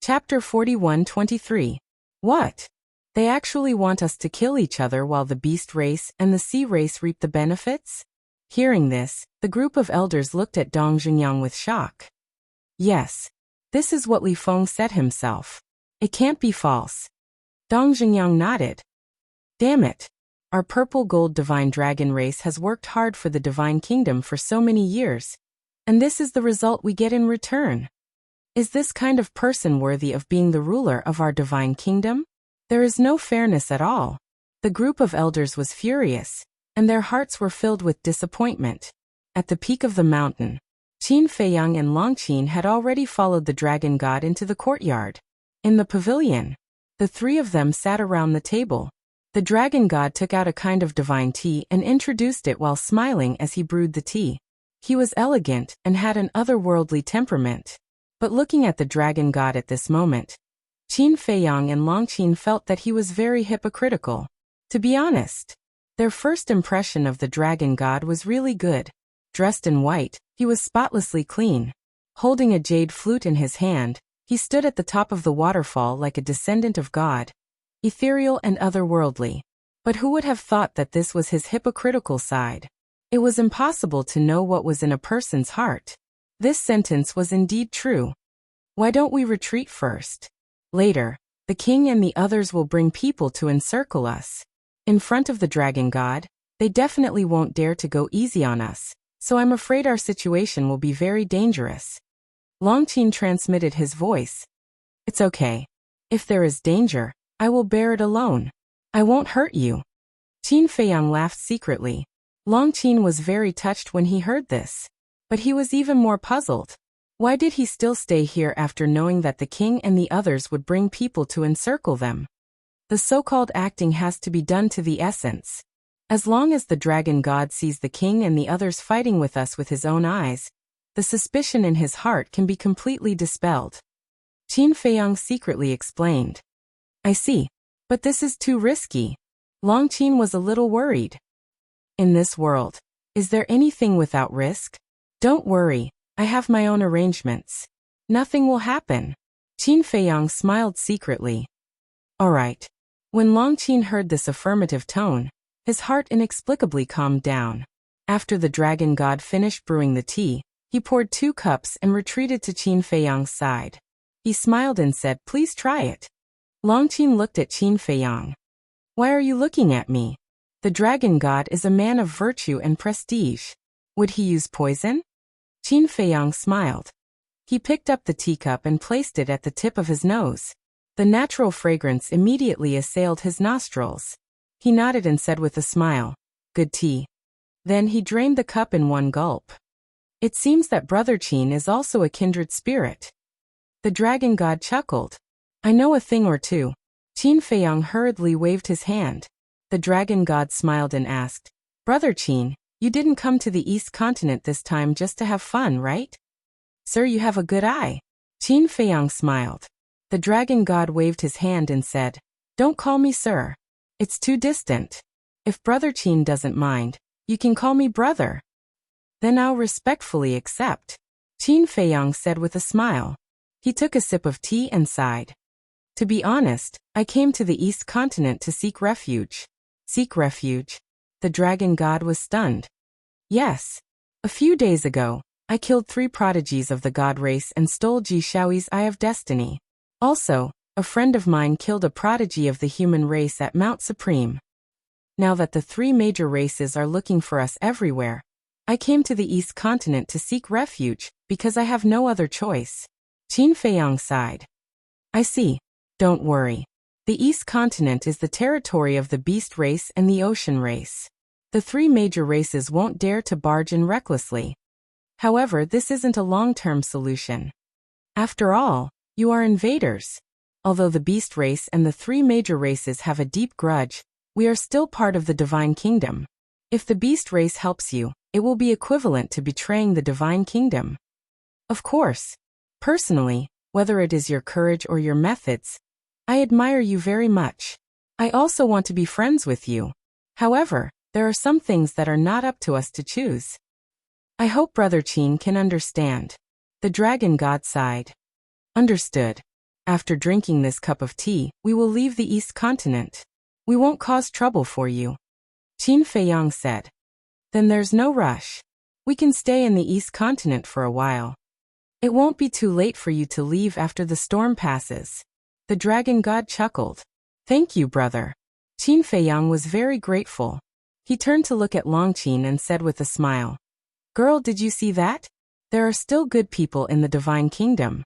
Chapter 41-23. What? They actually want us to kill each other while the beast race and the sea race reap the benefits? Hearing this, the group of elders looked at Dong Jungyang with shock. Yes. This is what Li Feng said himself. It can't be false. Dong Jungyang nodded. Damn it. Our purple gold divine dragon race has worked hard for the divine kingdom for so many years. And this is the result we get in return. Is this kind of person worthy of being the ruler of our divine kingdom? There is no fairness at all. The group of elders was furious, and their hearts were filled with disappointment. At the peak of the mountain, Qin Feiyang and Long Qin had already followed the dragon god into the courtyard. In the pavilion, the three of them sat around the table. The dragon god took out a kind of divine tea and introduced it while smiling as he brewed the tea. He was elegant and had an otherworldly temperament. But looking at the dragon god at this moment, Qin Feiyang and Long Qin felt that he was very hypocritical. To be honest, their first impression of the dragon god was really good. Dressed in white, he was spotlessly clean. Holding a jade flute in his hand, he stood at the top of the waterfall like a descendant of God, ethereal and otherworldly. But who would have thought that this was his hypocritical side? It was impossible to know what was in a person's heart. This sentence was indeed true. Why don't we retreat first? Later, the king and the others will bring people to encircle us. In front of the dragon god, they definitely won't dare to go easy on us, so I'm afraid our situation will be very dangerous. Long Qin transmitted his voice. It's okay. If there is danger, I will bear it alone. I won't hurt you. Qin Feiyang laughed secretly. Long Qin was very touched when he heard this. But he was even more puzzled. Why did he still stay here after knowing that the king and the others would bring people to encircle them? The so-called acting has to be done to the essence. As long as the dragon god sees the king and the others fighting with us with his own eyes, the suspicion in his heart can be completely dispelled. Qin Feiyang secretly explained. I see. But this is too risky. Long Qin was a little worried. In this world, is there anything without risk? Don't worry, I have my own arrangements. Nothing will happen. Qin Feiyang smiled secretly. All right. When Long Qin heard this affirmative tone, his heart inexplicably calmed down. After the dragon god finished brewing the tea, he poured 2 cups and retreated to Qin Feiyang's side. He smiled and said, "Please try it." Long Qin looked at Qin Feiyang. Why are you looking at me? The dragon god is a man of virtue and prestige. Would he use poison? Qin Feiyang smiled. He picked up the teacup and placed it at the tip of his nose. The natural fragrance immediately assailed his nostrils. He nodded and said with a smile, "Good tea." Then he drained the cup in one gulp. It seems that Brother Qin is also a kindred spirit. The dragon god chuckled. I know a thing or two. Qin Feiyang hurriedly waved his hand. The dragon god smiled and asked, Brother Qin, you didn't come to the East Continent this time just to have fun, right? Sir, you have a good eye. Qin Feiyang smiled. The dragon god waved his hand and said, Don't call me sir. It's too distant. If Brother Qin doesn't mind, you can call me brother. Then I'll respectfully accept. Qin Feiyang said with a smile. He took a sip of tea and sighed. To be honest, I came to the East Continent to seek refuge. Seek refuge? The dragon god was stunned. Yes. A few days ago, I killed 3 prodigies of the god race and stole Ji Shaoi's Eye of Destiny. Also, a friend of mine killed a prodigy of the human race at Mount Supreme. Now that the 3 major races are looking for us everywhere, I came to the East Continent to seek refuge, because I have no other choice. Qin Feiyang sighed. I see. Don't worry. The East Continent is the territory of the beast race and the ocean race. The 3 major races won't dare to barge in recklessly. However, this isn't a long-term solution. After all, you are invaders. Although the beast race and the 3 major races have a deep grudge, we are still part of the divine kingdom. If the beast race helps you, it will be equivalent to betraying the divine kingdom. Of course. Personally, whether it is your courage or your methods, I admire you very much. I also want to be friends with you. However, there are some things that are not up to us to choose. I hope Brother Qin can understand. The dragon god sighed. Understood. After drinking this cup of tea, we will leave the East Continent. We won't cause trouble for you. Qin Feiyang said. Then there's no rush. We can stay in the East Continent for a while. It won't be too late for you to leave after the storm passes. The dragon god chuckled. Thank you, brother. Qin Feiyang was very grateful. He turned to look at Longqin and said with a smile, Girl, did you see that? There are still good people in the Divine Kingdom.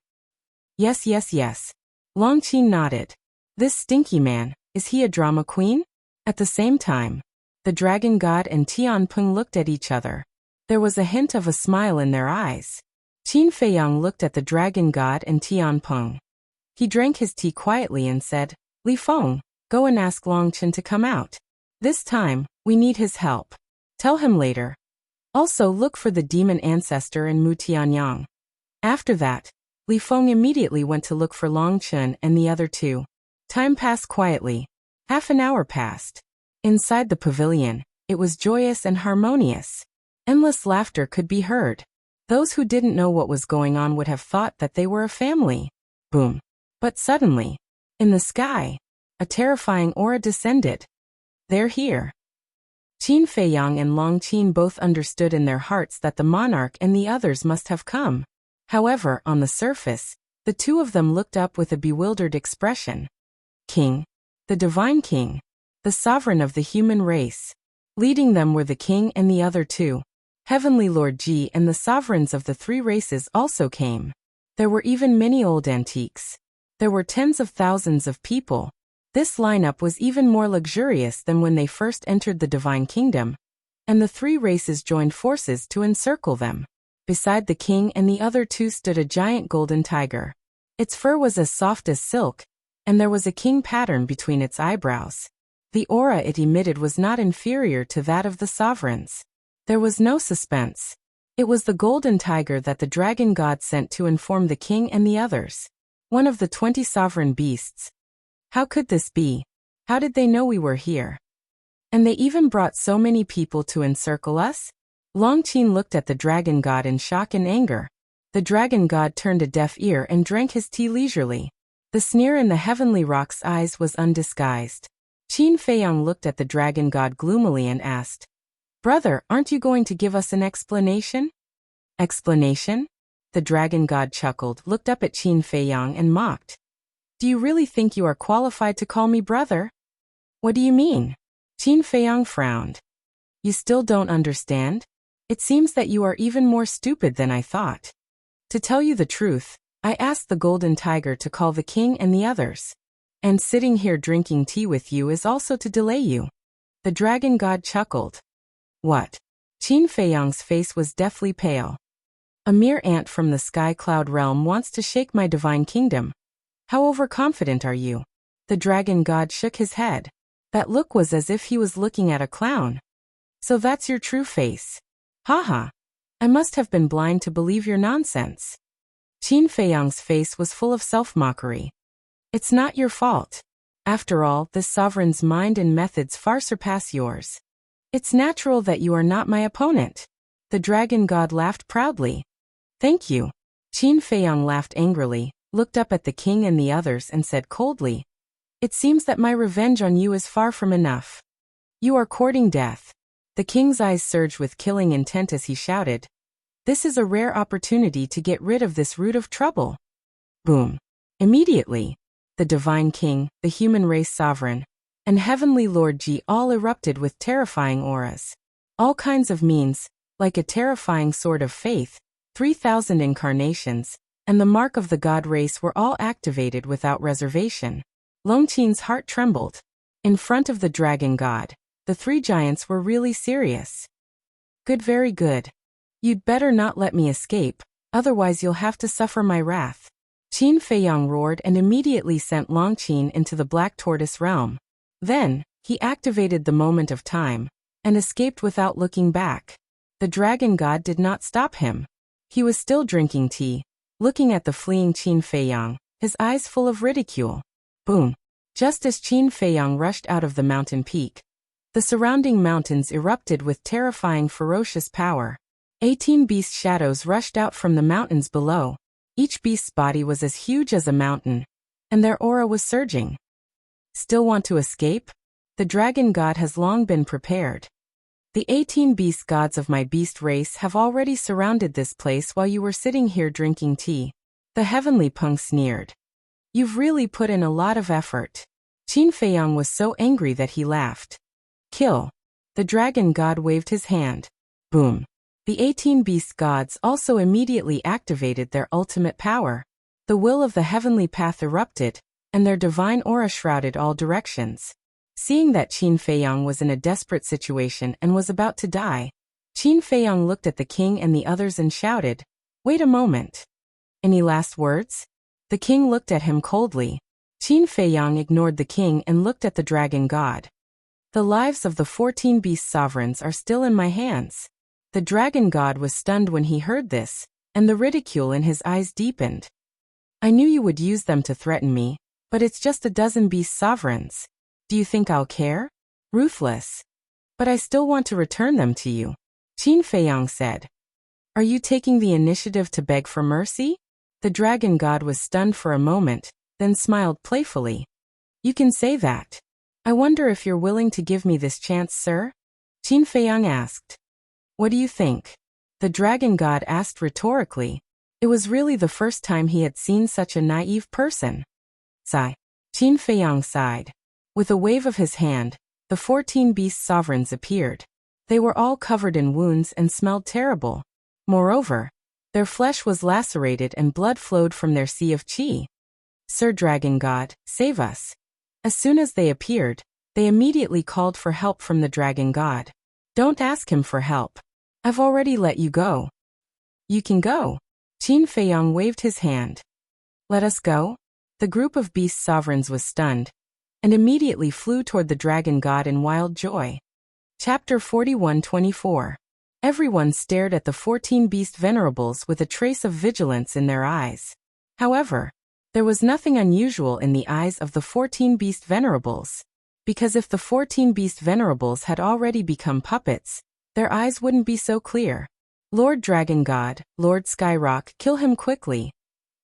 Yes. Longqin nodded. This stinky man, is he a drama queen? At the same time, the dragon god and Tianpeng looked at each other. There was a hint of a smile in their eyes. Qin Feiyang looked at the dragon god and Tianpeng. He drank his tea quietly and said, Li Feng, go and ask Longqin to come out. This time, we need his help. Tell him later. Also look for the demon ancestor in Mu Tianyang. After that, Li Feng immediately went to look for Longqin and the other two. Time passed quietly. Half an hour passed. Inside the pavilion, it was joyous and harmonious. Endless laughter could be heard. Those who didn't know what was going on would have thought that they were a family. Boom. But suddenly, in the sky, a terrifying aura descended. They're here. Qin Feiyang and Longqin both understood in their hearts that the monarch and the others must have come. However, on the surface, the two of them looked up with a bewildered expression. King. The Divine King. The sovereign of the human race. Leading them were the king and the other two. Heavenly Lord Ji and the sovereigns of the three races also came. There were even many old antiques. There were tens of thousands of people. This lineup was even more luxurious than when they first entered the Divine Kingdom, and the three races joined forces to encircle them. Beside the king and the other two stood a giant golden tiger. Its fur was as soft as silk, and there was a king pattern between its eyebrows. The aura it emitted was not inferior to that of the sovereigns. There was no suspense. It was the golden tiger that the dragon god sent to inform the king and the others. One of the 20 sovereign beasts. How could this be? How did they know we were here? And they even brought so many people to encircle us? Longqin looked at the dragon god in shock and anger. The dragon god turned a deaf ear and drank his tea leisurely. The sneer in the heavenly rock's eyes was undisguised. Qin Feiyang looked at the dragon god gloomily and asked, Brother, aren't you going to give us an explanation? Explanation? The dragon god chuckled, looked up at Qin Feiyang and mocked. Do you really think you are qualified to call me brother? What do you mean? Qin Feiyang frowned. You still don't understand? It seems that you are even more stupid than I thought. To tell you the truth, I asked the golden tiger to call the king and the others. And sitting here drinking tea with you is also to delay you. The dragon god chuckled. What? Qin Feiyang's face was deathly pale. A mere ant from the sky cloud realm wants to shake my divine kingdom. How overconfident are you? The dragon god shook his head. That look was as if he was looking at a clown. So that's your true face. Haha. I must have been blind to believe your nonsense. Qin Feiyang's face was full of self-mockery. It's not your fault. After all, this sovereign's mind and methods far surpass yours. It's natural that you are not my opponent. The dragon god laughed proudly. Thank you. Qin Feiyang laughed angrily, looked up at the king and the others and said coldly, It seems that my revenge on you is far from enough. You are courting death. The king's eyes surged with killing intent as he shouted, This is a rare opportunity to get rid of this root of trouble. Boom. Immediately, the divine king, the human race sovereign, and heavenly Lord Ji all erupted with terrifying auras. All kinds of means, like a terrifying sword of faith, 3,000 incarnations, and the mark of the god race were all activated without reservation. Longqin's heart trembled. In front of the dragon god, the three giants were really serious. Good, very good. You'd better not let me escape, otherwise you'll have to suffer my wrath. Qin Feiyang roared and immediately sent Longqin into the Black Tortoise realm. Then, he activated the moment of time, and escaped without looking back. The dragon god did not stop him. He was still drinking tea, looking at the fleeing Qin Feiyang, his eyes full of ridicule. Boom. Just as Qin Feiyang rushed out of the mountain peak, the surrounding mountains erupted with terrifying ferocious power. 18 beast shadows rushed out from the mountains below. Each beast's body was as huge as a mountain, and their aura was surging. Still want to escape? The dragon god has long been prepared. The 18 beast gods of my beast race have already surrounded this place while you were sitting here drinking tea. The heavenly Peng sneered. You've really put in a lot of effort. Qin Feiyang was so angry that he laughed. Kill. The dragon god waved his hand. Boom. The 18 beast gods also immediately activated their ultimate power. The will of the heavenly path erupted, and their divine aura shrouded all directions. Seeing that Qin Feiyang was in a desperate situation and was about to die, Qin Feiyang looked at the king and the others and shouted, "Wait a moment. Any last words?" The king looked at him coldly. Qin Feiyang ignored the king and looked at the dragon god. The lives of the 14 beast sovereigns are still in my hands. The dragon god was stunned when he heard this, and the ridicule in his eyes deepened. I knew you would use them to threaten me, but it's just a dozen beast sovereigns. Do you think I'll care? Ruthless. But I still want to return them to you, Qin Feiyang said. Are you taking the initiative to beg for mercy? The dragon god was stunned for a moment, then smiled playfully. You can say that. I wonder if you're willing to give me this chance, sir? Qin Feiyang asked. What do you think? The dragon god asked rhetorically. It was really the first time he had seen such a naive person. Sigh. Qin Feiyang sighed. With a wave of his hand, the 14 beast sovereigns appeared. They were all covered in wounds and smelled terrible. Moreover, their flesh was lacerated and blood flowed from their sea of qi. Sir Dragon God, save us. As soon as they appeared, they immediately called for help from the dragon god. Don't ask him for help. I've already let you go. You can go. Qin Feiyang waved his hand. Let us go? The group of beast sovereigns was stunned, and immediately flew toward the dragon god in wild joy. Chapter 41-24. Everyone stared at the 14 beast venerables with a trace of vigilance in their eyes. However, there was nothing unusual in the eyes of the 14 beast venerables. Because if the 14 beast venerables had already become puppets, their eyes wouldn't be so clear. Lord Dragon God, Lord Skyrock, kill him quickly.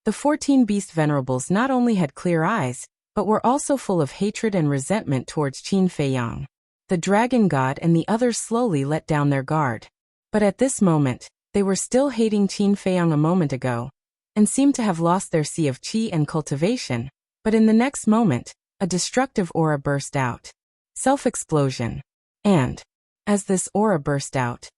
The 14 beast venerables not only had clear eyes, but were also full of hatred and resentment towards Qin Feiyang. The dragon god and the others slowly let down their guard. But at this moment, they were still hating Qin Feiyang a moment ago, and seemed to have lost their sea of qi and cultivation, but in the next moment, a destructive aura burst out. Self-explosion. And, as this aura burst out,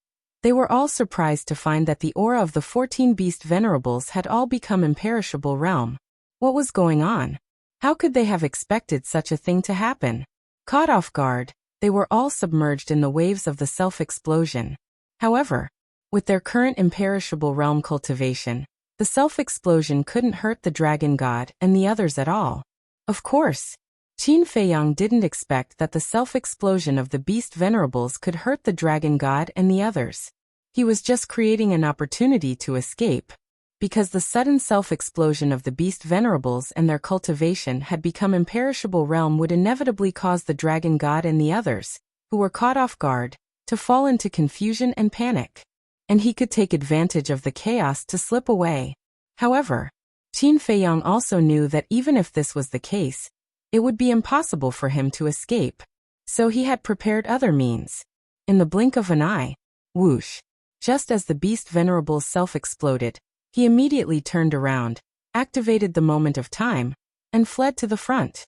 they were all surprised to find that the aura of the 14 beast venerables had all become imperishable realm. What was going on? How could they have expected such a thing to happen? Caught off guard, they were all submerged in the waves of the self-explosion. However, with their current imperishable realm cultivation, the self-explosion couldn't hurt the dragon god and the others at all. Of course, Qin Feiyang didn't expect that the self-explosion of the beast venerables could hurt the dragon god and the others. He was just creating an opportunity to escape, because the sudden self-explosion of the beast venerables and their cultivation had become imperishable realm would inevitably cause the dragon god and the others, who were caught off guard, to fall into confusion and panic. And he could take advantage of the chaos to slip away. However, Qin Feiyang also knew that even if this was the case, it would be impossible for him to escape. So he had prepared other means. In the blink of an eye, whoosh, just as the beast venerables self-exploded, he immediately turned around, activated the moment of time, and fled to the front.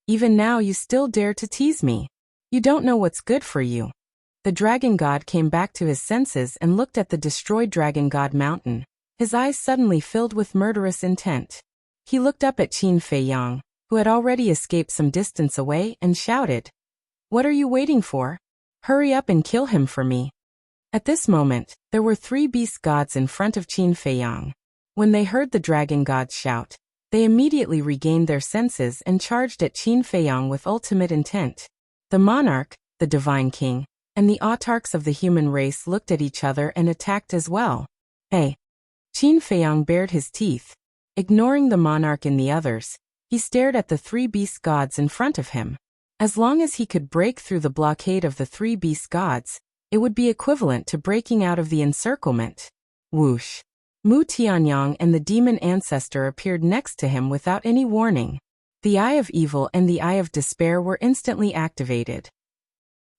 Even now you still dare to tease me. You don't know what's good for you. The dragon god came back to his senses and looked at the destroyed dragon god mountain, his eyes suddenly filled with murderous intent. He looked up at Qin Feiyang, who had already escaped some distance away, and shouted, "What are you waiting for? Hurry up and kill him for me." At this moment, there were 3 beast gods in front of Qin Feiyang. When they heard the dragon gods shout, they immediately regained their senses and charged at Qin Feiyang with ultimate intent. The monarch, the divine king, and the autarchs of the human race looked at each other and attacked as well. Hey! Qin Feiyang bared his teeth. Ignoring the monarch and the others, he stared at the 3 beast gods in front of him. As long as he could break through the blockade of the 3 beast gods, it would be equivalent to breaking out of the encirclement. Whoosh! Mu Tianyang and the demon ancestor appeared next to him without any warning. The Eye of Evil and the Eye of Despair were instantly activated.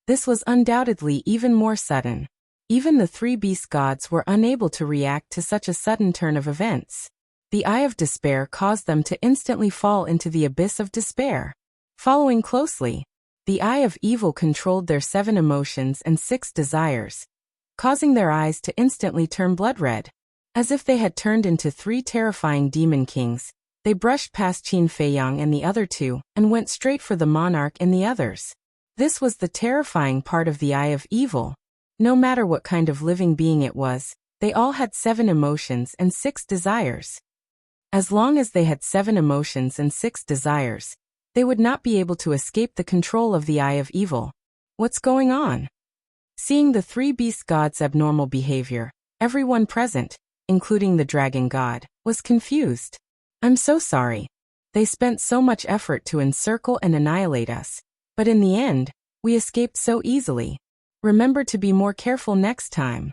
This was undoubtedly even more sudden. Even the three beast gods were unable to react to such a sudden turn of events. The Eye of Despair caused them to instantly fall into the abyss of despair. Following closely, the Eye of Evil controlled their 7 emotions and 6 desires, causing their eyes to instantly turn blood red. As if they had turned into 3 terrifying demon kings, they brushed past Qin Feiyang and the other 2, and went straight for the monarch and the others. This was the terrifying part of the Eye of Evil. No matter what kind of living being it was, they all had 7 emotions and 6 desires. As long as they had 7 emotions and 6 desires, they would not be able to escape the control of the Eye of Evil. What's going on? Seeing the 3 beast gods' abnormal behavior, everyone present, including the dragon god, was confused. I'm so sorry. They spent so much effort to encircle and annihilate us, but in the end, we escaped so easily. Remember to be more careful next time.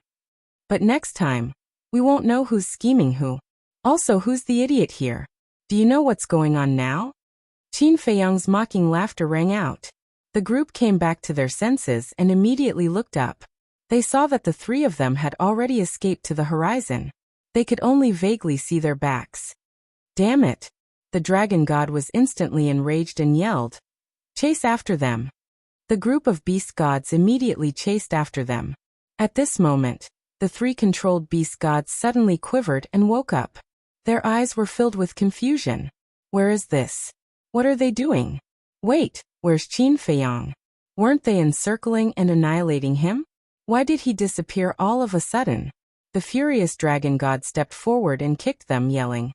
But next time, we won't know who's scheming who. Also, who's the idiot here? Do you know what's going on now? Qin Feiyang's mocking laughter rang out. The group came back to their senses and immediately looked up. They saw that the 3 of them had already escaped to the horizon. They could only vaguely see their backs. Damn it! The dragon god was instantly enraged and yelled, "Chase after them!" The group of beast gods immediately chased after them. At this moment, the 3 controlled beast gods suddenly quivered and woke up. Their eyes were filled with confusion. Where is this? What are they doing? Wait, where's Qin Feiyang? Weren't they encircling and annihilating him? Why did he disappear all of a sudden? The furious dragon god stepped forward and kicked them, yelling,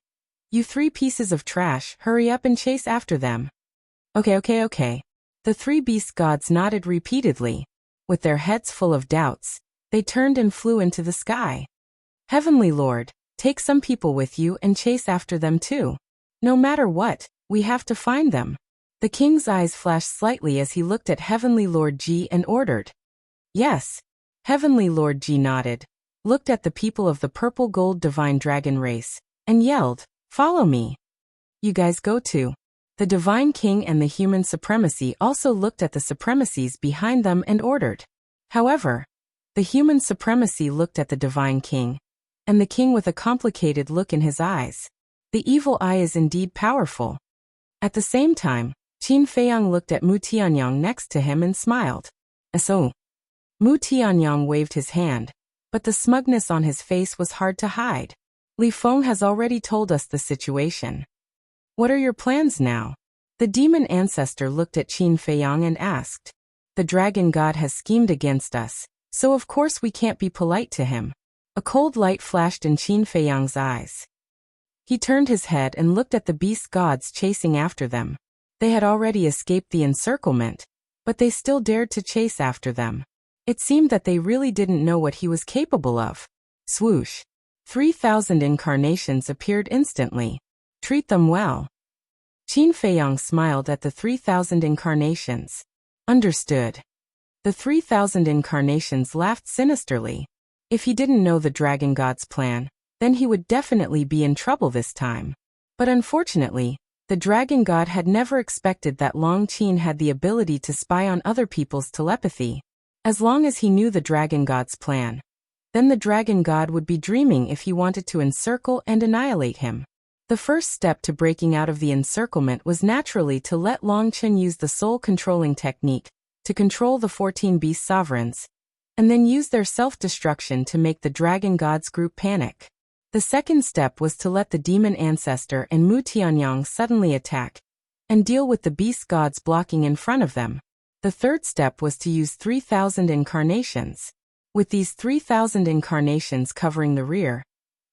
"You 3 pieces of trash, hurry up and chase after them." Okay. The 3 beast gods nodded repeatedly. With their heads full of doubts, they turned and flew into the sky. Heavenly Lord, take some people with you and chase after them too. No matter what, we have to find them. The king's eyes flashed slightly as he looked at Heavenly Lord Ji and ordered. Yes. Heavenly Lord Ji nodded, looked at the people of the purple gold divine dragon race, and yelled, "Follow me." You guys go too. The divine king and the human supremacy also looked at the supremacies behind them and ordered. However, the human supremacy looked at the divine king, and the king with a complicated look in his eyes. The evil eye is indeed powerful. At the same time, Qin Feiyang looked at Mu Tianyang next to him and smiled. So, Mu Tianyang waved his hand, but the smugness on his face was hard to hide. Li Feng has already told us the situation. What are your plans now? The demon ancestor looked at Qin Feiyang and asked. The dragon god has schemed against us, so of course we can't be polite to him. A cold light flashed in Qin Feiyang's eyes. He turned his head and looked at the beast gods chasing after them. They had already escaped the encirclement, but they still dared to chase after them. It seemed that they really didn't know what he was capable of. Swoosh! 3,000 incarnations appeared instantly. Treat them well. Qin Feiyang smiled at the 3,000 incarnations. Understood. The 3,000 incarnations laughed sinisterly. If he didn't know the dragon god's plan, then he would definitely be in trouble this time. But unfortunately, the dragon god had never expected that Long Qin had the ability to spy on other people's telepathy. As long as he knew the dragon god's plan, then the dragon god would be dreaming if he wanted to encircle and annihilate him. The first step to breaking out of the encirclement was naturally to let Long Qin use the soul-controlling technique to control the 14 beast sovereigns, and then use their self-destruction to make the dragon god's group panic. The second step was to let the demon ancestor and Mu Tianyang suddenly attack, and deal with the beast gods blocking in front of them. The third step was to use 3,000 incarnations. With these 3,000 incarnations covering the rear,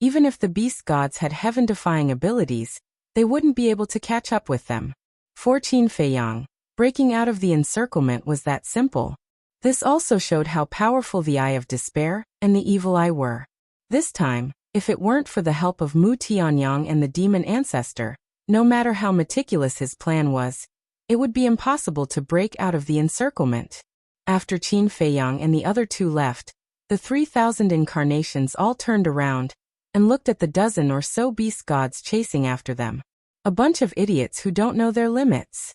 even if the beast gods had heaven-defying abilities, they wouldn't be able to catch up with them. For Qin Feiyang, breaking out of the encirclement was that simple. This also showed how powerful the Eye of Despair and the Evil Eye were. This time, if it weren't for the help of Mu Tianyang and the demon ancestor, no matter how meticulous his plan was, it would be impossible to break out of the encirclement. After Qin Feiyang and the other 2 left, the 3,000 incarnations all turned around and looked at the dozen or so beast gods chasing after them. A bunch of idiots who don't know their limits.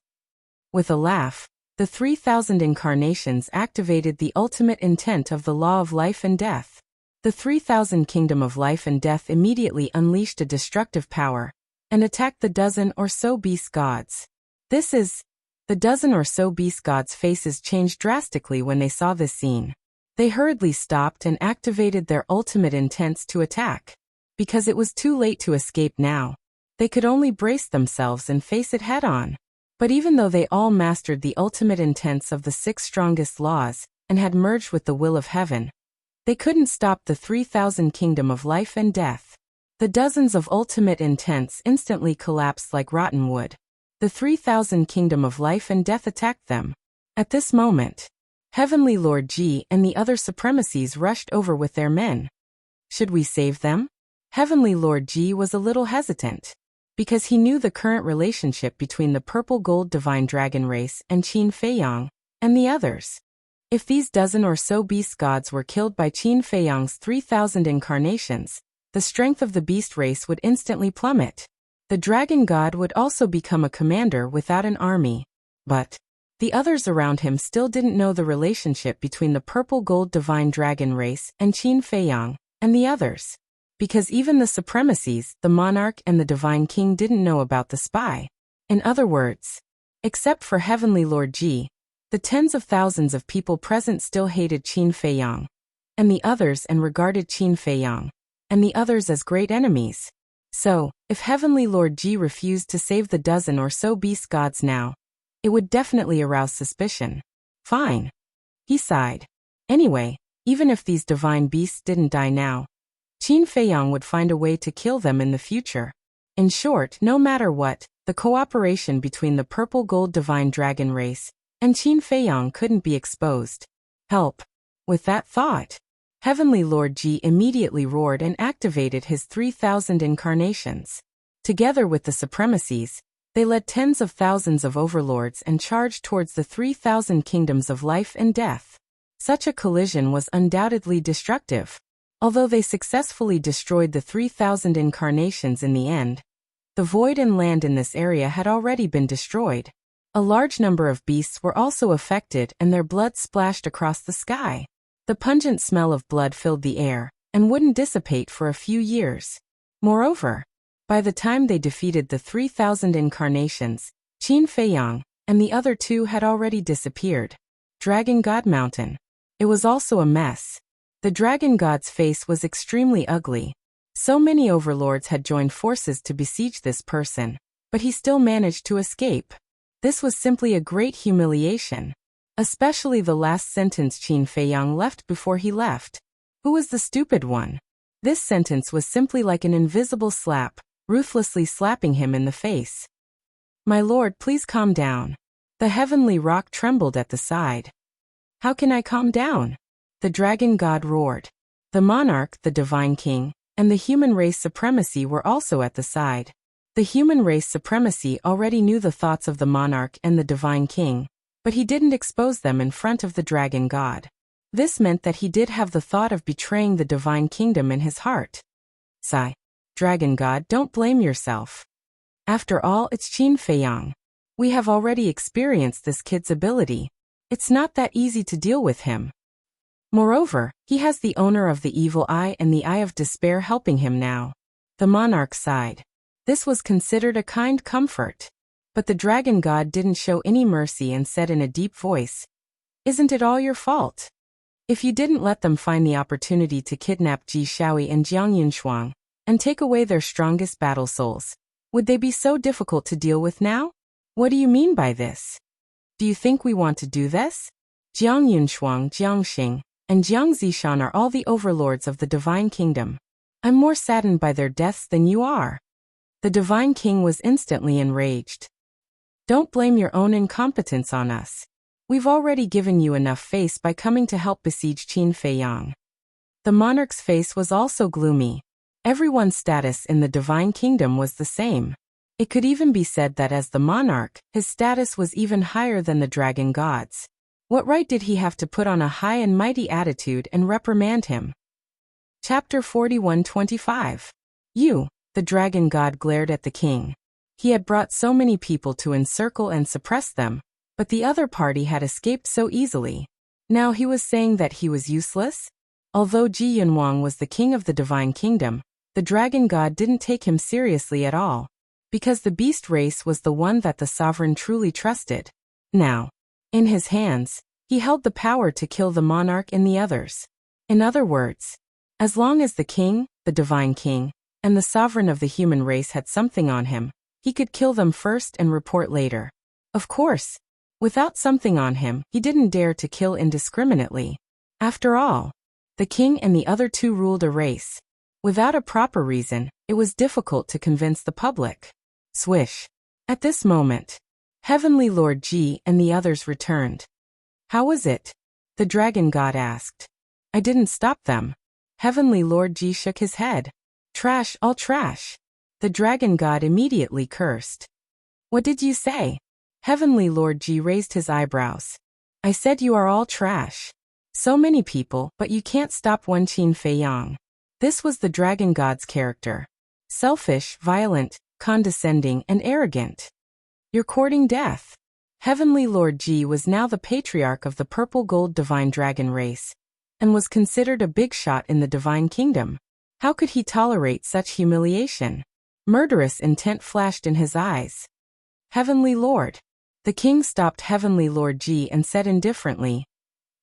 With a laugh, the 3,000 incarnations activated the ultimate intent of the law of life and death. The 3,000 kingdom of life and death immediately unleashed a destructive power and attacked the dozen or so beast gods. The dozen or so beast gods' faces changed drastically when they saw this scene. They hurriedly stopped and activated their ultimate intents to attack. Because it was too late to escape now, they could only brace themselves and face it head-on. But even though they all mastered the ultimate intents of the 6 strongest laws and had merged with the will of heaven, they couldn't stop the 3,000 kingdom of life and death. The dozens of ultimate intents instantly collapsed like rotten wood. The 3,000 kingdom of life and death attacked them. At this moment, Heavenly Lord Ji and the other supremacies rushed over with their men. Should we save them? Heavenly Lord Ji was a little hesitant, because he knew the current relationship between the purple gold divine dragon race and Qin Feiyang and the others. If these dozen or so beast gods were killed by Qin Feiyang's 3,000 incarnations, the strength of the beast race would instantly plummet. The dragon god would also become a commander without an army. But the others around him still didn't know the relationship between the purple gold divine dragon race and Qin Feiyang and the others. Because even the supremacies, the monarch and the divine king didn't know about the spy. In other words, except for Heavenly Lord Ji, the tens of thousands of people present still hated Qin Feiyang and the others and regarded Qin Feiyang and the others as great enemies. So, if Heavenly Lord Ji refused to save the dozen or so beast gods now, it would definitely arouse suspicion. Fine. He sighed. Anyway, even if these divine beasts didn't die now, Qin Feiyang would find a way to kill them in the future. In short, no matter what, the cooperation between the purple gold divine dragon race and Qin Feiyang couldn't be exposed. Help. With that thought, Heavenly Lord Ji immediately roared and activated his 3,000 incarnations. Together with the supremacies, they led tens of thousands of overlords and charged towards the 3,000 kingdoms of life and death. Such a collision was undoubtedly destructive. Although they successfully destroyed the 3,000 incarnations in the end, the void and land in this area had already been destroyed. A large number of beasts were also affected and their blood splashed across the sky. The pungent smell of blood filled the air and wouldn't dissipate for a few years. Moreover, by the time they defeated the 3,000 incarnations, Qin Feiyang and the other 2 had already disappeared. Dragon God Mountain. It was also a mess. The dragon god's face was extremely ugly. So many overlords had joined forces to besiege this person, but he still managed to escape. This was simply a great humiliation. Especially the last sentence Qin Feiyang left before he left. Who was the stupid one? This sentence was simply like an invisible slap, ruthlessly slapping him in the face. My lord, please calm down. The heavenly rock trembled at the side. How can I calm down? The dragon god roared. The monarch, the divine king, and the human race supremacy were also at the side. The human race supremacy already knew the thoughts of the monarch and the divine king, but he didn't expose them in front of the dragon god. This meant that he did have the thought of betraying the divine kingdom in his heart. Sigh. Dragon god, don't blame yourself. After all, it's Qin Feiyang. We have already experienced this kid's ability. It's not that easy to deal with him. Moreover, he has the owner of the evil eye and the eye of despair helping him now. The monarch sighed. This was considered a kind comfort. But the dragon god didn't show any mercy and said in a deep voice, "Isn't it all your fault? If you didn't let them find the opportunity to kidnap Ji Shaoi and Jiang Yunshuang and take away their strongest battle souls, would they be so difficult to deal with now? What do you mean by this? Do you think we want to do this? Jiang Yunshuang, Jiang Xing, and Jiang Zishan are all the overlords of the divine kingdom. I'm more saddened by their deaths than you are." The divine king was instantly enraged. Don't blame your own incompetence on us. We've already given you enough face by coming to help besiege Qin Feiyang. The monarch's face was also gloomy. Everyone's status in the divine kingdom was the same. It could even be said that as the monarch, his status was even higher than the dragon gods. What right did he have to put on a high and mighty attitude and reprimand him? Chapter 41:25. You, the dragon god glared at the king. He had brought so many people to encircle and suppress them, but the other party had escaped so easily. Now he was saying that he was useless? Although Ji Yunwang was the king of the divine kingdom, the dragon god didn't take him seriously at all, because the beast race was the one that the sovereign truly trusted. Now, in his hands, he held the power to kill the monarch and the others. In other words, as long as the king, the divine king, and the sovereign of the human race had something on him, he could kill them first and report later. Of course, without something on him, he didn't dare to kill indiscriminately. After all, the king and the other two ruled a race. Without a proper reason, it was difficult to convince the public. Swish. At this moment, Heavenly Lord Ji and the others returned. How was it? The dragon god asked. I didn't stop them. Heavenly Lord Ji shook his head. Trash, all trash. The dragon god immediately cursed. What did you say? Heavenly Lord Ji raised his eyebrows. I said you are all trash. So many people, but you can't stop one Qin Fei Yang. This was the dragon god's character. Selfish, violent, condescending, and arrogant. You're courting death. Heavenly Lord Ji was now the patriarch of the purple gold divine dragon race, and was considered a big shot in the divine kingdom. How could he tolerate such humiliation? Murderous intent flashed in his eyes. Heavenly Lord. The king stopped Heavenly Lord Ji and said indifferently,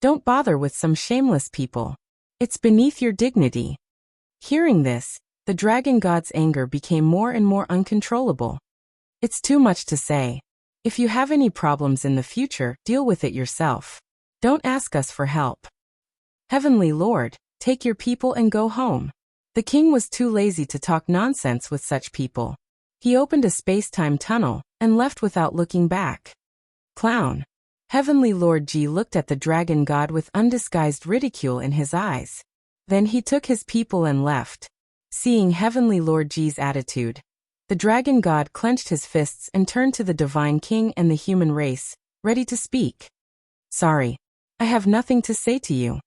Don't bother with some shameless people. It's beneath your dignity. Hearing this, the dragon god's anger became more and more uncontrollable. It's too much to say. If you have any problems in the future, deal with it yourself. Don't ask us for help. Heavenly Lord, take your people and go home. The king was too lazy to talk nonsense with such people. He opened a space-time tunnel and left without looking back. Clown. Heavenly Lord Ji looked at the dragon god with undisguised ridicule in his eyes. Then he took his people and left. Seeing Heavenly Lord Ji's attitude, the dragon god clenched his fists and turned to the divine king and the human race, ready to speak. Sorry. I have nothing to say to you.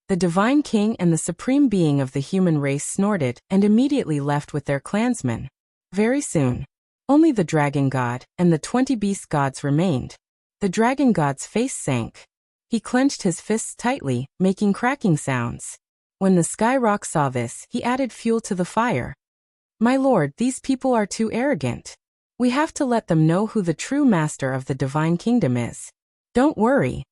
The divine king and the supreme being of the human race snorted and immediately left with their clansmen. Very soon, only the dragon god and the 20 beast gods remained. The dragon god's face sank. He clenched his fists tightly, making cracking sounds. When the sky rock saw this, he added fuel to the fire. My lord, these people are too arrogant. We have to let them know who the true master of the divine kingdom is. Don't worry.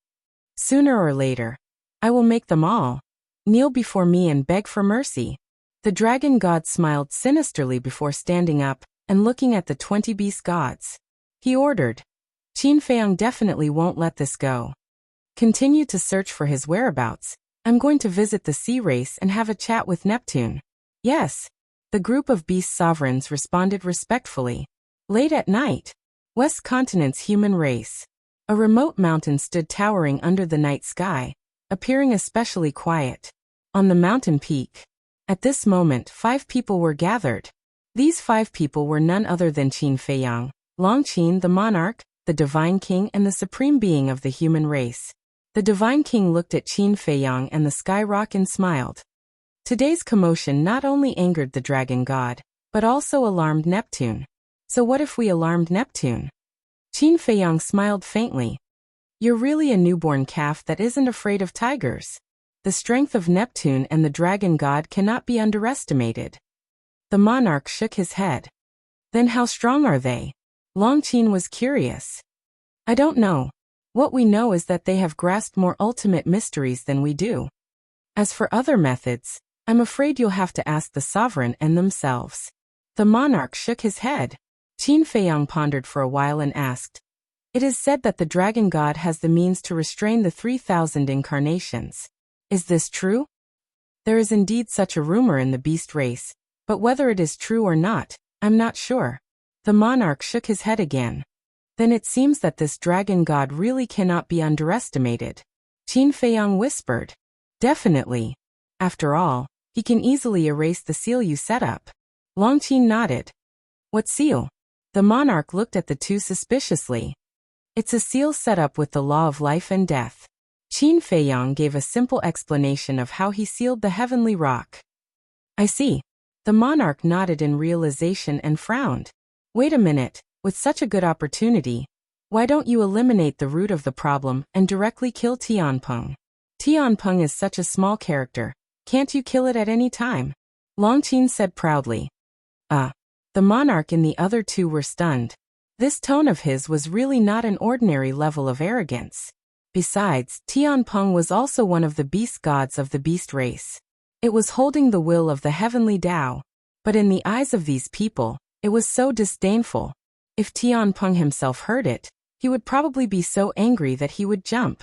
Sooner or later, I will make them all kneel before me and beg for mercy. The dragon god smiled sinisterly before standing up and looking at the 20 beast gods. He ordered, Qin Feiyang definitely won't let this go. Continue to search for his whereabouts. I'm going to visit the sea race and have a chat with Neptune. Yes. The group of beast sovereigns responded respectfully. Late at night, West Continent's human race. A remote mountain stood towering under the night sky, appearing especially quiet. On the mountain peak, at this moment 5 people were gathered. These 5 people were none other than Qin Feiyang, Long Qin the monarch, the divine king and the supreme being of the human race. The divine king looked at Qin Feiyang and the sky rock and smiled. Today's commotion not only angered the dragon god, but also alarmed Neptune. So what if we alarmed Neptune? Qin Feiyang smiled faintly. You're really a newborn calf that isn't afraid of tigers. The strength of Neptune and the dragon god cannot be underestimated. The monarch shook his head. Then how strong are they? Long Qin was curious. I don't know. What we know is that they have grasped more ultimate mysteries than we do. As for other methods, I'm afraid you'll have to ask the sovereign and themselves. The monarch shook his head. Qin Feiyang pondered for a while and asked, It is said that the dragon god has the means to restrain the 3,000 incarnations. Is this true? There is indeed such a rumor in the beast race, but whether it is true or not, I'm not sure. The monarch shook his head again. Then it seems that this dragon god really cannot be underestimated. Qin Feiyang whispered. Definitely. After all, he can easily erase the seal you set up. Long Qin nodded. What seal? The monarch looked at the two suspiciously. It's a seal set up with the law of life and death. Qin Feiyang gave a simple explanation of how he sealed the heavenly rock. I see. The monarch nodded in realization and frowned. Wait a minute, with such a good opportunity, why don't you eliminate the root of the problem and directly kill Tianpeng? Tianpeng is such a small character, can't you kill it at any time? Longqin said proudly. The monarch and the other two were stunned. This tone of his was really not an ordinary level of arrogance. Besides, Tianpeng was also one of the beast gods of the beast race. It was holding the will of the heavenly Tao. But in the eyes of these people, it was so disdainful. If Tianpeng himself heard it, he would probably be so angry that he would jump.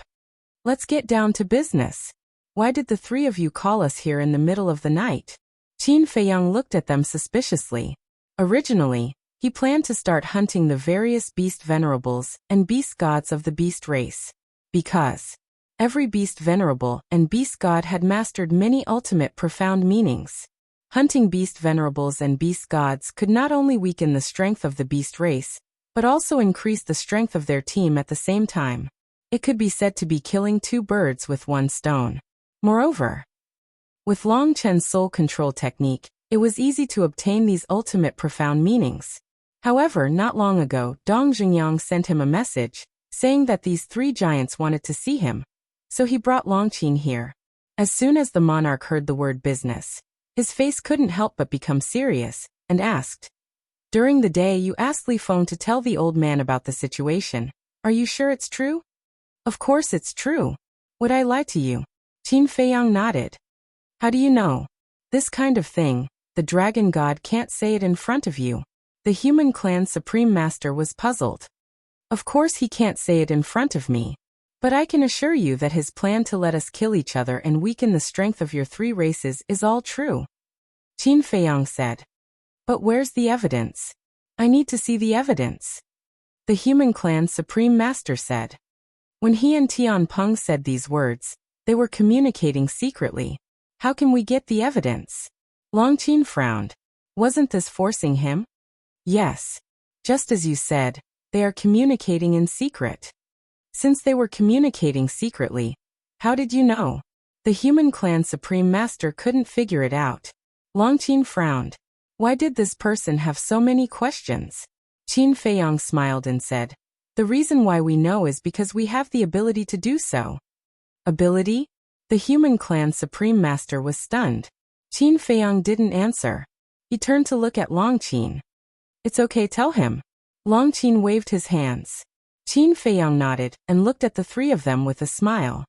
Let's get down to business. Why did the three of you call us here in the middle of the night? Qin Feiyang looked at them suspiciously. Originally, he planned to start hunting the various beast venerables and beast gods of the beast race. Because every beast venerable and beast god had mastered many ultimate profound meanings. Hunting beast venerables and beast gods could not only weaken the strength of the beast race, but also increase the strength of their team at the same time. It could be said to be killing two birds with one stone. Moreover, with Long Chen's soul control technique, it was easy to obtain these ultimate profound meanings. However, not long ago, Dong Xingyang sent him a message, saying that these three giants wanted to see him. So he brought Longqin here. As soon as the monarch heard the word business, his face couldn't help but become serious, and asked, "During the day you asked Li Feng to tell the old man about the situation. Are you sure it's true?" "Of course it's true. Would I lie to you?" Qin Feiyang nodded. "How do you know?" "This kind of thing, the dragon god can't say it in front of you." The human clan supreme master was puzzled. "Of course he can't say it in front of me. But I can assure you that his plan to let us kill each other and weaken the strength of your three races is all true," Qin Feiyang said. "But where's the evidence? I need to see the evidence," the human clan supreme master said. When he and Tianpeng said these words, they were communicating secretly. "How can we get the evidence?" Longqin frowned. "Wasn't this forcing him?" "Yes. Just as you said, they are communicating in secret." "Since they were communicating secretly, how did you know?" The human clan supreme master couldn't figure it out. Longqin frowned. Why did this person have so many questions? Qin Feiyang smiled and said, "The reason why we know is because we have the ability to do so." "Ability?" The human clan supreme master was stunned. Qin Feiyang didn't answer. He turned to look at Longqin. "It's okay, tell him." Longqin waved his hands. Qin Feiyang nodded and looked at the three of them with a smile.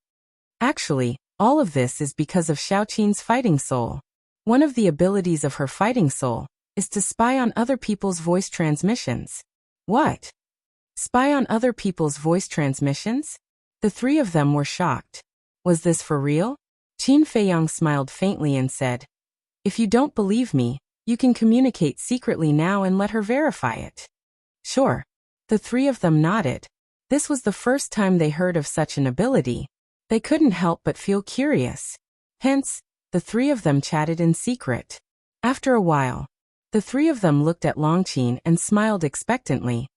Actually, all of this is because of Xiaoqin's fighting soul. One of the abilities of her fighting soul is to spy on other people's voice transmissions. What? Spy on other people's voice transmissions? The three of them were shocked. Was this for real? Qin Feiyang smiled faintly and said, "If you don't believe me, you can communicate secretly now and let her verify it." Sure. The three of them nodded. This was the first time they heard of such an ability. They couldn't help but feel curious. Hence, the three of them chatted in secret. After a while, the three of them looked at Longqin and smiled expectantly.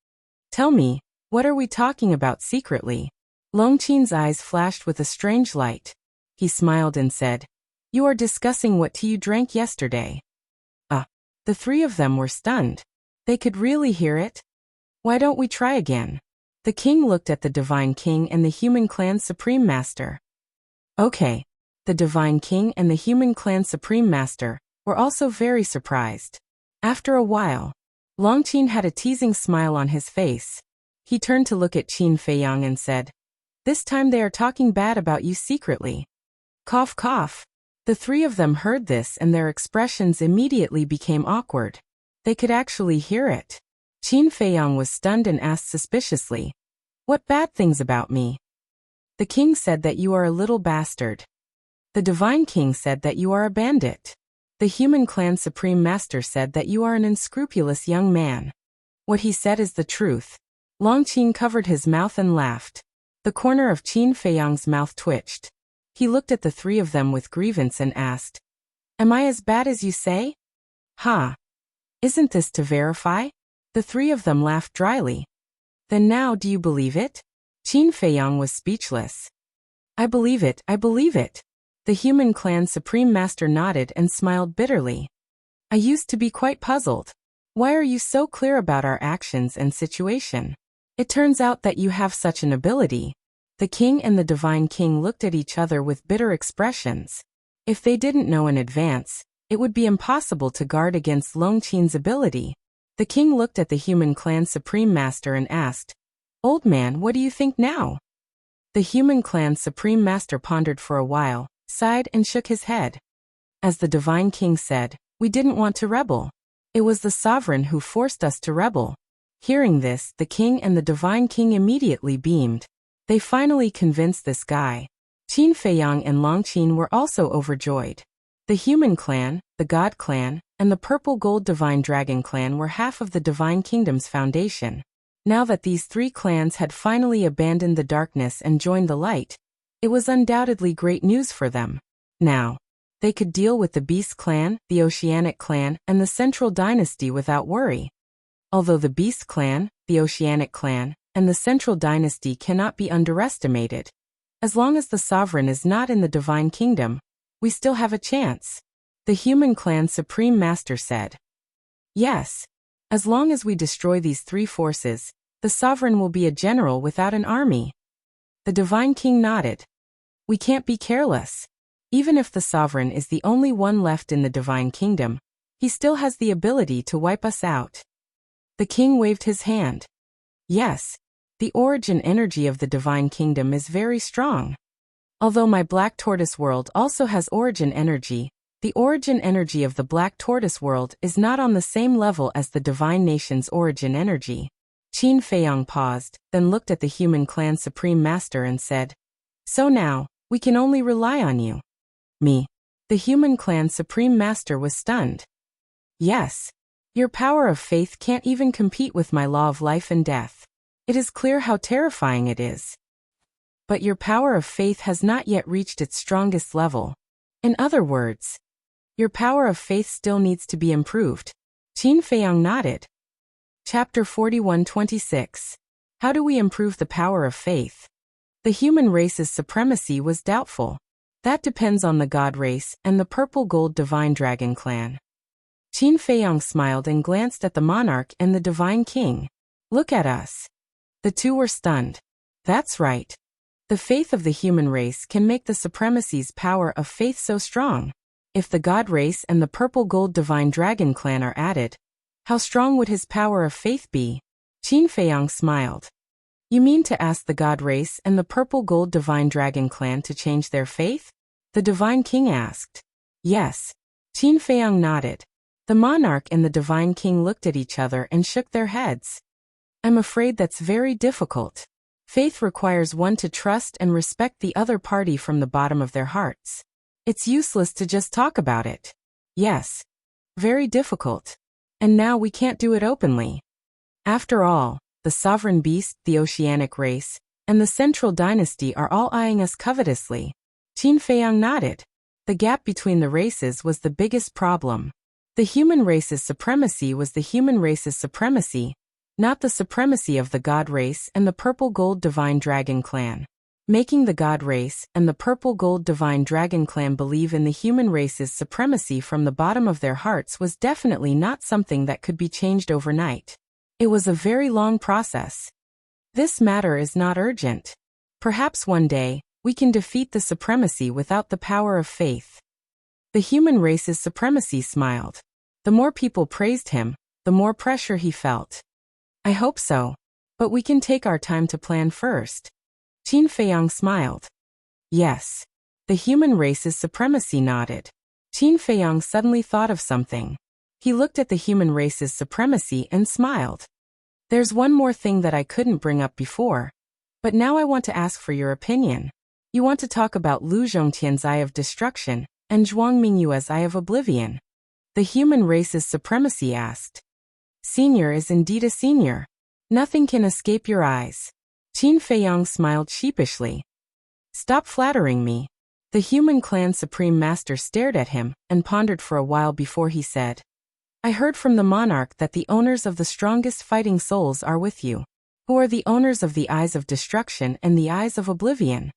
"Tell me, what are we talking about secretly?" Longqin's eyes flashed with a strange light. He smiled and said, "You are discussing what tea you drank yesterday." The three of them were stunned. They could really hear it. "Why don't we try again?" The king looked at the divine king and the human clan supreme master. Okay. The divine king and the human clan supreme master were also very surprised. After a while, Longqin had a teasing smile on his face. He turned to look at Qin Feiyang and said, "This time they are talking bad about you secretly." Cough cough. The three of them heard this and their expressions immediately became awkward. They could actually hear it. Qin Feiyang was stunned and asked suspiciously, "What bad things about me?" The king said that you are a little bastard. The divine king said that you are a bandit. The human clan supreme master said that you are an unscrupulous young man. What he said is the truth. Longqin covered his mouth and laughed. The corner of Qin Feiyang's mouth twitched. He looked at the three of them with grievance and asked, "Am I as bad as you say?" "Ha! Isn't this to verify?" The three of them laughed dryly. "Then now do you believe it?" Qin Feiyang was speechless. I believe it. The human clan supreme master nodded and smiled bitterly. "I used to be quite puzzled. Why are you so clear about our actions and situation? It turns out that you have such an ability. The king and the divine king looked at each other with bitter expressions. If they didn't know in advance, it would be impossible to guard against Long Qin's ability. The king looked at the human clan supreme master and asked, "Old man, what do you think now?" The human clan supreme master pondered for a while, sighed and shook his head. As the divine king said, "We didn't want to rebel. It was the sovereign who forced us to rebel." Hearing this, the king and the divine king immediately beamed. They finally convinced this guy. Qin Feiyang and Long Qin were also overjoyed. The human clan, the god clan, and the purple gold divine dragon clan were half of the divine kingdom's foundation. Now that these three clans had finally abandoned the darkness and joined the light, it was undoubtedly great news for them. Now, they could deal with the Beast clan, the Oceanic clan, and the Central Dynasty without worry. Although the Beast clan, the Oceanic clan, and the Central Dynasty cannot be underestimated, as long as the sovereign is not in the divine kingdom, we still have a chance. The human clan supreme master said. Yes. As long as we destroy these three forces, the sovereign will be a general without an army. The divine king nodded. We can't be careless. Even if the sovereign is the only one left in the divine kingdom, he still has the ability to wipe us out. The king waved his hand. Yes. The origin energy of the divine kingdom is very strong. Although my black tortoise world also has origin energy, the origin energy of the black tortoise world is not on the same level as the divine nation's origin energy. Qin Feiyang paused, then looked at the human clan supreme master and said, "So now, we can only rely on you." Me. The human clan supreme master was stunned. Yes. Your power of faith can't even compete with my law of life and death. It is clear how terrifying it is. But your power of faith has not yet reached its strongest level. In other words, your power of faith still needs to be improved. Qin Feiyang nodded. Chapter 41-26. How do we improve the power of faith? The human race's supremacy was doubtful. That depends on the god race and the purple gold divine dragon clan. Qin Feiyang smiled and glanced at the monarch and the divine king. Look at us. The two were stunned. That's right. The faith of the human race can make the supremacy's power of faith so strong. If the god race and the purple gold divine dragon clan are added, how strong would his power of faith be? Qin Feiyang smiled. You mean to ask the god race and the purple gold divine dragon clan to change their faith? The divine king asked. Yes. Qin Feiyang nodded. The monarch and the divine king looked at each other and shook their heads. I'm afraid that's very difficult. Faith requires one to trust and respect the other party from the bottom of their hearts. It's useless to just talk about it. Yes. Very difficult. And now we can't do it openly. After all, the sovereign beast, the oceanic race, and the central dynasty are all eyeing us covetously. Qin Feiyang nodded. The gap between the races was the biggest problem. The human race's supremacy was the human race's supremacy, not the supremacy of the god race and the purple gold divine dragon clan. Making the god race and the purple gold divine dragon clan believe in the human race's supremacy from the bottom of their hearts was definitely not something that could be changed overnight. It was a very long process. This matter is not urgent. Perhaps one day, we can defeat the supremacy without the power of faith. The human race's supremacy smiled. The more people praised him, the more pressure he felt. I hope so. But we can take our time to plan first. Qin Feiyang smiled. Yes. The human race's supremacy nodded. Qin Feiyang suddenly thought of something. He looked at the human race's supremacy and smiled. There's one more thing that I couldn't bring up before. But now I want to ask for your opinion. You want to talk about Lu Zhongtian's Eye of Destruction and Zhuang Mingyue's Eye of Oblivion. The human race's supremacy asked. Senior is indeed a senior. Nothing can escape your eyes. Qin Feiyang smiled sheepishly. Stop flattering me. The human clan supreme master stared at him and pondered for a while before he said, I heard from the monarch that the owners of the strongest fighting souls are with you. Who are the owners of the Eyes of Destruction and the Eyes of Oblivion?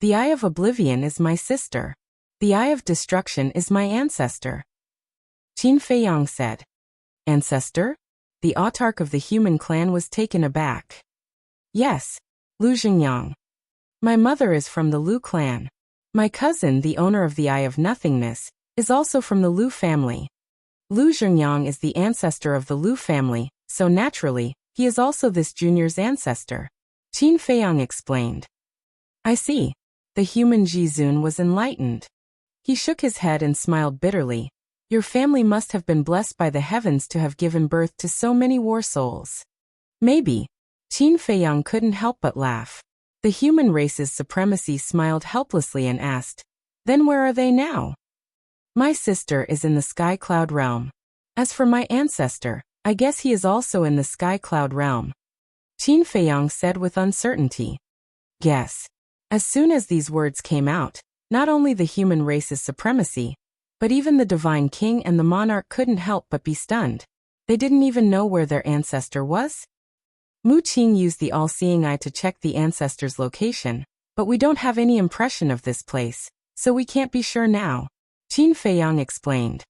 The Eye of Oblivion is my sister. The Eye of Destruction is my ancestor. Qin Feiyang said. Ancestor? The autarch of the human clan was taken aback. Yes, Lu Xingyang. My mother is from the Lu clan. My cousin, the owner of the Eye of Nothingness, is also from the Lu family. Lu Xingyang is the ancestor of the Lu family, so naturally, he is also this junior's ancestor. Qin Feiyang explained. I see. The human Jizun was enlightened. He shook his head and smiled bitterly. Your family must have been blessed by the heavens to have given birth to so many war souls. Maybe. Qin Feiyang couldn't help but laugh. The human race's supremacy smiled helplessly and asked, Then where are they now? My sister is in the Sky Cloud realm. As for my ancestor, I guess he is also in the Sky Cloud realm. Qin Feiyang said with uncertainty. Guess. As soon as these words came out, not only the human race's supremacy, but even the divine king and the monarch couldn't help but be stunned. They didn't even know where their ancestor was. Mu Qing used the all-seeing eye to check the ancestor's location, but we don't have any impression of this place, so we can't be sure now. Qin Feiyang explained.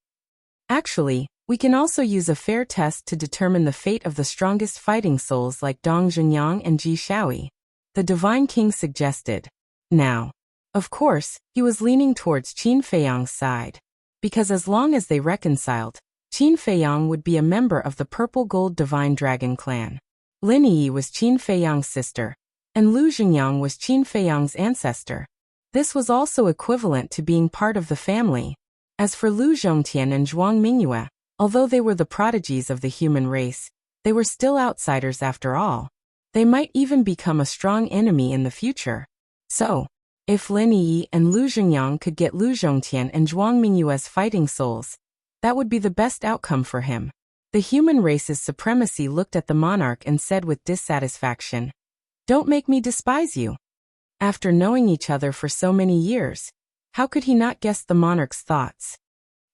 Actually, we can also use a fair test to determine the fate of the strongest fighting souls like Dong Zhenyang and Ji Shaoi. The divine king suggested. Now, of course, he was leaning towards Qin Feiyang's side. Because as long as they reconciled, Qin Feiyang would be a member of the Purple Gold Divine Dragon clan. Lin Yi was Qin Feiyang's sister, and Lu Xingyang was Qin Feiyang's ancestor. This was also equivalent to being part of the family. As for Lu Zhongtian and Zhuang Mingyue, although they were the prodigies of the human race, they were still outsiders after all. They might even become a strong enemy in the future. So, if Lin Yi and Lu Xingyang could get Lu Zhongtian and Zhuang Mingyue's fighting souls, that would be the best outcome for him. The human race's supremacy looked at the monarch and said with dissatisfaction, Don't make me despise you. After knowing each other for so many years, how could he not guess the monarch's thoughts?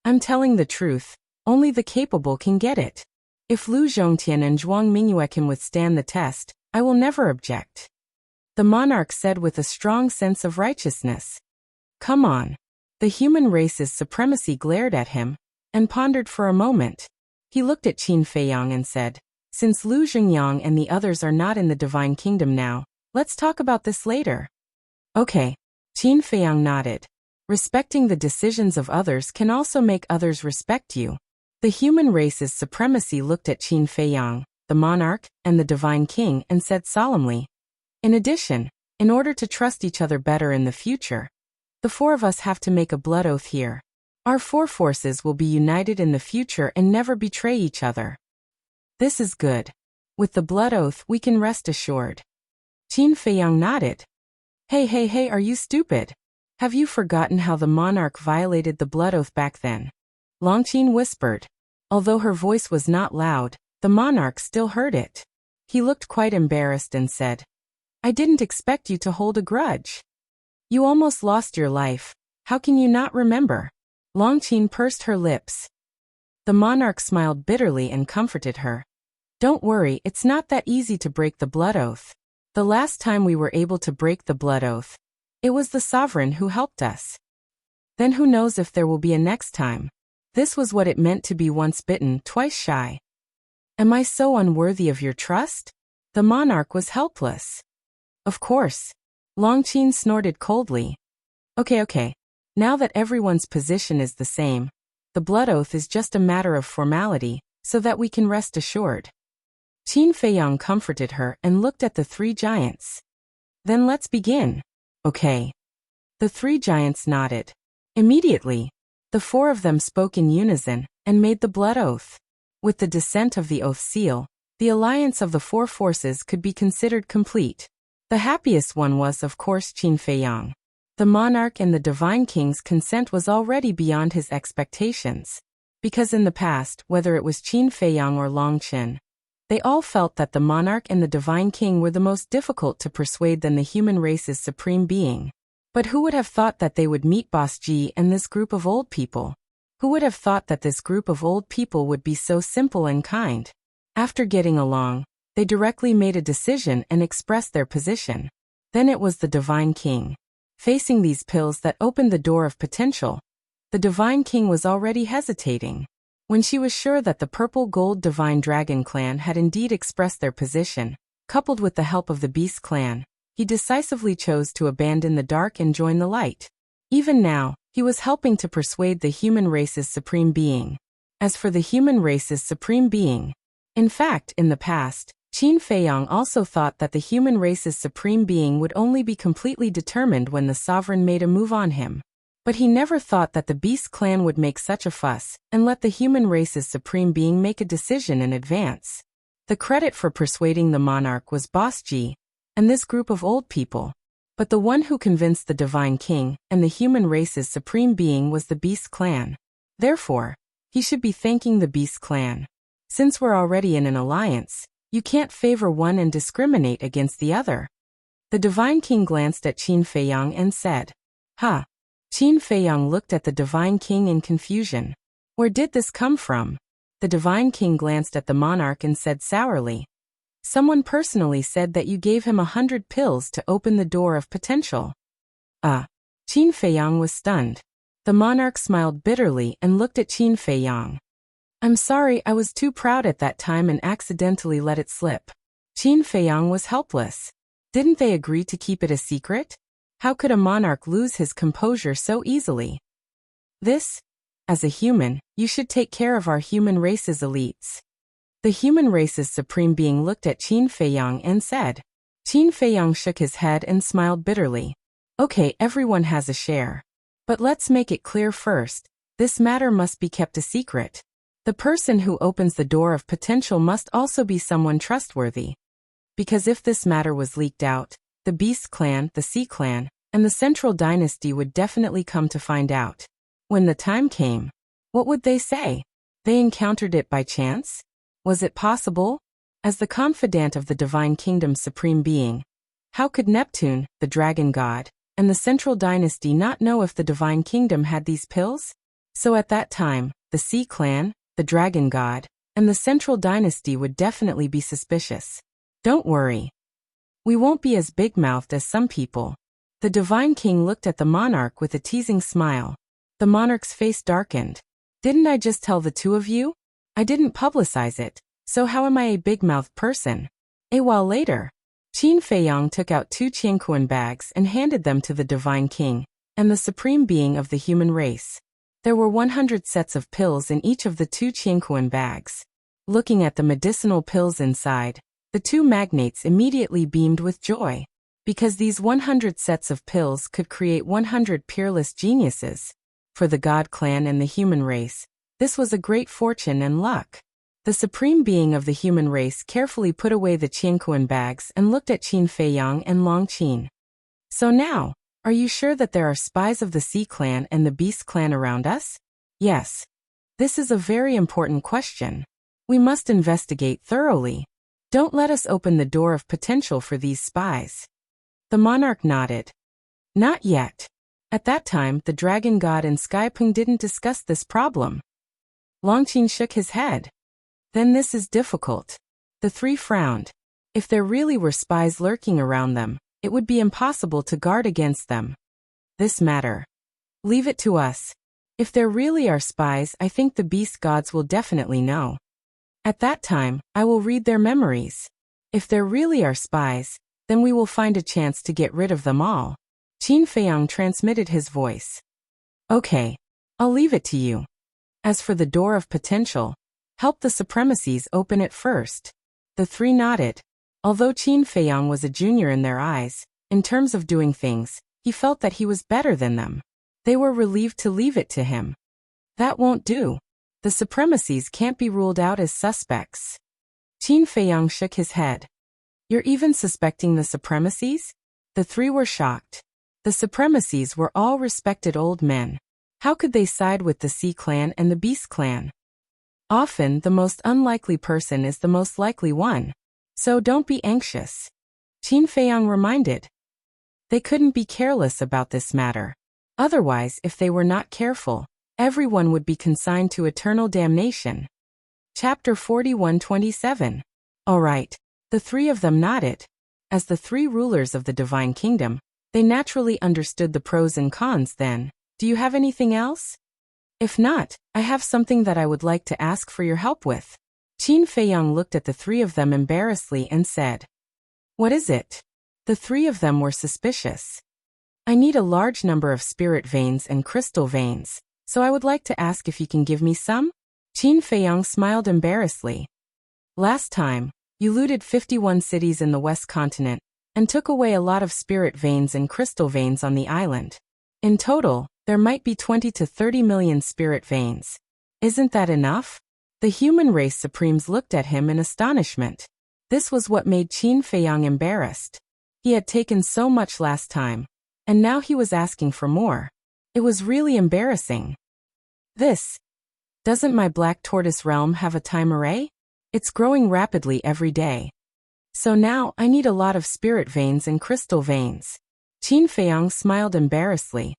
I'm telling the truth, only the capable can get it. If Lu Zhongtian and Zhuang Mingyue can withstand the test, I will never object. The monarch said with a strong sense of righteousness. Come on. The human race's supremacy glared at him, and pondered for a moment. He looked at Qin Feiyang and said, Since Lu Xingyang and the others are not in the Divine Kingdom now, let's talk about this later. Okay. Qin Feiyang nodded. Respecting the decisions of others can also make others respect you. The human race's supremacy looked at Qin Feiyang, the monarch, and the divine king and said solemnly, In addition, in order to trust each other better in the future, the four of us have to make a blood oath here. Our four forces will be united in the future and never betray each other. This is good. With the blood oath we can rest assured. Qin Feiyang nodded. Hey, are you stupid? Have you forgotten how the monarch violated the blood oath back then? Longqin whispered. Although her voice was not loud, the monarch still heard it. He looked quite embarrassed and said, I didn't expect you to hold a grudge. You almost lost your life. How can you not remember? Longqin pursed her lips. The monarch smiled bitterly and comforted her. Don't worry, it's not that easy to break the blood oath. The last time we were able to break the blood oath, it was the sovereign who helped us. Then who knows if there will be a next time. This was what it meant to be once bitten, twice shy. Am I so unworthy of your trust? The monarch was helpless. Of course. Longqin snorted coldly. Okay. Now that everyone's position is the same, the blood oath is just a matter of formality, so that we can rest assured. Qin Feiyang comforted her and looked at the three giants. Then let's begin. Okay. The three giants nodded. Immediately, the four of them spoke in unison and made the blood oath. With the descent of the oath seal, the alliance of the four forces could be considered complete. The happiest one was, of course, Qin Feiyang. The monarch and the divine king's consent was already beyond his expectations. Because in the past, whether it was Qin Feiyang or Longqin, they all felt that the monarch and the divine king were the most difficult to persuade than the human race's supreme being. But who would have thought that they would meet Boss Ji and this group of old people? Who would have thought that this group of old people would be so simple and kind? After getting along, they directly made a decision and expressed their position. Then it was the divine king. Facing these pills that opened the door of potential, the divine king was already hesitating. When she was sure that the purple-gold divine dragon clan had indeed expressed their position, coupled with the help of the beast clan, he decisively chose to abandon the dark and join the light. Even now, he was helping to persuade the human race's supreme being. As for the human race's supreme being, in fact, in the past, Qin Feiyang also thought that the human race's supreme being would only be completely determined when the sovereign made a move on him. But he never thought that the beast clan would make such a fuss and let the human race's supreme being make a decision in advance. The credit for persuading the monarch was Boss Ji and this group of old people. But the one who convinced the divine king and the human race's supreme being was the beast clan. Therefore, he should be thanking the beast clan. Since we're already in an alliance, you can't favor one and discriminate against the other. The divine king glanced at Qin Feiyang and said, "Huh." Qin Feiyang looked at the divine king in confusion. Where did this come from? The divine king glanced at the monarch and said sourly, "Someone personally said that you gave him 100 pills to open the door of potential." Qin Feiyang was stunned. The monarch smiled bitterly and looked at Qin Feiyang. "I'm sorry, I was too proud at that time and accidentally let it slip." Qin Feiyang was helpless. Didn't they agree to keep it a secret? How could a monarch lose his composure so easily? As a human, you should take care of our human race's elites. The human race's supreme being looked at Qin Feiyang and said. Qin Feiyang shook his head and smiled bitterly. "Okay, everyone has a share. But let's make it clear first, this matter must be kept a secret. The person who opens the door of potential must also be someone trustworthy. Because if this matter was leaked out, the Beast Clan, the Sea Clan, and the Central Dynasty would definitely come to find out. When the time came, what would they say? They encountered it by chance? Was it possible? As the confidant of the Divine Kingdom's supreme being, how could Neptune, the Dragon God, and the Central Dynasty not know if the Divine Kingdom had these pills? So at that time, the Sea Clan, the Dragon God, and the Central Dynasty would definitely be suspicious. Don't worry. We won't be as big-mouthed as some people. The Divine King looked at the monarch with a teasing smile. The monarch's face darkened. Didn't I just tell the two of you? I didn't publicize it, so how am I a big-mouthed person? A while later, Qin Feiyang took out 2 Qianquan bags and handed them to the Divine King and the supreme being of the human race. There were 100 sets of pills in each of the 2 Qianquan bags. Looking at the medicinal pills inside, the 2 magnates immediately beamed with joy. Because these 100 sets of pills could create 100 peerless geniuses. For the God Clan and the human race, this was a great fortune and luck. The supreme being of the human race carefully put away the Qianquan bags and looked at Qin Feiyang and Long Qin. So now, are you sure that there are spies of the Sea Clan and the Beast Clan around us? Yes. This is a very important question. We must investigate thoroughly. Don't let us open the door of potential for these spies. The monarch nodded. Not yet. At that time, the Dragon God and Skypung didn't discuss this problem. Longqin shook his head. Then this is difficult. The 3 frowned. If there really were spies lurking around them, it would be impossible to guard against them. This matter. Leave it to us. If there really are spies, I think the beast gods will definitely know. At that time, I will read their memories. If there really are spies, then we will find a chance to get rid of them all. Qin Feiyang transmitted his voice. Okay, I'll leave it to you. As for the door of potential, help the supremacies open it first. The 3 nodded. Although Qin Feiyang was a junior in their eyes, in terms of doing things, he felt that he was better than them. They were relieved to leave it to him. That won't do. The supremacies can't be ruled out as suspects. Qin Feiyang shook his head. You're even suspecting the supremacies? The 3 were shocked. The supremacies were all respected old men. How could they side with the Sea Clan and the Beast Clan? Often, the most unlikely person is the most likely one. So don't be anxious. Qin Feiyang reminded. They couldn't be careless about this matter. Otherwise, if they were not careful, everyone would be consigned to eternal damnation. Chapter 41:27. All right. The 3 of them nodded. As the 3 rulers of the Divine Kingdom, they naturally understood the pros and cons then. Do you have anything else? If not, I have something that I would like to ask for your help with. Qin Feiyang looked at the three of them embarrassedly and said, What is it? The three of them were suspicious. I need a large number of spirit veins and crystal veins, so I would like to ask if you can give me some? Qin Feiyang smiled embarrassedly. Last time, you looted 51 cities in the West Continent and took away a lot of spirit veins and crystal veins on the island. In total, there might be 20 to 30 million spirit veins. Isn't that enough? The human race supremes looked at him in astonishment. This was what made Qin Feiyang embarrassed. He had taken so much last time, and now he was asking for more. It was really embarrassing. Doesn't my black tortoise realm have a time array? It's growing rapidly every day. So now I need a lot of spirit veins and crystal veins. Qin Feiyang smiled embarrassedly.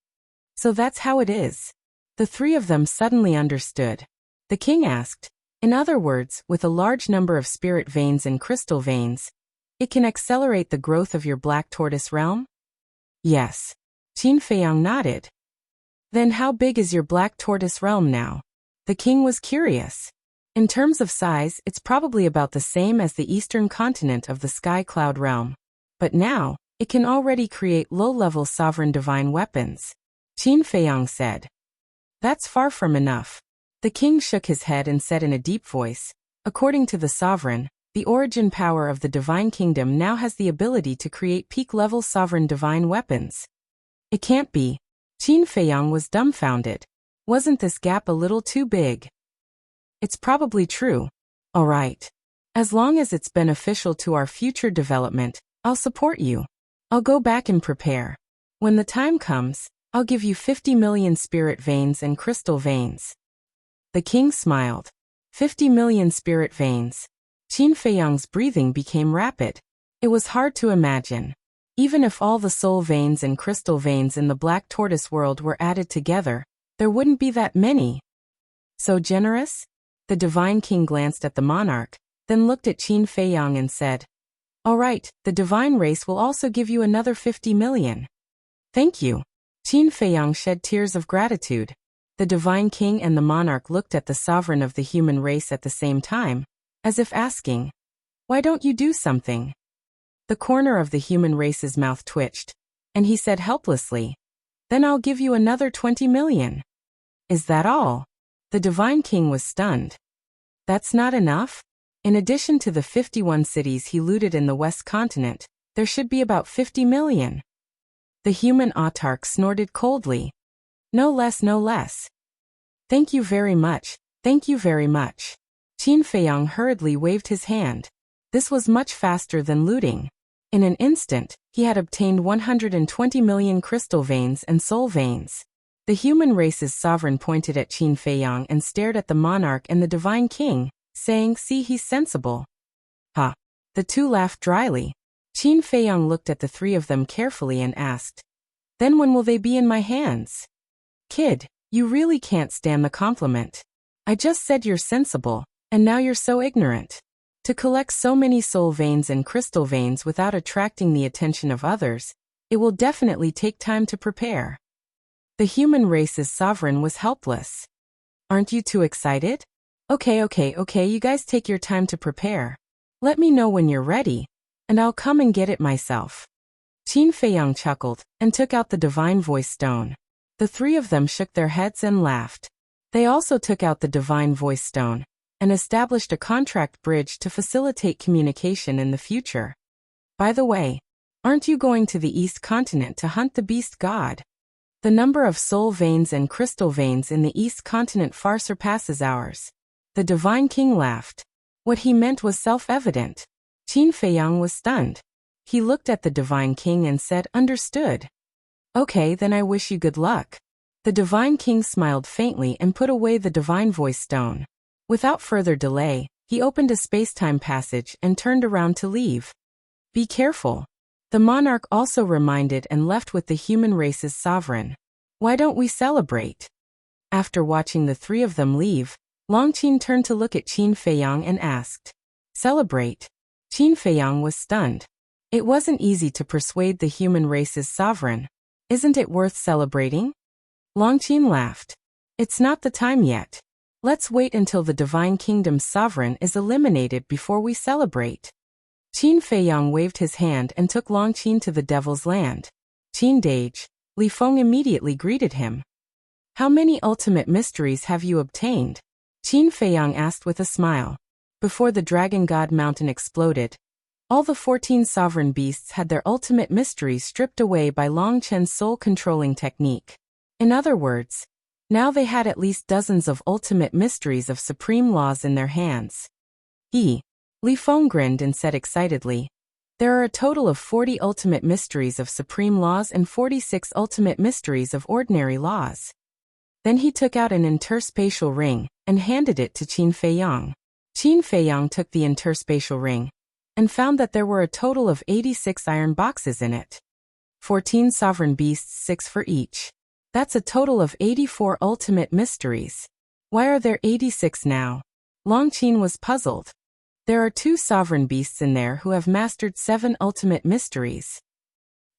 So that's how it is. The three of them suddenly understood. The king asked, in other words, with a large number of spirit veins and crystal veins, it can accelerate the growth of your black tortoise realm? Yes. Qin Feiyang nodded. Then how big is your black tortoise realm now? The king was curious. In terms of size, it's probably about the same as the eastern continent of the Sky Cloud realm. But now, it can already create low-level sovereign divine weapons. Qin Feiyang said. That's far from enough. The king shook his head and said in a deep voice, according to the sovereign, the origin power of the divine kingdom now has the ability to create peak-level sovereign divine weapons. It can't be. Qin Feiyang was dumbfounded. Wasn't this gap a little too big? It's probably true. All right. As long as it's beneficial to our future development, I'll support you. I'll go back and prepare. When the time comes, I'll give you 50 million spirit veins and crystal veins. The king smiled. 50 million spirit veins. Qin Feiyang's breathing became rapid. It was hard to imagine. Even if all the soul veins and crystal veins in the black tortoise world were added together, there wouldn't be that many. So generous? The divine king glanced at the monarch, then looked at Qin Feiyang and said, All right, the divine race will also give you another 50 million. Thank you. Qin Feiyang shed tears of gratitude. The divine king and the monarch looked at the sovereign of the human race at the same time, as if asking, Why don't you do something? The corner of the human race's mouth twitched, and he said helplessly, Then I'll give you another 20 million. Is that all? The divine king was stunned. That's not enough? In addition to the 51 cities he looted in the West Continent, there should be about 50 million. The human autarch snorted coldly. No less, no less. Thank you very much, thank you very much. Qin Feiyang hurriedly waved his hand. This was much faster than looting. In an instant, he had obtained 120 million crystal veins and soul veins. The human race's sovereign pointed at Qin Feiyang and stared at the monarch and the divine king, saying, See, he's sensible. Ha! The two laughed dryly. Qin Feiyang looked at the three of them carefully and asked, Then when will they be in my hands? Kid, you really can't stand the compliment. I just said you're sensible, and now you're so ignorant. To collect so many soul veins and crystal veins without attracting the attention of others, it will definitely take time to prepare. The human race's sovereign was helpless. Aren't you too excited? Okay, you guys take your time to prepare. Let me know when you're ready, and I'll come and get it myself. Qin Feiyang chuckled and took out the divine voice stone. The three of them shook their heads and laughed. They also took out the divine voice stone and established a contract bridge to facilitate communication in the future. By the way, aren't you going to the East Continent to hunt the beast god? The number of soul veins and crystal veins in the East Continent far surpasses ours. The divine king laughed. What he meant was self-evident. Qin Feiyang was stunned. He looked at the divine king and said, Understood. Okay, then I wish you good luck. The divine king smiled faintly and put away the divine voice stone. Without further delay, he opened a space-time passage and turned around to leave. Be careful. The monarch also reminded and left with the human race's sovereign. Why don't we celebrate? After watching the three of them leave, Longqin turned to look at Qin Feiyang and asked, Celebrate? Qin Feiyang was stunned. It wasn't easy to persuade the human race's sovereign. Isn't it worth celebrating? Longqin laughed. It's not the time yet. Let's wait until the Divine Kingdom's sovereign is eliminated before we celebrate. Qin Feiyang waved his hand and took Long Qin to the Devil's Land. Qin Dage, Li Feng immediately greeted him. How many ultimate mysteries have you obtained? Qin Feiyang asked with a smile. Before the Dragon God Mountain exploded, all the 14 sovereign beasts had their ultimate mysteries stripped away by Long Chen's soul-controlling technique. In other words, now they had at least dozens of ultimate mysteries of supreme laws in their hands. Li Feng grinned and said excitedly, there are a total of 40 ultimate mysteries of supreme laws and 46 ultimate mysteries of ordinary laws. Then he took out an interspatial ring and handed it to Qin Feiyang. Qin Feiyang took the interspatial ring and found that there were a total of 86 iron boxes in it. 14 sovereign beasts, 6 for each. That's a total of 84 ultimate mysteries. Why are there 86 now? Long Qin was puzzled. There are 2 sovereign beasts in there who have mastered 7 ultimate mysteries.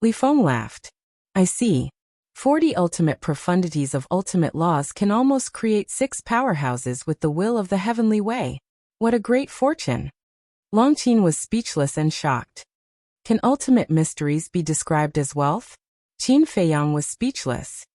Li Feng laughed. I see. 40 ultimate profundities of ultimate laws can almost create 6 powerhouses with the will of the heavenly way. What a great fortune! Long Qin was speechless and shocked. Can ultimate mysteries be described as wealth? Qin Feiyang was speechless.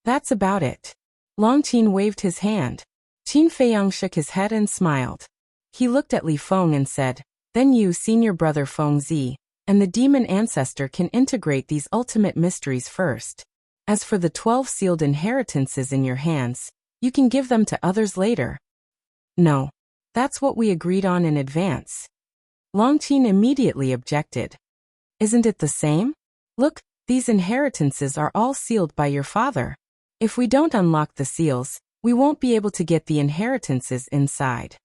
That's about it. Long Qin waved his hand. Qin Feiyang shook his head and smiled. He looked at Li Feng and said, then you, senior brother Feng Zi, and the demon ancestor can integrate these ultimate mysteries first. As for the 12 sealed inheritances in your hands, you can give them to others later. No. That's what we agreed on in advance. Long Qin immediately objected. Isn't it the same? Look, these inheritances are all sealed by your father. If we don't unlock the seals, we won't be able to get the inheritances inside.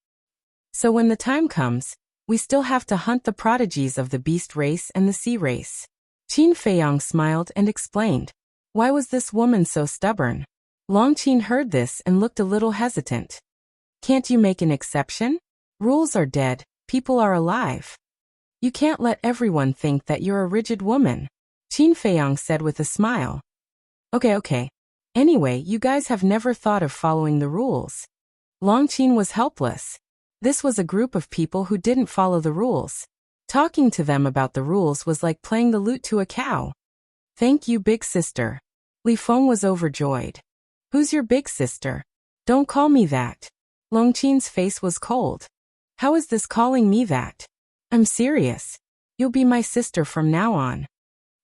So when the time comes, we still have to hunt the prodigies of the beast race and the sea race. Qin Feiyang smiled and explained. Why was this woman so stubborn? Long Qin heard this and looked a little hesitant. Can't you make an exception? Rules are dead, people are alive. You can't let everyone think that you're a rigid woman, Qin Feiyang said with a smile. Okay. Anyway, you guys have never thought of following the rules. Long Qin was helpless. This was a group of people who didn't follow the rules. Talking to them about the rules was like playing the lute to a cow. Thank you, big sister. Li Feng was overjoyed. Who's your big sister? Don't call me that. Long Qin's face was cold. How is this calling me that? I'm serious. You'll be my sister from now on.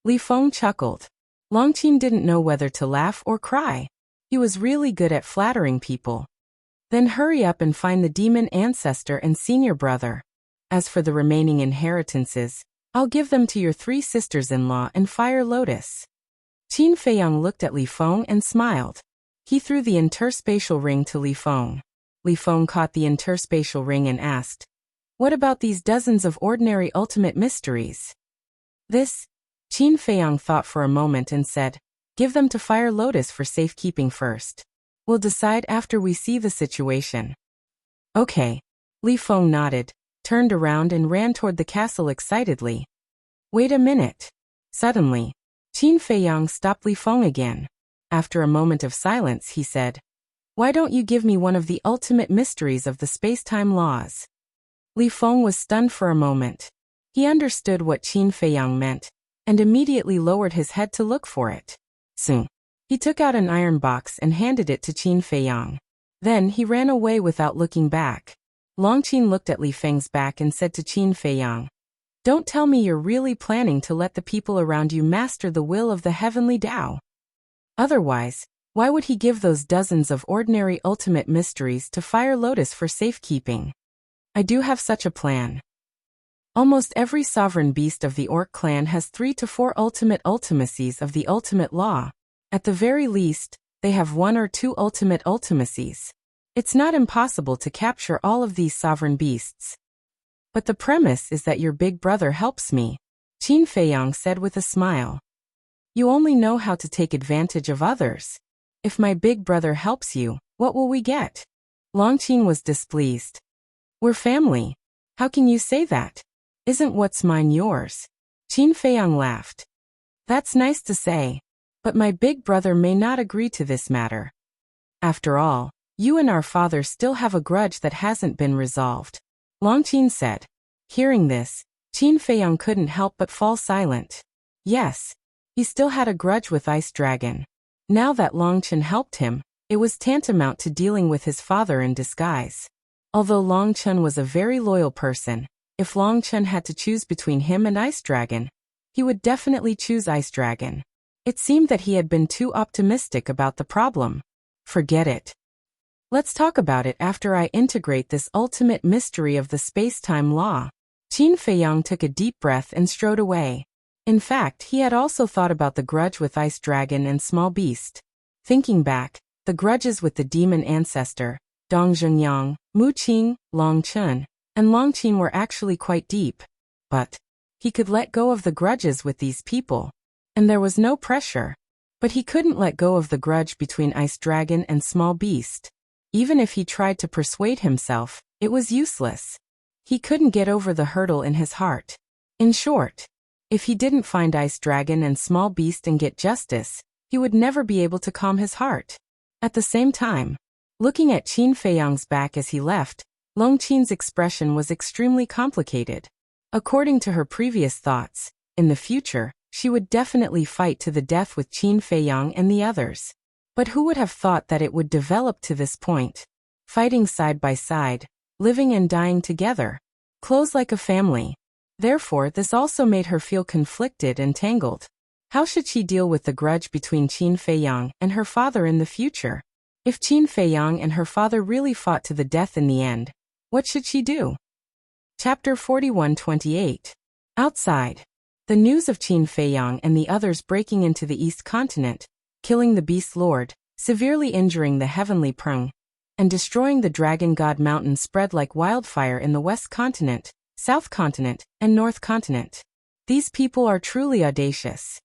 Li Feng chuckled. Long Qin didn't know whether to laugh or cry. He was really good at flattering people. Then hurry up and find the demon ancestor and senior brother. As for the remaining inheritances, I'll give them to your 3 sisters-in-law and Fire Lotus. Qin Feiyang looked at Li Feng and smiled. He threw the interspatial ring to Li Feng. Li Feng caught the interspatial ring and asked, what about these dozens of ordinary ultimate mysteries? This? Qin Feiyang thought for a moment and said, give them to Fire Lotus for safekeeping first. We'll decide after we see the situation. Okay. Li Feng nodded, turned around and ran toward the castle excitedly. Wait a minute. Suddenly, Qin Feiyang stopped Li Feng again. After a moment of silence, he said, why don't you give me one of the ultimate mysteries of the space-time laws? Li Feng was stunned for a moment. He understood what Qin Feiyang meant, and immediately lowered his head to look for it. Soon, he took out an iron box and handed it to Qin Feiyang. Then he ran away without looking back. Long Qin looked at Li Feng's back and said to Qin Feiyang, don't tell me you're really planning to let the people around you master the will of the heavenly Tao. Otherwise, why would he give those dozens of ordinary ultimate mysteries to Fire Lotus for safekeeping? I do have such a plan. Almost every sovereign beast of the Orc clan has 3 to 4 ultimate ultimacies of the ultimate law. At the very least, they have 1 or 2 ultimate ultimacies. It's not impossible to capture all of these sovereign beasts. But the premise is that your big brother helps me, Qin Feiyang said with a smile. You only know how to take advantage of others. If my big brother helps you, what will we get? Long Qin was displeased. We're family. How can you say that? Isn't what's mine yours? Qin Feiyang laughed. That's nice to say. But my big brother may not agree to this matter. After all, you and our father still have a grudge that hasn't been resolved, Longqin said. Hearing this, Qin Feiyang couldn't help but fall silent. Yes, he still had a grudge with Ice Dragon. Now that Longqin helped him, it was tantamount to dealing with his father in disguise. Although Longqin was a very loyal person, if Longqin had to choose between him and Ice Dragon, he would definitely choose Ice Dragon. It seemed that he had been too optimistic about the problem. Forget it. Let's talk about it after I integrate this ultimate mystery of the space-time law. Qin Feiyang took a deep breath and strode away. In fact, he had also thought about the grudge with Ice Dragon and Small Beast. Thinking back, the grudges with the demon ancestor, Dong Zhengyang, Mu Qing, Long Chun, and Longqin were actually quite deep. But he could let go of the grudges with these people, and there was no pressure. But he couldn't let go of the grudge between Ice Dragon and Small Beast. Even if he tried to persuade himself, it was useless. He couldn't get over the hurdle in his heart. In short, if he didn't find Ice Dragon and Small Beast and get justice, he would never be able to calm his heart. At the same time, looking at Qin Feiyang's back as he left, Longqin's expression was extremely complicated. According to her previous thoughts, in the future, she would definitely fight to the death with Qin Feiyang and the others. But who would have thought that it would develop to this point? Fighting side by side, living and dying together, close like a family. Therefore, this also made her feel conflicted and tangled. How should she deal with the grudge between Qin Feiyang and her father in the future? If Qin Feiyang and her father really fought to the death in the end, what should she do? Chapter 41-28. Outside. The news of Qin Feiyang and the others breaking into the East Continent, killing the Beast Lord, severely injuring the Heavenly Prung, and destroying the Dragon God Mountain spread like wildfire in the West Continent, South Continent, and North Continent. These people are truly audacious.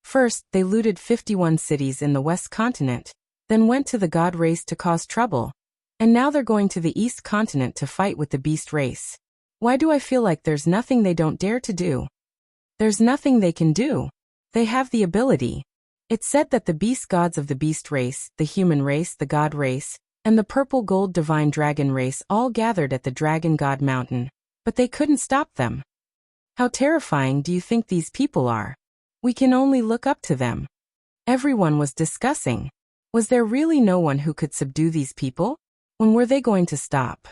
First, they looted 51 cities in the West Continent, then went to the God race to cause trouble, and now they're going to the East Continent to fight with the Beast race. Why do I feel like there's nothing they don't dare to do? There's nothing they can do. They have the ability. It's said that the beast gods of the Beast race, the human race, the God race, and the purple gold divine dragon race all gathered at the Dragon God Mountain, but they couldn't stop them. How terrifying do you think these people are? We can only look up to them. Everyone was discussing. Was there really no one who could subdue these people? When were they going to stop?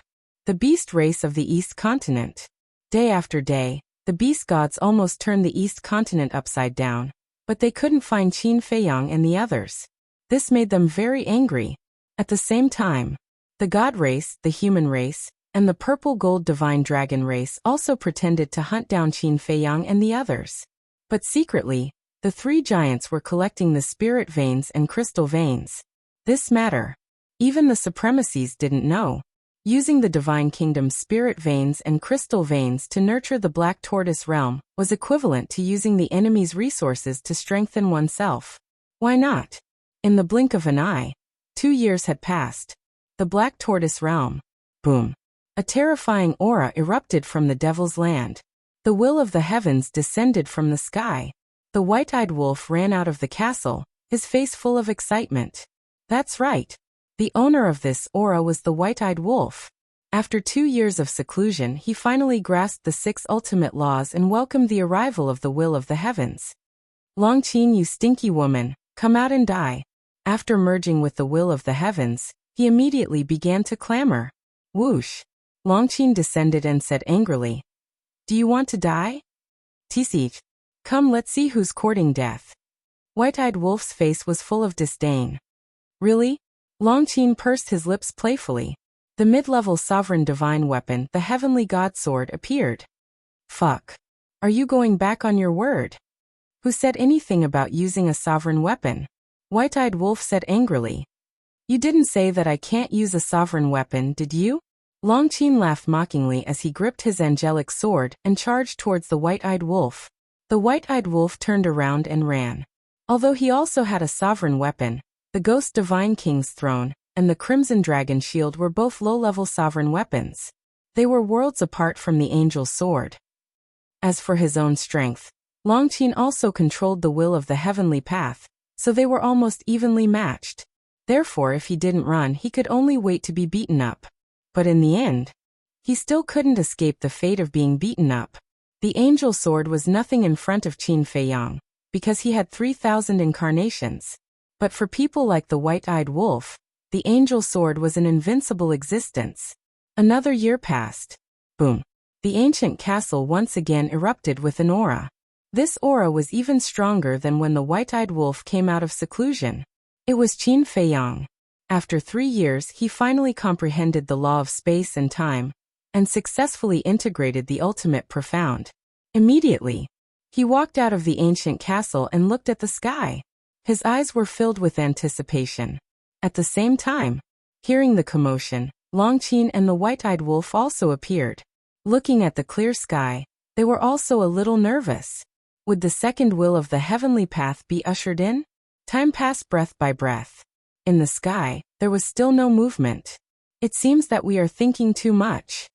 The beast race of the East Continent. Day after day, the beast gods almost turned the East Continent upside down, but they couldn't find Qin Feiyang and the others. This made them very angry. At the same time, the God race, the human race, and the purple gold divine dragon race also pretended to hunt down Qin Feiyang and the others. But secretly, the three giants were collecting the spirit veins and crystal veins. This matter, even the supremacies didn't know. Using the divine kingdom's spirit veins and crystal veins to nurture the Black Tortoise realm was equivalent to using the enemy's resources to strengthen oneself. Why not? In the blink of an eye, 2 years had passed. The Black Tortoise realm. Boom. A terrifying aura erupted from the Devil's Land. The will of the heavens descended from the sky. The white-eyed wolf ran out of the castle, his face full of excitement. That's right. The owner of this aura was the white-eyed wolf. After 2 years of seclusion, he finally grasped the 6 ultimate laws and welcomed the arrival of the will of the heavens. Longqin, you stinky woman, come out and die. After merging with the will of the heavens, he immediately began to clamor. Whoosh. Longqin descended and said angrily, "Do you want to die? Tisich. Come, let's see who's courting death." White-eyed wolf's face was full of disdain. Really? Longqin pursed his lips playfully. The mid-level sovereign divine weapon, the heavenly god sword, appeared. Fuck. Are you going back on your word? Who said anything about using a sovereign weapon? White-eyed wolf said angrily. You didn't say that I can't use a sovereign weapon, did you? Longqin laughed mockingly as he gripped his angelic sword and charged towards the white-eyed wolf. The white-eyed wolf turned around and ran. Although he also had a sovereign weapon, the Ghost Divine King's throne and the Crimson Dragon shield were both low-level sovereign weapons. They were worlds apart from the Angel's sword. As for his own strength, Longqin also controlled the will of the heavenly path, so they were almost evenly matched. Therefore, if he didn't run, he could only wait to be beaten up. But in the end, he still couldn't escape the fate of being beaten up. The angel sword was nothing in front of Qin Feiyang, because he had 3,000 incarnations. But for people like the white-eyed wolf, the angel sword was an invincible existence. Another year passed. Boom. The ancient castle once again erupted with an aura. This aura was even stronger than when the white-eyed wolf came out of seclusion. It was Qin Feiyang. After 3 years, he finally comprehended the law of space and time, and successfully integrated the ultimate profound. Immediately, he walked out of the ancient castle and looked at the sky. His eyes were filled with anticipation. At the same time, hearing the commotion, Longqin and the white-eyed wolf also appeared. Looking at the clear sky, they were also a little nervous. Would the second will of the heavenly path be ushered in? Time passed breath by breath. In the sky, there was still no movement. It seems that we are thinking too much.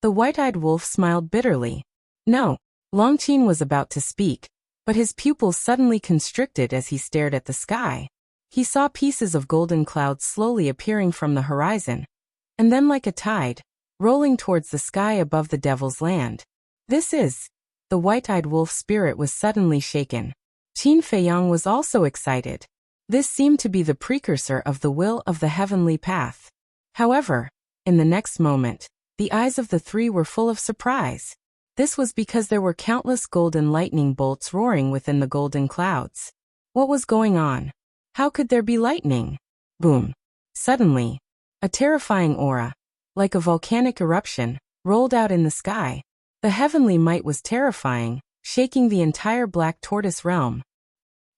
The white-eyed wolf smiled bitterly. No, Longqin was about to speak, but his pupils suddenly constricted as he stared at the sky. He saw pieces of golden clouds slowly appearing from the horizon, and then like a tide, rolling towards the sky above the devil's land. The white-eyed wolf's spirit was suddenly shaken. Qin Feiyang was also excited. This seemed to be the precursor of the will of the heavenly path. However, in the next moment, the eyes of the three were full of surprise. This was because there were countless golden lightning bolts roaring within the golden clouds. What was going on? How could there be lightning? Boom! Suddenly, a terrifying aura, like a volcanic eruption, rolled out in the sky. The heavenly might was terrifying, shaking the entire Black Tortoise realm.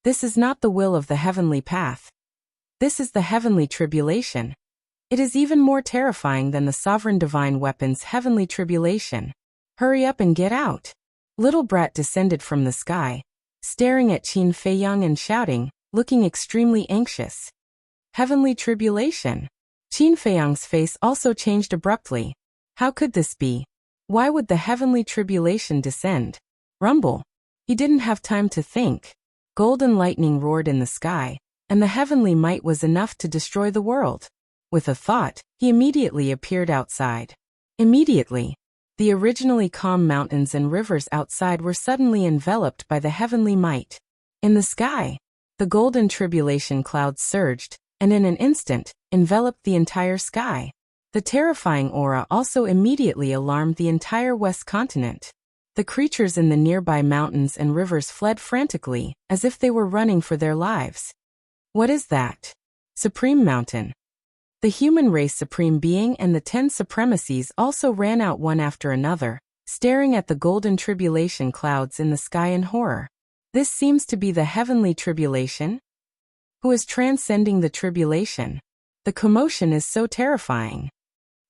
This is not the will of the heavenly path. This is the heavenly tribulation. It is even more terrifying than the sovereign divine weapon's heavenly tribulation. Hurry up and get out. Little Brat descended from the sky, staring at Qin Feiyang and shouting, looking extremely anxious. Heavenly tribulation. Qin Feiyang's face also changed abruptly. How could this be? Why would the heavenly tribulation descend? Rumble. He didn't have time to think. Golden lightning roared in the sky, and the heavenly might was enough to destroy the world. With a thought, he immediately appeared outside. Immediately, the originally calm mountains and rivers outside were suddenly enveloped by the heavenly might. In the sky, the golden tribulation clouds surged, and in an instant, enveloped the entire sky. The terrifying aura also immediately alarmed the entire West continent. The creatures in the nearby mountains and rivers fled frantically, as if they were running for their lives. What is that? Supreme Mountain. The human race supreme being and the 10 supremacies also ran out one after another, staring at the golden tribulation clouds in the sky in horror. This seems to be the heavenly tribulation? Who is transcending the tribulation? The commotion is so terrifying.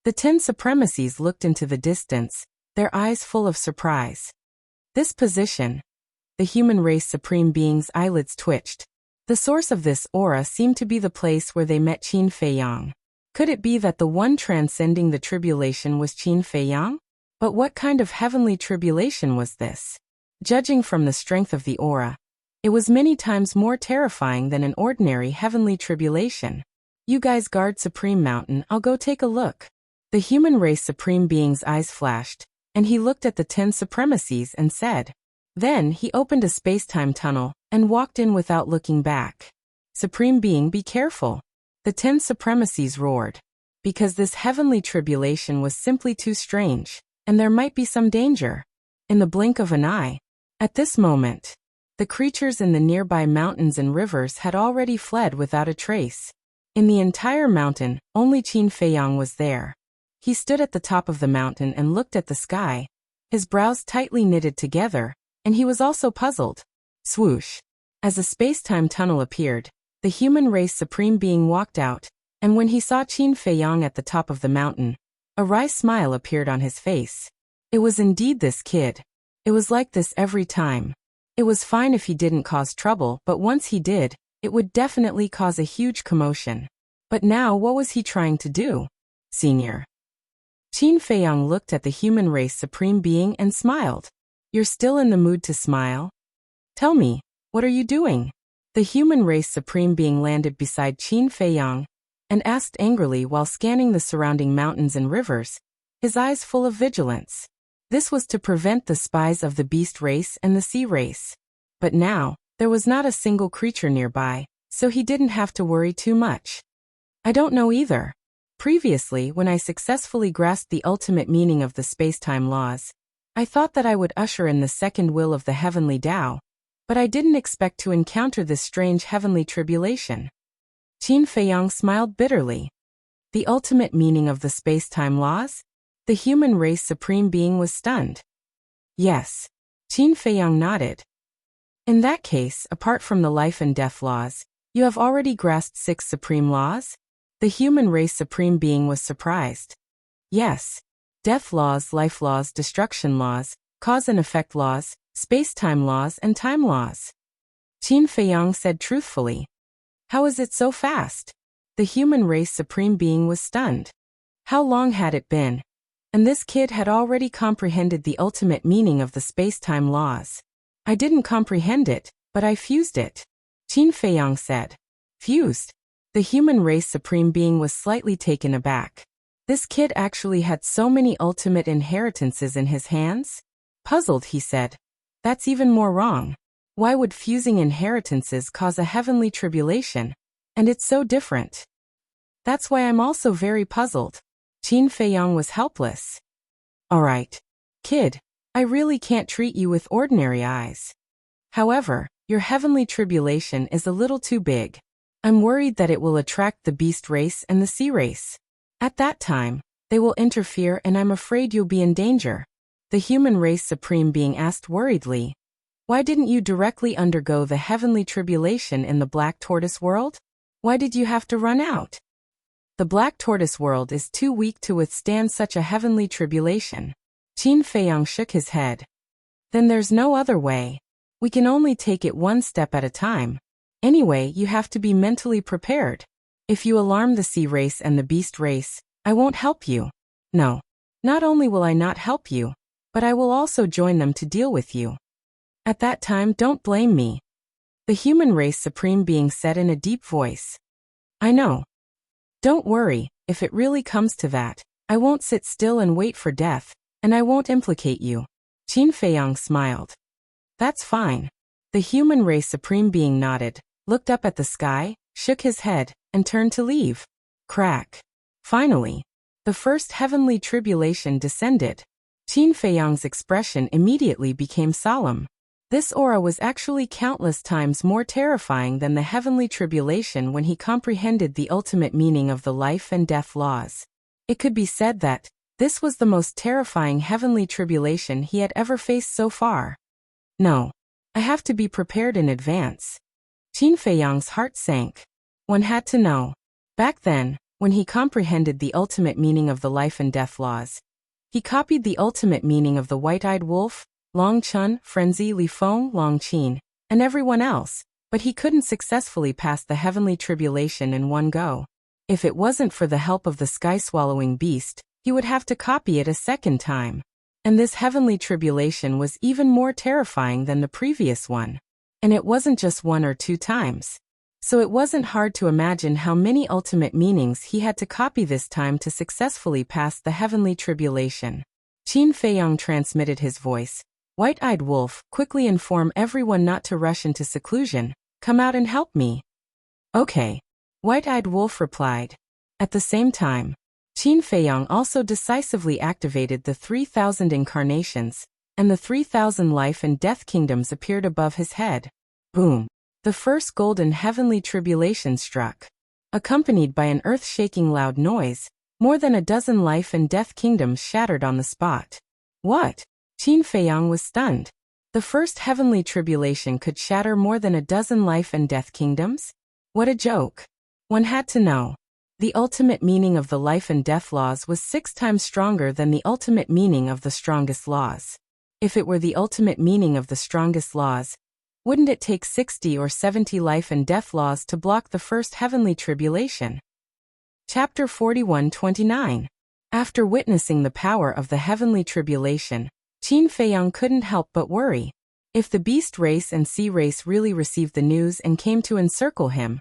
The 10 supremacies looked into the distance, their eyes full of surprise. This position, the human race supreme being's eyelids twitched. The source of this aura seemed to be the place where they met Qin Feiyang. Could it be that the one transcending the tribulation was Qin Feiyang? But what kind of heavenly tribulation was this? Judging from the strength of the aura, it was many times more terrifying than an ordinary heavenly tribulation. You guys guard Supreme Mountain, I'll go take a look. The human race supreme being's eyes flashed, and he looked at the 10 supremacies and said. Then he opened a space-time tunnel and walked in without looking back. Supreme being, be careful. The 10 supremacies roared. Because this heavenly tribulation was simply too strange, and there might be some danger. In the blink of an eye. At this moment, the creatures in the nearby mountains and rivers had already fled without a trace. In the entire mountain, only Qin Feiyang was there. He stood at the top of the mountain and looked at the sky, his brows tightly knitted together, and he was also puzzled. Swoosh. As a space-time tunnel appeared, the human race supreme being walked out, and when he saw Qin Feiyang at the top of the mountain, a wry smile appeared on his face. It was indeed this kid. It was like this every time. It was fine if he didn't cause trouble, but once he did, it would definitely cause a huge commotion. But now what was he trying to do? Senior. Qin Feiyang looked at the human race supreme being and smiled. You're still in the mood to smile? Tell me, what are you doing? The human race supreme being landed beside Qin Feiyang and asked angrily while scanning the surrounding mountains and rivers, his eyes full of vigilance. This was to prevent the spies of the beast race and the sea race. But now, there was not a single creature nearby, so he didn't have to worry too much. I don't know either. Previously, when I successfully grasped the ultimate meaning of the space-time laws, I thought that I would usher in the second will of the heavenly Tao, but I didn't expect to encounter this strange heavenly tribulation. Qin Feiyang smiled bitterly. The ultimate meaning of the space-time laws? The human race supreme being was stunned. Yes. Qin Feiyang nodded. In that case, apart from the life and death laws, you have already grasped 6 supreme laws? The human race supreme being was surprised. Yes. Death laws, life laws, destruction laws, cause and effect laws, space-time laws, and time laws. Qin Feiyang said truthfully. How is it so fast? The human race supreme being was stunned. How long had it been? And this kid had already comprehended the ultimate meaning of the space-time laws. I didn't comprehend it, but I fused it. Qin Feiyang said. Fused? The human race supreme being was slightly taken aback. This kid actually had so many ultimate inheritances in his hands? Puzzled, he said. That's even more wrong. Why would fusing inheritances cause a heavenly tribulation? And it's so different. That's why I'm also very puzzled. Qin Feiyang was helpless. Alright. Kid, I really can't treat you with ordinary eyes. However, your heavenly tribulation is a little too big. I'm worried that it will attract the beast race and the sea race. At that time, they will interfere and I'm afraid you'll be in danger. The human race supreme being asked worriedly. Why didn't you directly undergo the heavenly tribulation in the Black Tortoise world? Why did you have to run out? The Black Tortoise world is too weak to withstand such a heavenly tribulation. Qin Feiyang shook his head. Then there's no other way. We can only take it one step at a time. Anyway, you have to be mentally prepared. If you alarm the sea race and the beast race, I won't help you. No. Not only will I not help you, but I will also join them to deal with you. At that time, don't blame me. The human race supreme being said in a deep voice. I know. Don't worry, if it really comes to that, I won't sit still and wait for death, and I won't implicate you. Qin Feiyang smiled. That's fine. The human race supreme being nodded, looked up at the sky, shook his head, and turned to leave. Crack. Finally, the first heavenly tribulation descended. Qin Feiyang's expression immediately became solemn. This aura was actually countless times more terrifying than the heavenly tribulation when he comprehended the ultimate meaning of the life and death laws. It could be said that this was the most terrifying heavenly tribulation he had ever faced so far. No. I have to be prepared in advance. Qin Feiyang's heart sank. One had to know. Back then, when he comprehended the ultimate meaning of the life and death laws, he copied the ultimate meaning of the white-eyed wolf, Long Chun, Frenzy, Li Feng, Long Qin, and everyone else, but he couldn't successfully pass the heavenly tribulation in one go. If it wasn't for the help of the sky-swallowing beast, he would have to copy it a second time. And this heavenly tribulation was even more terrifying than the previous one. And it wasn't just 1 or 2 times. So it wasn't hard to imagine how many ultimate meanings he had to copy this time to successfully pass the heavenly tribulation. Qin Feiyang transmitted his voice. White-eyed wolf, quickly inform everyone not to rush into seclusion. Come out and help me. Okay. White-eyed wolf replied. At the same time, Qin Feiyang also decisively activated the 3,000 incarnations, and the 3,000 life and death kingdoms appeared above his head. Boom. The first golden heavenly tribulation struck. Accompanied by an earth-shaking loud noise, more than a dozen life and death kingdoms shattered on the spot. What? Qin Feiyang was stunned. The first heavenly tribulation could shatter more than a dozen life and death kingdoms? What a joke. One had to know. The ultimate meaning of the life and death laws was 6 times stronger than the ultimate meaning of the strongest laws. If it were the ultimate meaning of the strongest laws, wouldn't it take 60 or 70 life and death laws to block the first heavenly tribulation? Chapter 41-29. After witnessing the power of the heavenly tribulation, Qin Feiyang couldn't help but worry. If the beast race and sea race really received the news and came to encircle him,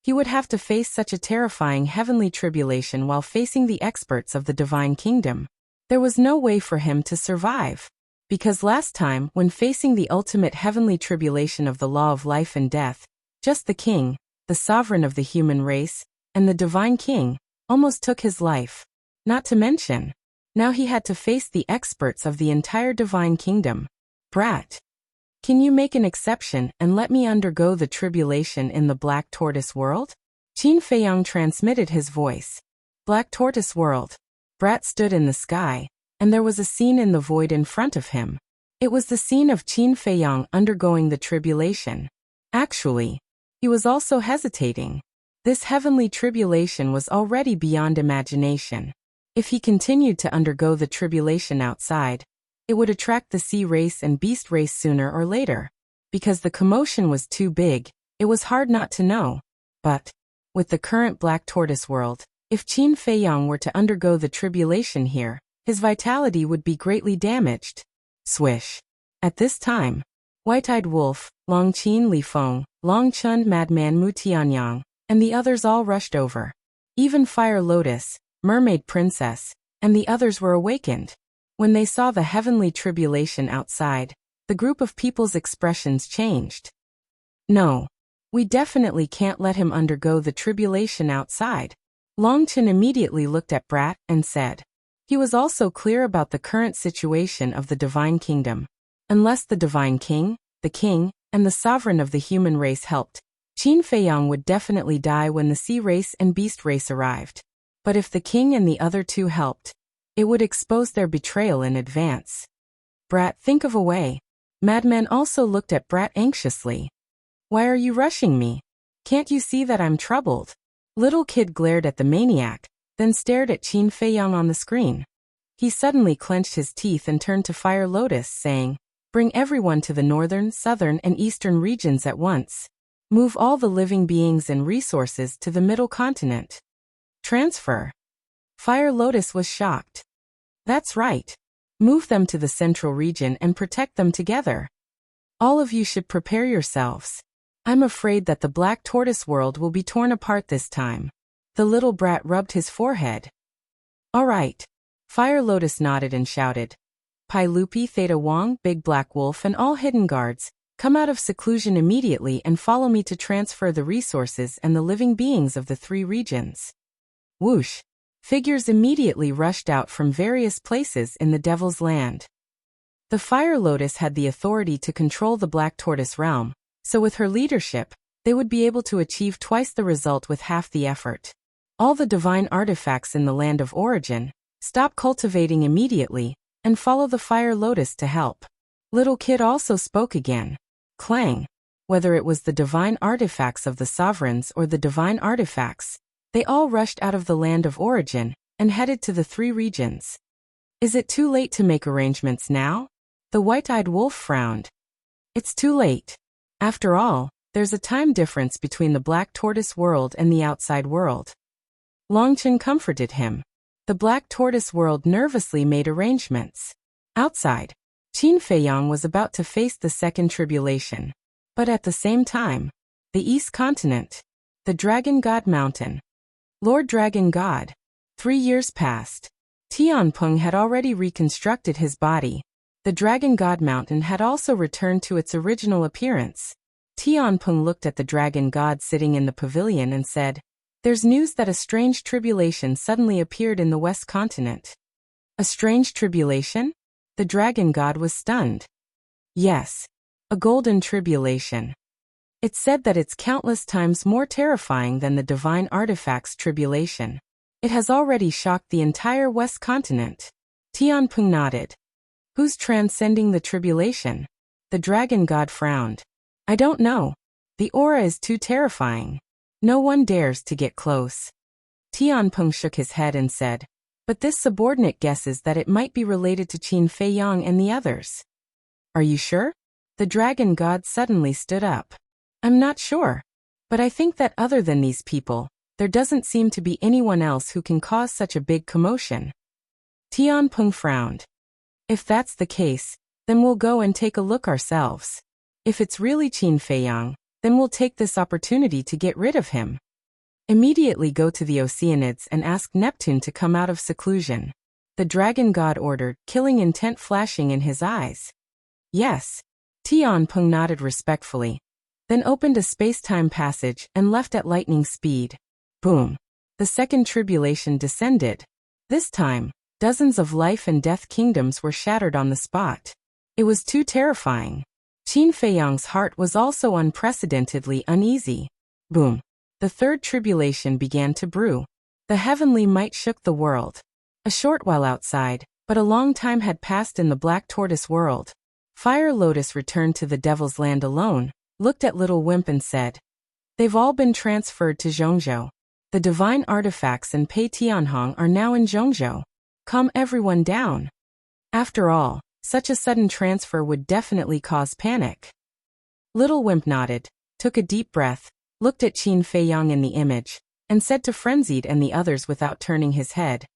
he would have to face such a terrifying heavenly tribulation while facing the experts of the divine kingdom. There was no way for him to survive. Because last time, when facing the ultimate heavenly tribulation of the law of life and death, just the king, the sovereign of the human race, and the divine king, almost took his life. Not to mention, now he had to face the experts of the entire divine kingdom. Brat, can you make an exception and let me undergo the tribulation in the Black Tortoise world? Qin Feiyang transmitted his voice. Black Tortoise world. Brat stood in the sky, and there was a scene in the void in front of him. It was the scene of Qin Feiyang undergoing the tribulation. Actually, he was also hesitating. This heavenly tribulation was already beyond imagination. If he continued to undergo the tribulation outside, it would attract the sea race and beast race sooner or later. Because the commotion was too big, it was hard not to know. But, with the current Black Tortoise world, if Qin Feiyang were to undergo the tribulation here, his vitality would be greatly damaged. Swish. At this time, White-Eyed Wolf, Long Qin Li Feng, Long Chun Madman Mu Tianyang, and the others all rushed over. Even Fire Lotus, Mermaid Princess, and the others were awakened. When they saw the heavenly tribulation outside, the group of people's expressions changed. No, we definitely can't let him undergo the tribulation outside. Long Chen immediately looked at Brat and said. He was also clear about the current situation of the divine kingdom. Unless the divine king, the king, and the sovereign of the human race helped, Qin Feiyang would definitely die when the sea race and beast race arrived. But if the king and the other two helped, it would expose their betrayal in advance. Brat, think of a way. Madman also looked at Brat anxiously. Why are you rushing me? Can't you see that I'm troubled? Little kid glared at the maniac, then stared at Qin Feiyang on the screen. He suddenly clenched his teeth and turned to Fire Lotus, saying, Bring everyone to the northern, southern, and eastern regions at once. Move all the living beings and resources to the middle continent. Transfer. Fire Lotus was shocked. That's right. Move them to the central region and protect them together. All of you should prepare yourselves. I'm afraid that the Black Tortoise world will be torn apart this time. The little brat rubbed his forehead. All right. Fire Lotus nodded and shouted. Pai Lupi, Theta Wong, Big Black Wolf, and all hidden guards, come out of seclusion immediately and follow me to transfer the resources and the living beings of the three regions. Whoosh. Figures immediately rushed out from various places in the Devil's Land. The Fire Lotus had the authority to control the Black Tortoise realm, so with her leadership, they would be able to achieve twice the result with half the effort. All the divine artifacts in the land of origin, stop cultivating immediately, and follow the Fire Lotus to help. Little Kid also spoke again. Clang. Whether it was the divine artifacts of the sovereigns or the divine artifacts, they all rushed out of the land of origin and headed to the three regions. Is it too late to make arrangements now? The White-Eyed Wolf frowned. It's too late. After all, there's a time difference between the Black Tortoise world and the outside world. Longchen comforted him. The Black Tortoise world nervously made arrangements. Outside, Qin Feiyang was about to face the second tribulation. But at the same time, the East Continent, the Dragon God Mountain. Lord Dragon God. 3 years passed. Tianpeng had already reconstructed his body. The Dragon God Mountain had also returned to its original appearance. Tianpeng looked at the Dragon God sitting in the pavilion and said, There's news that a strange tribulation suddenly appeared in the West Continent. A strange tribulation? The Dragon God was stunned. Yes, a golden tribulation. It said that it's countless times more terrifying than the divine artifacts tribulation. It has already shocked the entire West Continent. Tianpeng nodded. Who's transcending the tribulation? The Dragon God frowned. I don't know. The aura is too terrifying. No one dares to get close. Tianpeng shook his head and said, But this subordinate guesses that it might be related to Qin Feiyang and the others. Are you sure? The Dragon God suddenly stood up. I'm not sure. But I think that other than these people, there doesn't seem to be anyone else who can cause such a big commotion. Tianpeng frowned. If that's the case, then we'll go and take a look ourselves. If it's really Qin Feiyang, then we'll take this opportunity to get rid of him. Immediately go to the Oceanids and ask Neptune to come out of seclusion. The dragon god ordered, killing intent flashing in his eyes. Yes. Tianpeng nodded respectfully, then opened a space-time passage and left at lightning speed. Boom. The second tribulation descended. This time, dozens of life and death kingdoms were shattered on the spot. It was too terrifying. Qin Feiyang's heart was also unprecedentedly uneasy. Boom. The third tribulation began to brew. The heavenly might shook the world. A short while outside, but a long time had passed in the Black Tortoise world. Fire Lotus returned to the Devil's Land alone, looked at Little Wimp and said, "They've all been transferred to Zhongzhou. The divine artifacts and Pei Tianhong are now in Zhongzhou. Calm everyone down. After all, such a sudden transfer would definitely cause panic." Little Wimp nodded, took a deep breath, looked at Qin Feiyang in the image, and said to Frenzied and the others without turning his head,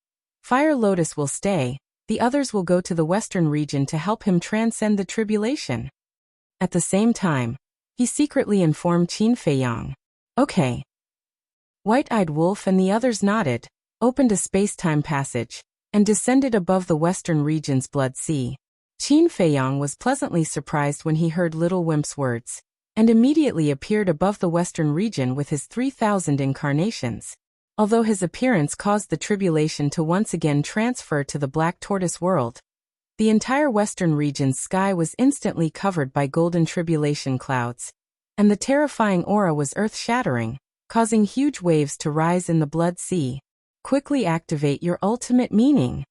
"Fire Lotus will stay, the others will go to the western region to help him transcend the tribulation." At the same time, he secretly informed Qin Feiyang. "Okay." White-Eyed Wolf and the others nodded, opened a space-time passage, and descended above the western region's Blood Sea. Qin Feiyang was pleasantly surprised when he heard Little Wimp's words, and immediately appeared above the western region with his 3,000 incarnations. Although his appearance caused the tribulation to once again transfer to the Black Tortoise world, the entire western region's sky was instantly covered by golden tribulation clouds, and the terrifying aura was earth-shattering, causing huge waves to rise in the Blood Sea. "Quickly activate your ultimate meaning,"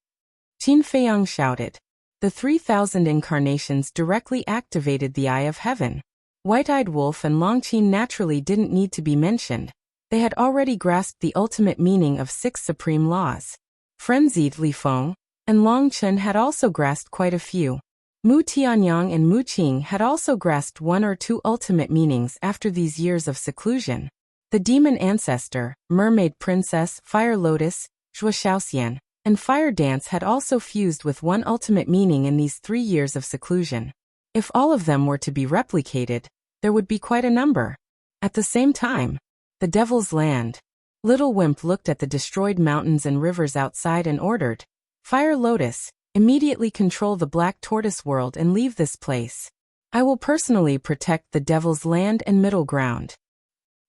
Qin Feiyang shouted. The 3,000 incarnations directly activated the Eye of Heaven. White-Eyed Wolf and Long Qin naturally didn't need to be mentioned. They had already grasped the ultimate meaning of 6 supreme laws. Frenzied Li Feng and Long Chen had also grasped quite a few. Mu Tianyang and Mu Qing had also grasped 1 or 2 ultimate meanings after these years of seclusion. The Demon Ancestor, Mermaid Princess, Fire Lotus, Zhuo Xiaoxian, and Fire Dance had also fused with 1 ultimate meaning in these 3 years of seclusion. If all of them were to be replicated, there would be quite a number. At the same time, the Devil's Land. Little Wimp looked at the destroyed mountains and rivers outside and ordered, "Fire Lotus, immediately control the Black Tortoise world and leave this place. I will personally protect the Devil's Land and Middle Ground."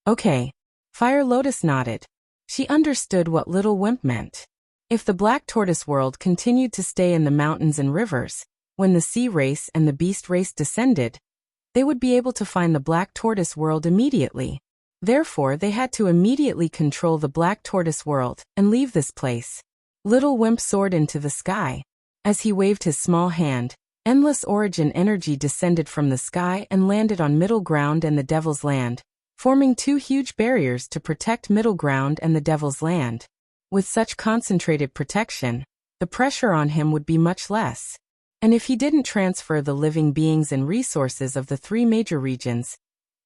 "Okay." Fire Lotus nodded. She understood what Little Wimp meant. If the Black Tortoise world continued to stay in the mountains and rivers, when the Sea Race and the Beast Race descended, they would be able to find the Black Tortoise world immediately. Therefore, they had to immediately control the Black Tortoise world and leave this place. Little Wimp soared into the sky. As he waved his small hand, endless origin energy descended from the sky and landed on Middle Ground and the Devil's Land, forming 2 huge barriers to protect Middle Ground and the Devil's Land. With such concentrated protection, the pressure on him would be much less. And if he didn't transfer the living beings and resources of the 3 major regions,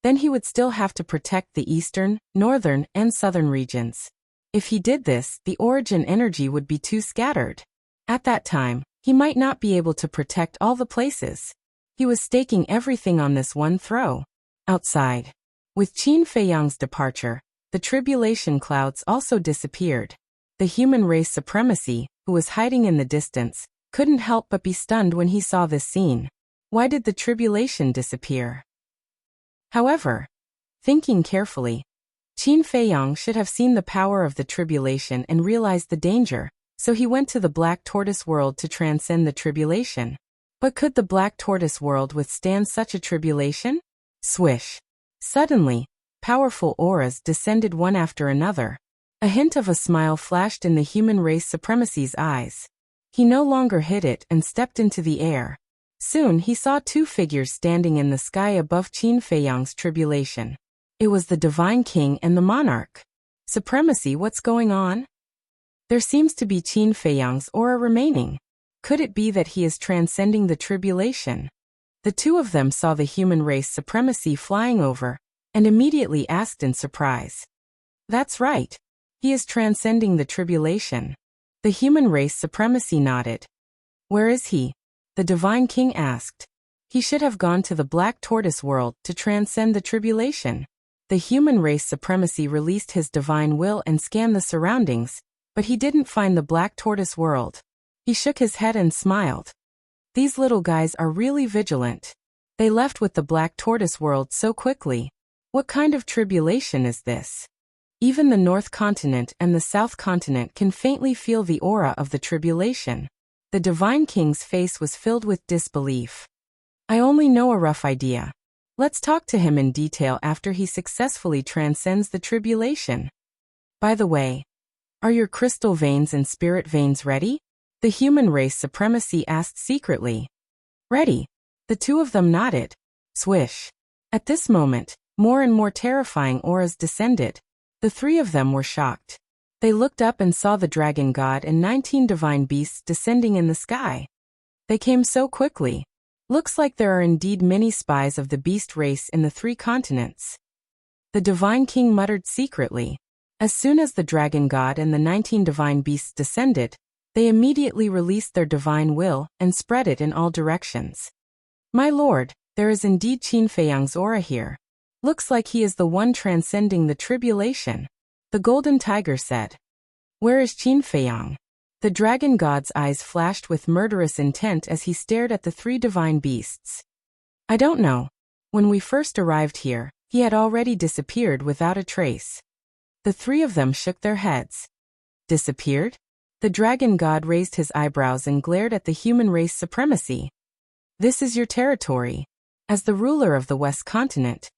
then he would still have to protect the eastern, northern, and southern regions. If he did this, the origin energy would be too scattered. At that time, he might not be able to protect all the places. He was staking everything on this one throw. Outside. With Qin Feiyang's departure, the tribulation clouds also disappeared. The human race supremacy, who was hiding in the distance, couldn't help but be stunned when he saw this scene. Why did the tribulation disappear? However, thinking carefully, Qin Feiyang should have seen the power of the tribulation and realized the danger, so he went to the Black Tortoise world to transcend the tribulation. But could the Black Tortoise world withstand such a tribulation? Swish. Suddenly, powerful auras descended one after another. A hint of a smile flashed in the human race supremacy's eyes. He no longer hid it and stepped into the air. Soon he saw 2 figures standing in the sky above Qin Feiyang's tribulation. It was the Divine King and the Monarch. Supremacy, what's going on? There seems to be Qin Feiyang's aura remaining. Could it be that he is transcending the tribulation? The 2 of them saw the human race supremacy flying over, and immediately asked in surprise. That's right. He is transcending the tribulation. The human race supremacy nodded. Where is he? The Divine King asked. He should have gone to the Black Tortoise world to transcend the tribulation. The human race supremacy released his divine will and scanned the surroundings, but he didn't find the Black Tortoise world. He shook his head and smiled. These little guys are really vigilant. They left with the Black Tortoise world so quickly. What kind of tribulation is this? Even the North Continent and the South Continent can faintly feel the aura of the tribulation. The Divine King's face was filled with disbelief. I only know a rough idea. Let's talk to him in detail after he successfully transcends the tribulation. By the way, are your crystal veins and spirit veins ready? The human race supremacy asked secretly. Ready. The two of them nodded. Swish. At this moment, more and more terrifying auras descended. The three of them were shocked. They looked up and saw the dragon god and 19 divine beasts descending in the sky. They came so quickly. Looks like there are indeed many spies of the beast race in the 3 continents. The Divine King muttered secretly. As soon as the dragon god and the 19 divine beasts descended, they immediately released their divine will and spread it in all directions. My lord, there is indeed Qin Feiyang's aura here. Looks like he is the one transcending the tribulation. The golden tiger said. Where is Qin Feiyang? The dragon god's eyes flashed with murderous intent as he stared at the 3 divine beasts. I don't know. When we first arrived here, he had already disappeared without a trace. The 3 of them shook their heads. Disappeared? The dragon god raised his eyebrows and glared at the human race supremacy. This is your territory. As the ruler of the West Continent,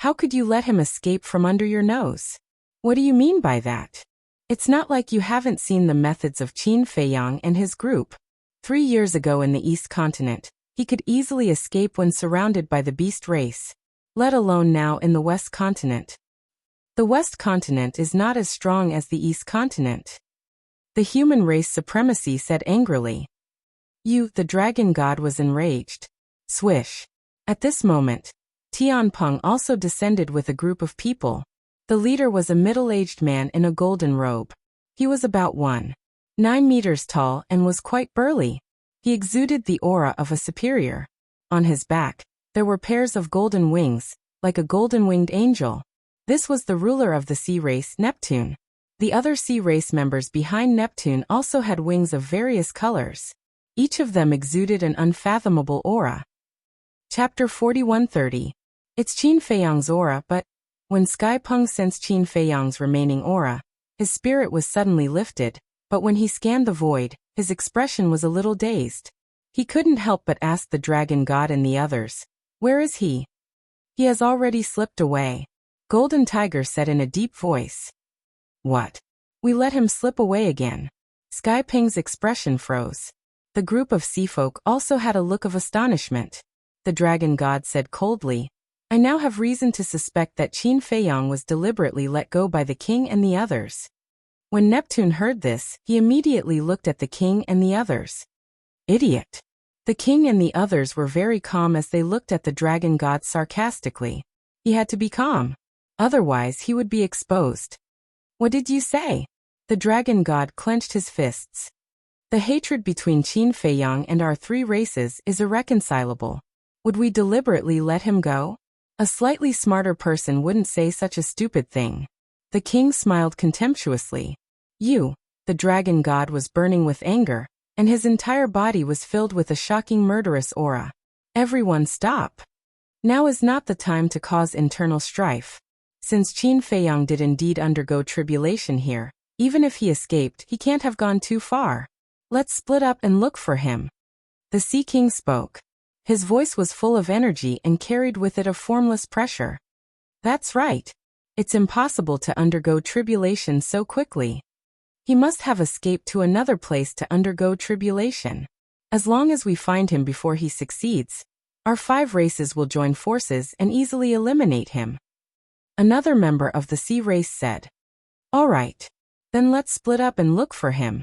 how could you let him escape from under your nose? What do you mean by that? It's not like you haven't seen the methods of Qin Feiyang and his group. 3 years ago in the East Continent, he could easily escape when surrounded by the beast race, let alone now in the West Continent. The West Continent is not as strong as the East Continent. The human race supremacy said angrily. The dragon god was enraged. Swish. At this moment, Tianpeng also descended with a group of people. The leader was a middle-aged man in a golden robe. He was about 1.9 meters tall and was quite burly. He exuded the aura of a superior. On his back, there were pairs of golden wings, like a golden-winged angel. This was the ruler of the sea race, Neptune. The other sea race members behind Neptune also had wings of various colors. Each of them exuded an unfathomable aura. Chapter 41:30. It's Qin Feiyang's aura, but when Sky Peng sensed Qin Feiyang's remaining aura, his spirit was suddenly lifted, but when he scanned the void, his expression was a little dazed. He couldn't help but ask the dragon god and the others, where is he? He has already slipped away. Golden Tiger said in a deep voice. What? We let him slip away again. Sky Peng's expression froze. The group of sea folk also had a look of astonishment. The dragon god said coldly, I now have reason to suspect that Qin Feiyang was deliberately let go by the king and the others. When Neptune heard this, he immediately looked at the king and the others. Idiot. The king and the others were very calm as they looked at the dragon god sarcastically. He had to be calm. Otherwise he would be exposed. What did you say? The dragon god clenched his fists. The hatred between Qin Feiyang and our 3 races is irreconcilable. Would we deliberately let him go? A slightly smarter person wouldn't say such a stupid thing. The king smiled contemptuously. The dragon god was burning with anger, and his entire body was filled with a shocking murderous aura. Everyone stop. Now is not the time to cause internal strife. Since Qin Feiyang did indeed undergo tribulation here, even if he escaped, he can't have gone too far. Let's split up and look for him. The Sea King spoke. His voice was full of energy and carried with it a formless pressure. That's right. It's impossible to undergo tribulation so quickly. He must have escaped to another place to undergo tribulation. As long as we find him before he succeeds, our 5 races will join forces and easily eliminate him. Another member of the sea race said. All right. Then let's split up and look for him.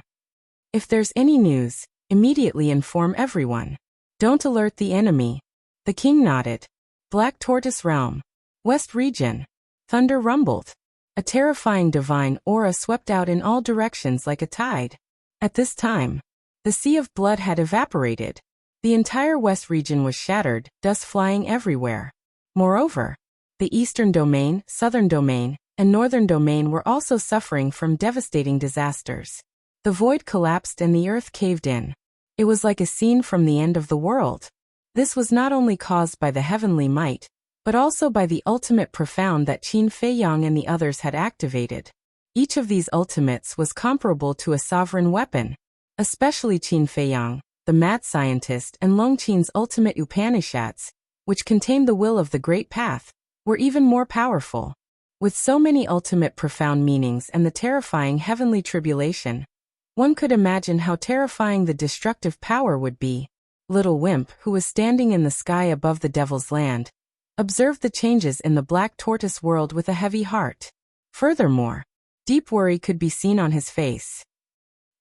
If there's any news, immediately inform everyone. Don't alert the enemy. The king nodded. Black Tortoise Realm. West Region. Thunder rumbled. A terrifying divine aura swept out in all directions like a tide. At this time, the sea of blood had evaporated. The entire west region was shattered, dust flying everywhere. Moreover, the eastern domain, southern domain, and northern domain were also suffering from devastating disasters. The void collapsed and the earth caved in. It was like a scene from the end of the world. This was not only caused by the heavenly might, but also by the ultimate profound that Qin Feiyang and the others had activated. Each of these ultimates was comparable to a sovereign weapon. Especially Qin Feiyang, the mad scientist, and Long Qin's ultimate Upanishads, which contained the will of the Great Path, were even more powerful. With so many ultimate profound meanings and the terrifying heavenly tribulation, one could imagine how terrifying the destructive power would be. Little Wimp, who was standing in the sky above the Devil's Land, observed the changes in the Black Tortoise world with a heavy heart. Furthermore, deep worry could be seen on his face.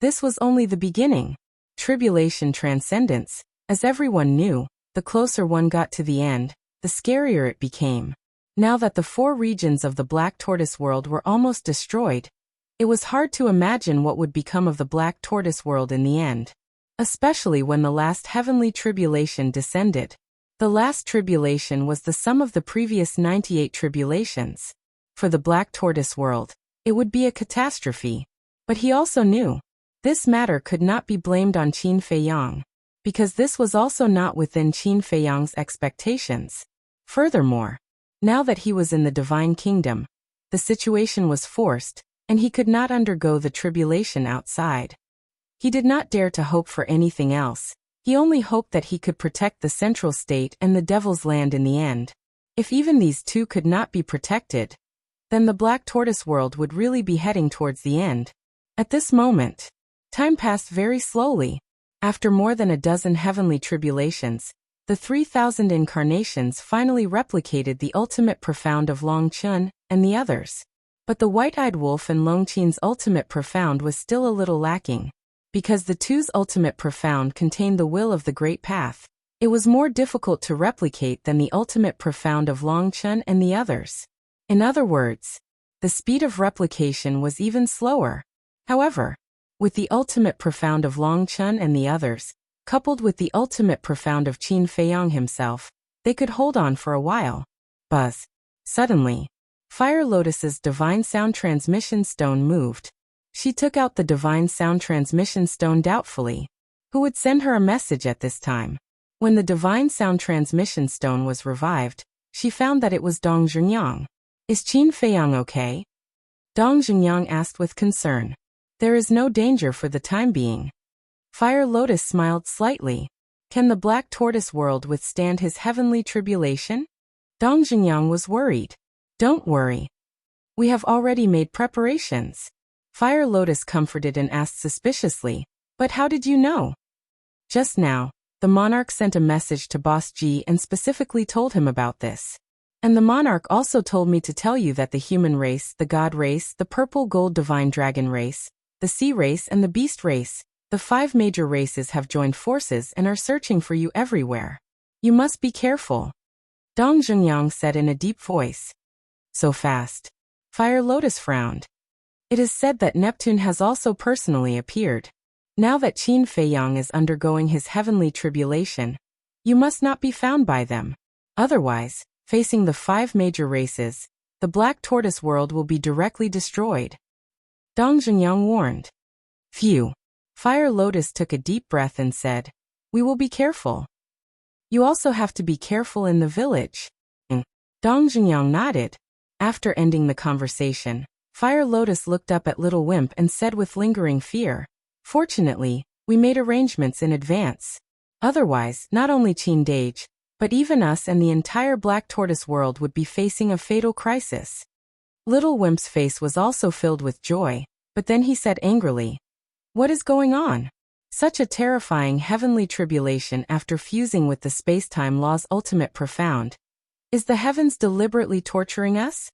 This was only the beginning. Tribulation transcendence, as everyone knew, the closer one got to the end, the scarier it became. Now that the 4 regions of the Black Tortoise world were almost destroyed, it was hard to imagine what would become of the Black Tortoise world in the end. Especially when the last heavenly tribulation descended. The last tribulation was the sum of the previous 98 tribulations. For the Black Tortoise world, it would be a catastrophe. But he also knew this matter could not be blamed on Qin Feiyang, because this was also not within Qin Feiyang's expectations. Furthermore, now that he was in the Divine Kingdom, the situation was forced, and he could not undergo the tribulation outside. He did not dare to hope for anything else. He only hoped that he could protect the Central State and the Devil's Land in the end. If even these two could not be protected, then the Black Tortoise world would really be heading towards the end. At this moment, time passed very slowly. After more than a dozen heavenly tribulations, the 3,000 incarnations finally replicated the ultimate profound of Long Chun and the others. But the white-eyed wolf and Long Qin's ultimate profound was still a little lacking. Because the two's ultimate profound contained the will of the Great Path, it was more difficult to replicate than the ultimate profound of Long Chun and the others. In other words, the speed of replication was even slower. However, with the ultimate profound of Long Chun and the others, coupled with the ultimate profound of Qin Feiyang himself, they could hold on for a while. Buzz. Suddenly, Fire Lotus's divine sound transmission stone moved. She took out the divine sound transmission stone doubtfully. Who would send her a message at this time? When the divine sound transmission stone was revived, she found that it was Dong Zhengyang. Is Qin Feiyang okay? Dong Zhengyang asked with concern. There is no danger for the time being. Fire Lotus smiled slightly. Can the Black Tortoise world withstand his heavenly tribulation? Dong Zhengyang was worried. Don't worry. We have already made preparations. Fire Lotus comforted and asked suspiciously, but how did you know? Just now, the monarch sent a message to Boss Ji and specifically told him about this. And the monarch also told me to tell you that the human race, the god race, the purple gold divine dragon race, the sea race and the beast race, the 5 major races have joined forces and are searching for you everywhere. You must be careful. Dong Zhengyang said in a deep voice. So fast. Fire Lotus frowned. It is said that Neptune has also personally appeared. Now that Qin Feiyang is undergoing his heavenly tribulation, you must not be found by them. Otherwise, facing the 5 major races, the Black Tortoise world will be directly destroyed. Dong Zhengyang warned. Phew. Fire Lotus took a deep breath and said, we will be careful. You also have to be careful in the village. Dong Zhengyang nodded. After ending the conversation, Fire Lotus looked up at Little Wimp and said with lingering fear, fortunately, we made arrangements in advance. Otherwise, not only Qin Dage, but even us and the entire Black Tortoise world would be facing a fatal crisis. Little Wimp's face was also filled with joy, but then he said angrily, what is going on? Such a terrifying heavenly tribulation after fusing with the space-time law's ultimate profound. Is the heavens deliberately torturing us?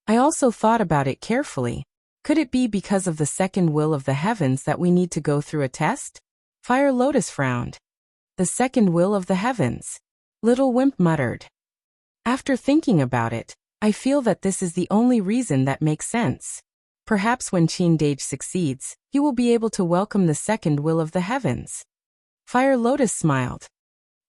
I also thought about it carefully. Could it be because of the second will of the heavens that we need to go through a test? Fire Lotus frowned. The second will of the heavens. Little Wimp muttered. After thinking about it, I feel that this is the only reason that makes sense. Perhaps when Qin Dage succeeds, he will be able to welcome the second will of the heavens. Fire Lotus smiled.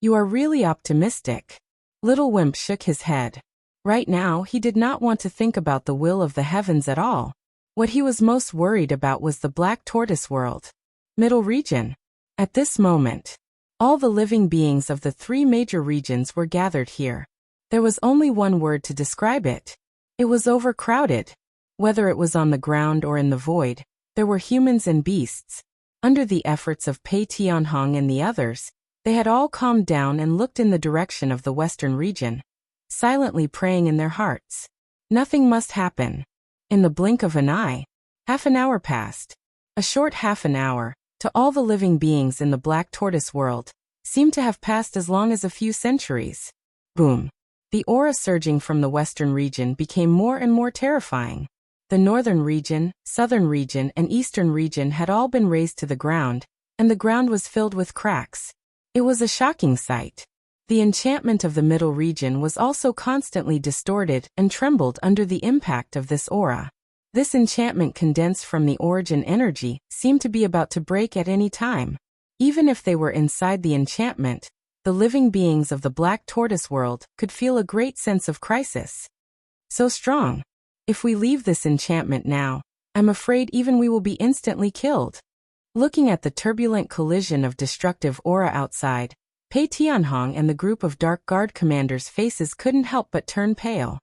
You are really optimistic. Little Wimp shook his head. Right now, he did not want to think about the will of the heavens at all. What he was most worried about was the Black Tortoise world. Middle region. At this moment, all the living beings of the 3 major regions were gathered here. There was only one word to describe it. It was overcrowded. Whether it was on the ground or in the void, there were humans and beasts. Under the efforts of Pei Tianhong and the others, they had all calmed down and looked in the direction of the western region, silently praying in their hearts. Nothing must happen. In the blink of an eye, half an hour passed. A short half an hour, to all the living beings in the Black Tortoise world, seemed to have passed as long as a few centuries. Boom. The aura surging from the western region became more and more terrifying. The northern region, southern region, and eastern region had all been razed to the ground, and the ground was filled with cracks. It was a shocking sight. The enchantment of the middle region was also constantly distorted and trembled under the impact of this aura. This enchantment condensed from the origin energy seemed to be about to break at any time. Even if they were inside the enchantment, the living beings of the Black Tortoise world could feel a great sense of crisis. So strong. If we leave this enchantment now, I'm afraid even we will be instantly killed. Looking at the turbulent collision of destructive aura outside, Pei Tianhong and the group of Dark Guard commanders' faces couldn't help but turn pale.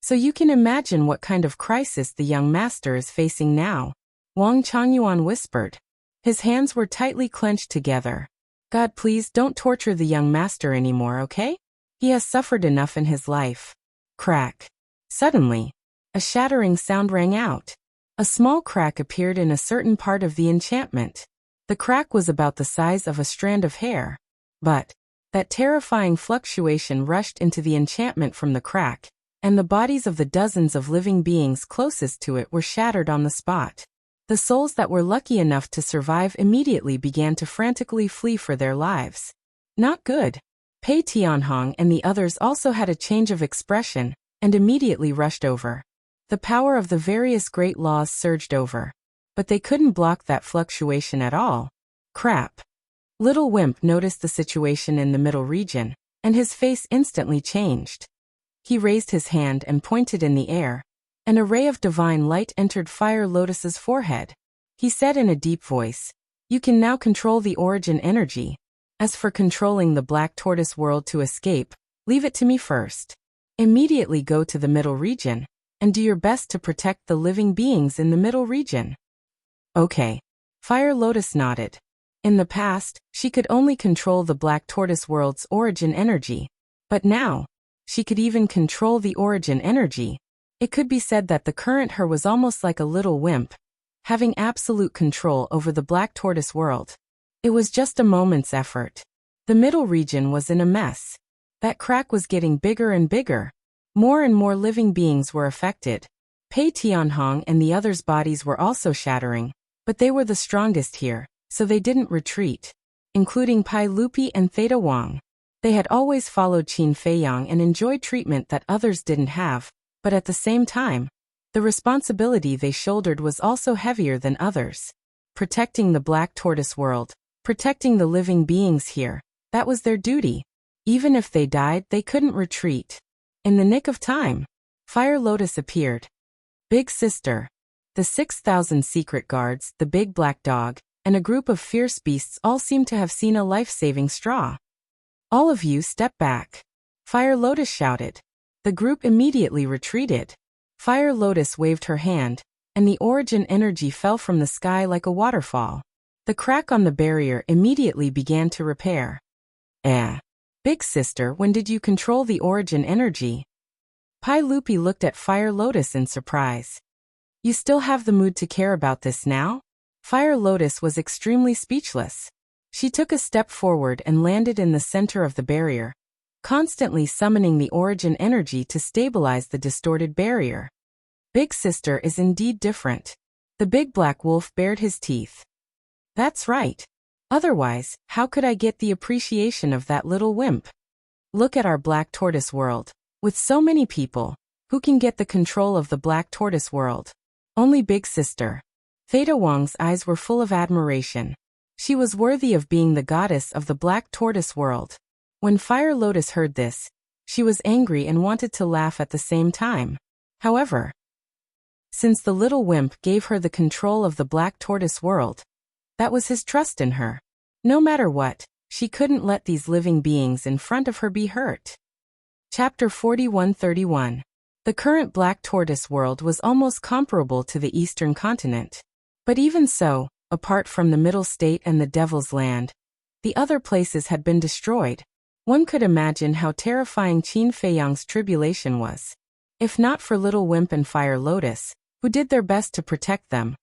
So you can imagine what kind of crisis the young master is facing now, Wang Changyuan whispered. His hands were tightly clenched together. God, please don't torture the young master anymore, okay? He has suffered enough in his life. Crack. Suddenly, a shattering sound rang out. A small crack appeared in a certain part of the enchantment. The crack was about the size of a strand of hair. But that terrifying fluctuation rushed into the enchantment from the crack, and the bodies of the dozens of living beings closest to it were shattered on the spot. The souls that were lucky enough to survive immediately began to frantically flee for their lives. Not good. Pei Tianhong and the others also had a change of expression, and immediately rushed over. The power of the various great laws surged over. But they couldn't block that fluctuation at all. Crap. Little Wimp noticed the situation in the middle region, and his face instantly changed. He raised his hand and pointed in the air. An array of divine light entered Fire Lotus's forehead. He said in a deep voice, "You can now control the origin energy. As for controlling the Black Tortoise world to escape, leave it to me first. Immediately go to the middle region, and do your best to protect the living beings in the middle region." Okay. Fire Lotus nodded. In the past, she could only control the Black Tortoise world's origin energy. But now, she could even control the origin energy. It could be said that the current her was almost like a little wimp, having absolute control over the Black Tortoise world. It was just a moment's effort. The middle region was in a mess. That crack was getting bigger and bigger. More and more living beings were affected. Pei Tianhong and the others' bodies were also shattering, but they were the strongest here, so they didn't retreat, including Pai Lupi and Theta Wang. They had always followed Qin Feiyang and enjoyed treatment that others didn't have, but at the same time, the responsibility they shouldered was also heavier than others. Protecting the Black Tortoise world, protecting the living beings here, that was their duty. Even if they died, they couldn't retreat. In the nick of time, Fire Lotus appeared. Big Sister. The 6,000 secret guards, the big black dog, and a group of fierce beasts all seemed to have seen a life-saving straw. All of you step back. Fire Lotus shouted. The group immediately retreated. Fire Lotus waved her hand, and the origin energy fell from the sky like a waterfall. The crack on the barrier immediately began to repair. Big Sister, when did you control the origin energy? Pai Lupi looked at Fire Lotus in surprise. You still have the mood to care about this now? Fire Lotus was extremely speechless. She took a step forward and landed in the center of the barrier, constantly summoning the origin energy to stabilize the distorted barrier. Big Sister is indeed different. The big black wolf bared his teeth. That's right. Otherwise, how could I get the appreciation of that little wimp? Look at our Black Tortoise world. With so many people, who can get the control of the Black Tortoise world? Only Big Sister. Theta Wang's eyes were full of admiration. She was worthy of being the goddess of the Black Tortoise world. When Fire Lotus heard this, she was angry and wanted to laugh at the same time. However, since the little wimp gave her the control of the Black Tortoise world, that was his trust in her. No matter what, she couldn't let these living beings in front of her be hurt. Chapter 4131. The current Black Tortoise world was almost comparable to the Eastern continent. But even so, apart from the Middle State and the Devil's Land, the other places had been destroyed. One could imagine how terrifying Qin Feiyang's tribulation was. If not for Little Wimp and Fire Lotus, who did their best to protect them,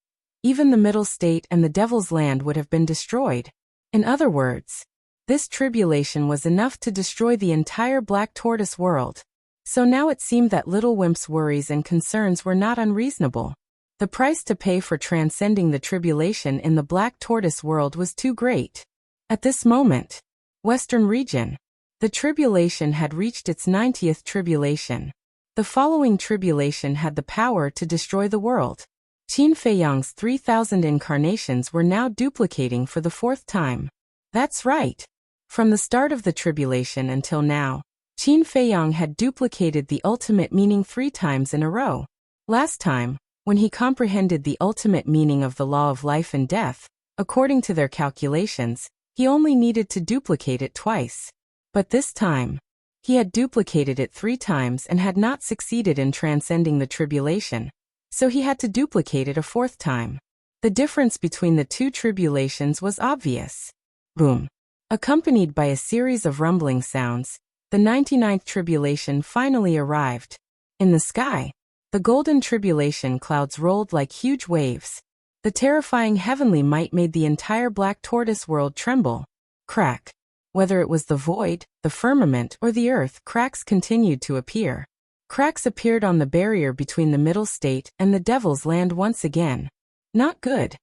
even the Middle State and the Devil's Land would have been destroyed. In other words, this tribulation was enough to destroy the entire Black Tortoise world. So now it seemed that Little Wimp's worries and concerns were not unreasonable. The price to pay for transcending the tribulation in the Black Tortoise world was too great. At this moment, Western region, the tribulation had reached its 90th tribulation. The following tribulation had the power to destroy the world. Qin Feiyang's 3,000 incarnations were now duplicating for the 4th time. That's right. From the start of the tribulation until now, Qin Feiyang had duplicated the ultimate meaning 3 times in a row. Last time, when he comprehended the ultimate meaning of the law of life and death, according to their calculations, he only needed to duplicate it twice. But this time, he had duplicated it 3 times and had not succeeded in transcending the tribulation, so he had to duplicate it a 4th time. The difference between the 2 tribulations was obvious. Boom. Accompanied by a series of rumbling sounds, the 99th tribulation finally arrived. In the sky, the golden tribulation clouds rolled like huge waves. The terrifying heavenly might made the entire Black Tortoise world tremble. Crack. Whether it was the void, the firmament, or the earth, cracks continued to appear. Cracks appeared on the barrier between the Middle State and the Devil's Land once again. Not good.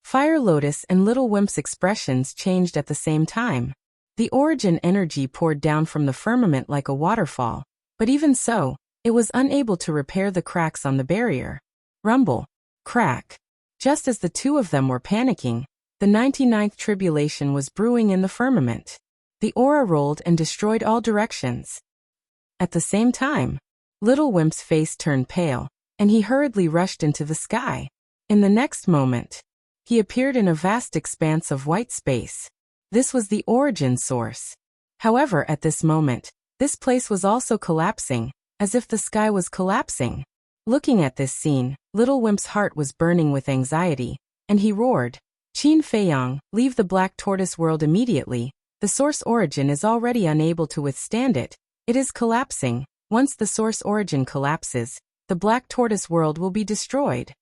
Fire Lotus and Little Wimp's expressions changed at the same time. The origin energy poured down from the firmament like a waterfall, but even so, it was unable to repair the cracks on the barrier. Rumble. Crack. Just as the 2 of them were panicking, the 99th tribulation was brewing in the firmament. The aura rolled and destroyed all directions. At the same time, Little Wimp's face turned pale, and he hurriedly rushed into the sky. In the next moment, he appeared in a vast expanse of white space. This was the origin source. However, at this moment, this place was also collapsing, as if the sky was collapsing. Looking at this scene, Little Wimp's heart was burning with anxiety, and he roared, "Qin Feiyang, leave the Black Tortoise world immediately. The source origin is already unable to withstand it. It is collapsing. Once the source origin collapses, the Black Tortoise world will be destroyed."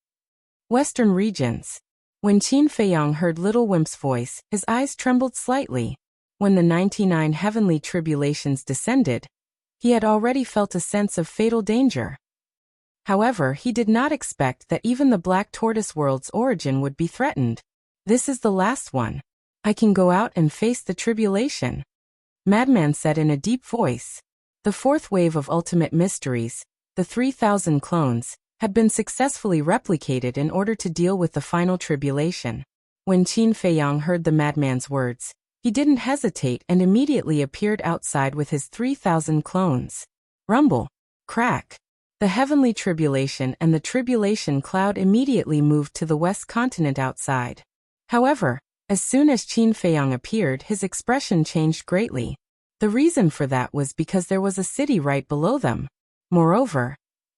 Western regions. When Qin Feiyang heard Little Wimp's voice, his eyes trembled slightly. When the 99 heavenly tribulations descended, he had already felt a sense of fatal danger. However, he did not expect that even the Black Tortoise world's origin would be threatened. "This is the last one. I can go out and face the tribulation," Madman said in a deep voice. The 4th wave of ultimate mysteries, the 3,000 clones, had been successfully replicated in order to deal with the final tribulation. When Qin Feiyang heard the madman's words, he didn't hesitate and immediately appeared outside with his 3,000 clones. Rumble. Crack. The heavenly tribulation and the tribulation cloud immediately moved to the west continent outside. However, as soon as Qin Feiyang appeared, his expression changed greatly. The reason for that was because there was a city right below them. Moreover,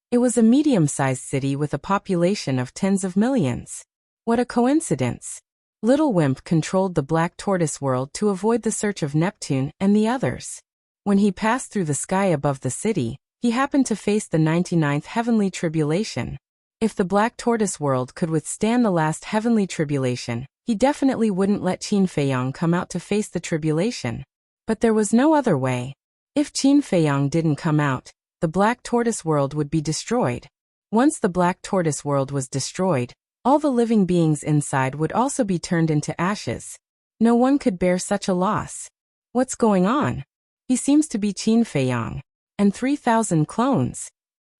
it was a medium-sized city with a population of tens of millions. What a coincidence. Little Wimp controlled the Black Tortoise world to avoid the search of Neptune and the others. When he passed through the sky above the city, he happened to face the 99th heavenly tribulation. If the Black Tortoise world could withstand the last heavenly tribulation, he definitely wouldn't let Qin Feiyang come out to face the tribulation. But there was no other way. If Qin Feiyang didn't come out, the Black Tortoise world would be destroyed. Once the Black Tortoise world was destroyed, all the living beings inside would also be turned into ashes. No one could bear such a loss. What's going on? He seems to be Qin Feiyang. And 3,000 clones.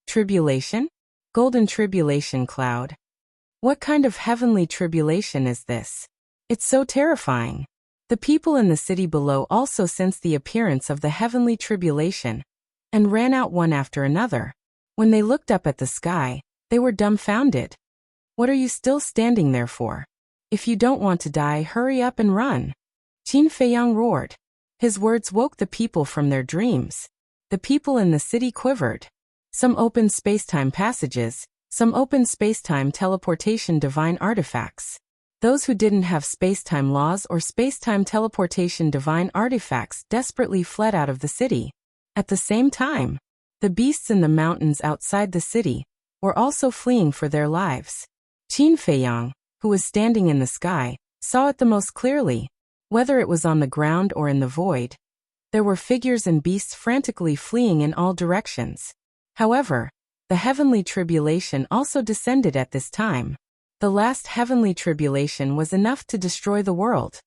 Tribulation? Golden tribulation cloud. What kind of heavenly tribulation is this? It's so terrifying. The people in the city below also sensed the appearance of the heavenly tribulation and ran out one after another. When they looked up at the sky, they were dumbfounded. What are you still standing there for? If you don't want to die, hurry up and run. Qin Feiyang roared. His words woke the people from their dreams. The people in the city quivered. Some opened space-time passages, some opened space-time teleportation divine artifacts. Those who didn't have space-time laws or space-time teleportation divine artifacts desperately fled out of the city. At the same time, the beasts in the mountains outside the city were also fleeing for their lives. Qin Feiyang, who was standing in the sky, saw it the most clearly. Whether it was on the ground or in the void, there were figures and beasts frantically fleeing in all directions. However, the heavenly tribulation also descended at this time. The last heavenly tribulation was enough to destroy the world.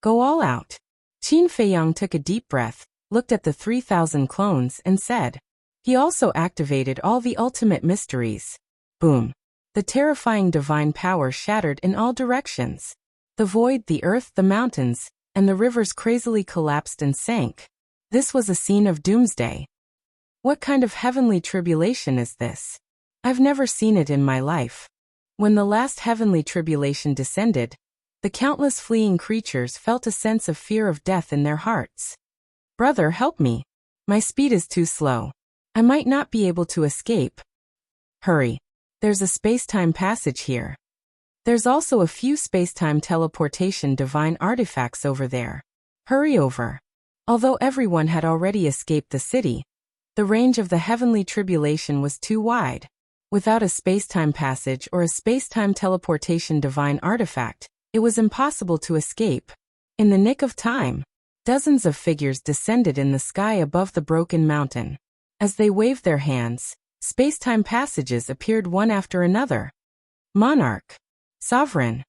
Go all out. Qin Feiyang took a deep breath, looked at the 3,000 clones and said. He also activated all the ultimate mysteries. Boom. The terrifying divine power shattered in all directions. The void, the earth, the mountains, and the rivers crazily collapsed and sank. This was a scene of doomsday. What kind of heavenly tribulation is this? I've never seen it in my life. When the last heavenly tribulation descended, the countless fleeing creatures felt a sense of fear of death in their hearts. Brother, help me. My speed is too slow. I might not be able to escape. Hurry. There's a space-time passage here. There's also a few space-time teleportation divine artifacts over there. Hurry over. Although everyone had already escaped the city, the range of the heavenly tribulation was too wide. Without a space-time passage or a space-time teleportation divine artifact, it was impossible to escape. In the nick of time, dozens of figures descended in the sky above the broken mountain. As they waved their hands, space-time passages appeared one after another. Monarch, sovereign,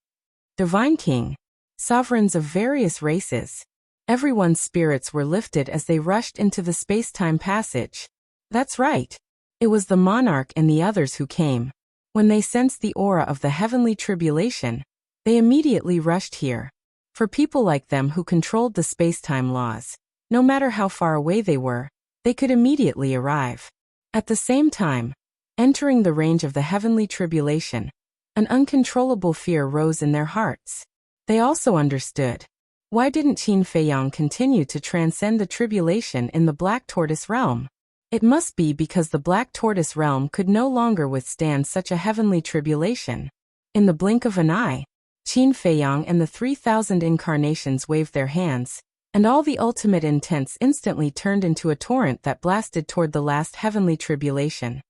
divine king, sovereigns of various races. Everyone's spirits were lifted as they rushed into the space-time passage. That's right. It was the monarch and the others who came. When they sensed the aura of the heavenly tribulation, they immediately rushed here. For people like them who controlled the space-time laws, no matter how far away they were, they could immediately arrive. At the same time, entering the range of the heavenly tribulation, an uncontrollable fear rose in their hearts. They also understood. Why didn't Qin Feiyang continue to transcend the tribulation in the Black Tortoise realm? It must be because the Black Tortoise realm could no longer withstand such a heavenly tribulation. In the blink of an eye, Qin Feiyang and the 3,000 incarnations waved their hands, and all the ultimate intents instantly turned into a torrent that blasted toward the last heavenly tribulation.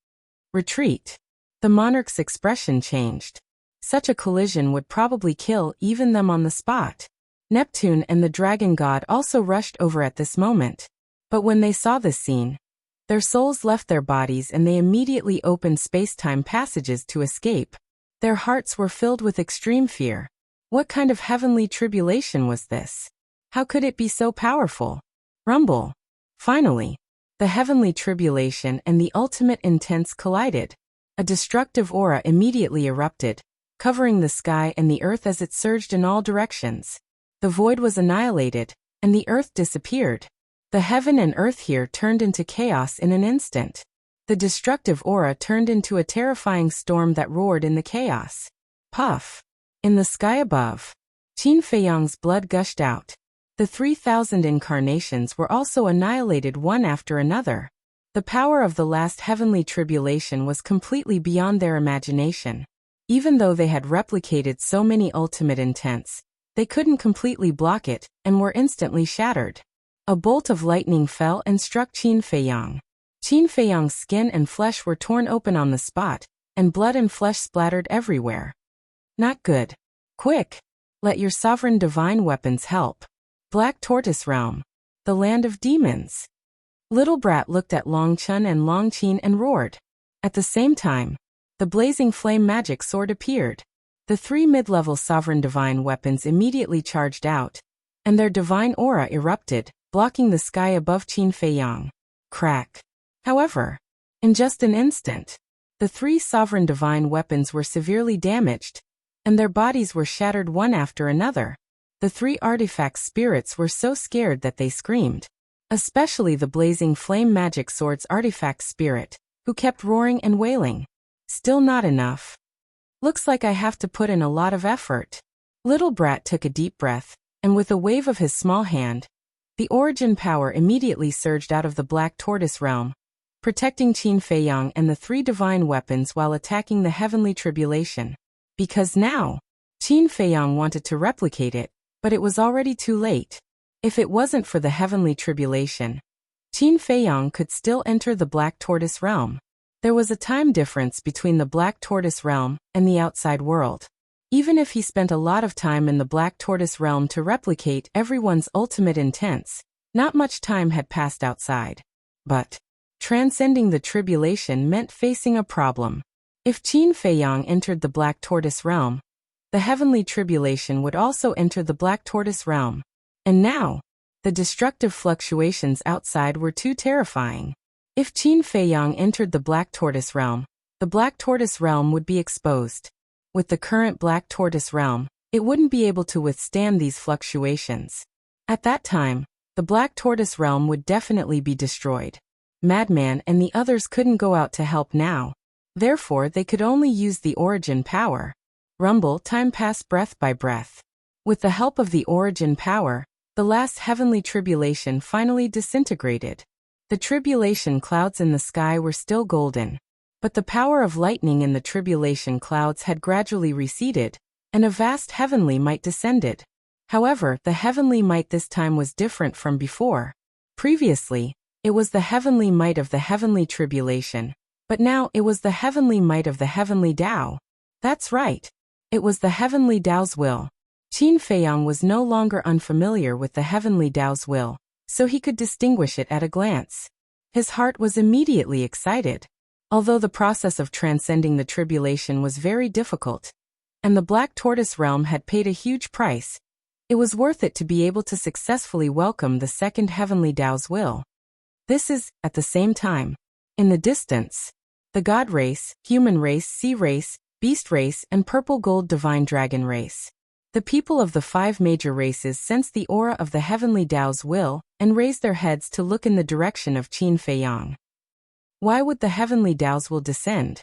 Retreat. The monarch's expression changed. Such a collision would probably kill even them on the spot. Neptune and the dragon god also rushed over at this moment. But when they saw this scene, their souls left their bodies and they immediately opened space-time passages to escape. Their hearts were filled with extreme fear. What kind of heavenly tribulation was this? How could it be so powerful? Rumble. Finally, the heavenly tribulation and the ultimate intents collided. A destructive aura immediately erupted, covering the sky and the earth as it surged in all directions. The void was annihilated, and the earth disappeared. The heaven and earth here turned into chaos in an instant. The destructive aura turned into a terrifying storm that roared in the chaos. Puff. In the sky above, Qin Feiyang's blood gushed out. The 3,000 incarnations were also annihilated one after another. The power of the last heavenly tribulation was completely beyond their imagination. Even though they had replicated so many ultimate intents, they couldn't completely block it and were instantly shattered. A bolt of lightning fell and struck Qin Feiyang. Qin Feiyang's skin and flesh were torn open on the spot, and blood and flesh splattered everywhere. Not good. Quick! Let your sovereign divine weapons help. Black Tortoise Realm. The land of demons. Little Brat looked at Long Chun and Long Qin and roared. At the same time, the blazing flame magic sword appeared. The 3 mid-level sovereign divine weapons immediately charged out, and their divine aura erupted, blocking the sky above Qin Feiyang. Crack. However, in just an instant, the 3 sovereign divine weapons were severely damaged. and their bodies were shattered one after another. The 3 artifact spirits were so scared that they screamed. Especially the blazing flame magic swords artifact spirit, who kept roaring and wailing. Still not enough. Looks like I have to put in a lot of effort. Little Brat took a deep breath, and with a wave of his small hand, the origin power immediately surged out of the Black Tortoise realm, protecting Qin Feiyang and the 3 divine weapons while attacking the heavenly tribulation. Because now, Qin Feiyang wanted to replicate it, but it was already too late. If it wasn't for the heavenly tribulation, Qin Feiyang could still enter the Black Tortoise realm. There was a time difference between the Black Tortoise realm and the outside world. Even if he spent a lot of time in the Black Tortoise realm to replicate everyone's ultimate intents, not much time had passed outside. But transcending the tribulation meant facing a problem. If Qin Feiyang entered the Black Tortoise realm, the heavenly tribulation would also enter the Black Tortoise realm. And now, the destructive fluctuations outside were too terrifying. If Qin Feiyang entered the Black Tortoise realm, the Black Tortoise realm would be exposed. With the current Black Tortoise realm, it wouldn't be able to withstand these fluctuations. At that time, the Black Tortoise realm would definitely be destroyed. Madman and the others couldn't go out to help now. Therefore, they could only use the origin power. Rumble, time passed breath by breath. With the help of the origin power, the last heavenly tribulation finally disintegrated. The tribulation clouds in the sky were still golden, but the power of lightning in the tribulation clouds had gradually receded, and a vast heavenly might descended. However, the heavenly might this time was different from before. Previously, it was the heavenly might of the heavenly tribulation, but now it was the heavenly might of the heavenly Tao. That's right. It was the heavenly Tao's will. Qin Feiyang was no longer unfamiliar with the heavenly Tao's will, so he could distinguish it at a glance. His heart was immediately excited. Although the process of transcending the tribulation was very difficult, and the Black Tortoise realm had paid a huge price, it was worth it to be able to successfully welcome the second heavenly Tao's will. This is, at the same time, in the distance, the God race, human race, sea race, beast race, and purple gold divine dragon race. The people of the 5 major races sensed the aura of the heavenly Tao's will and raised their heads to look in the direction of Qin Feiyang. Why would the heavenly Tao's will descend?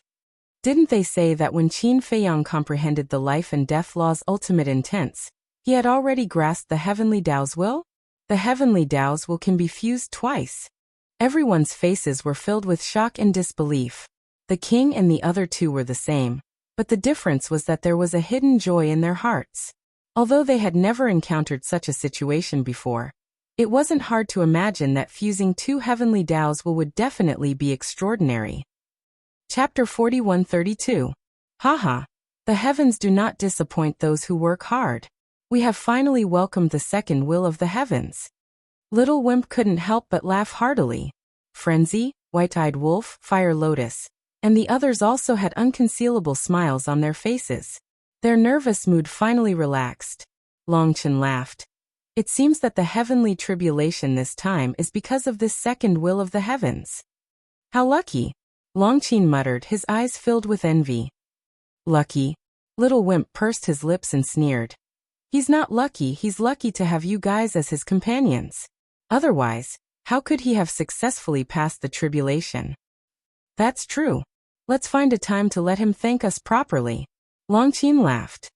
Didn't they say that when Qin Feiyang comprehended the life and death law's ultimate intents, he had already grasped the heavenly Tao's will? The heavenly Tao's will can be fused twice. Everyone's faces were filled with shock and disbelief. The king and the other 2 were the same, but the difference was that there was a hidden joy in their hearts. Although they had never encountered such a situation before, it wasn't hard to imagine that fusing 2 heavenly Tao's will would definitely be extraordinary. Chapter 4132. Haha. The heavens do not disappoint those who work hard. We have finally welcomed the second will of the heavens. Little Wimp couldn't help but laugh heartily. Frenzy, White-Eyed Wolf, Fire Lotus, and the others also had unconcealable smiles on their faces. Their nervous mood finally relaxed. Longchen laughed. It seems that the heavenly tribulation this time is because of this second will of the heavens. How lucky! Longchen muttered, his eyes filled with envy. Lucky? Little Wimp pursed his lips and sneered. He's not lucky, he's lucky to have you guys as his companions. Otherwise, how could he have successfully passed the tribulation? That's true. Let's find a time to let him thank us properly. Longchen laughed.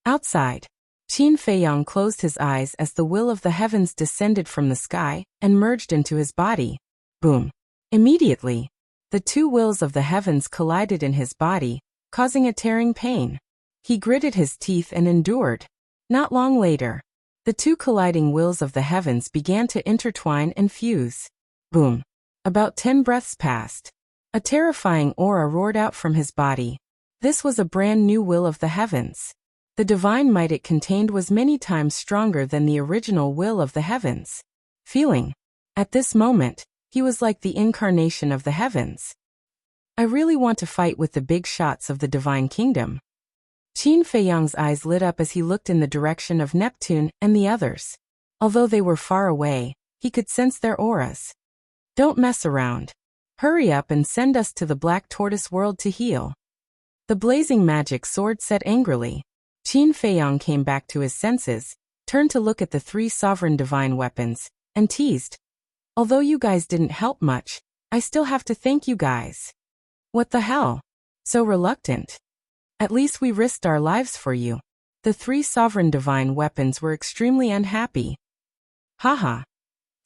Outside, Qin Feiyang closed his eyes as the will of the heavens descended from the sky and merged into his body. Boom. Immediately, the 2 wills of the heavens collided in his body, causing a tearing pain. He gritted his teeth and endured. Not long later, the 2 colliding wills of the heavens began to intertwine and fuse. Boom. About 10 breaths passed. A terrifying aura roared out from his body. This was a brand new will of the heavens. The divine might it contained was many times stronger than the original will of the heavens. Feeling. At this moment, he was like the incarnation of the heavens. I really want to fight with the big shots of the divine kingdom. Qin Feiyang's eyes lit up as he looked in the direction of Neptune and the others. Although they were far away, he could sense their auras. Don't mess around. Hurry up and send us to the Black Tortoise world to heal. The blazing magic sword said angrily. Qin Feiyang came back to his senses, turned to look at the 3 sovereign divine weapons, and teased. Although you guys didn't help much, I still have to thank you guys. What the hell? So reluctant. At least we risked our lives for you. The 3 sovereign divine weapons were extremely unhappy. Haha.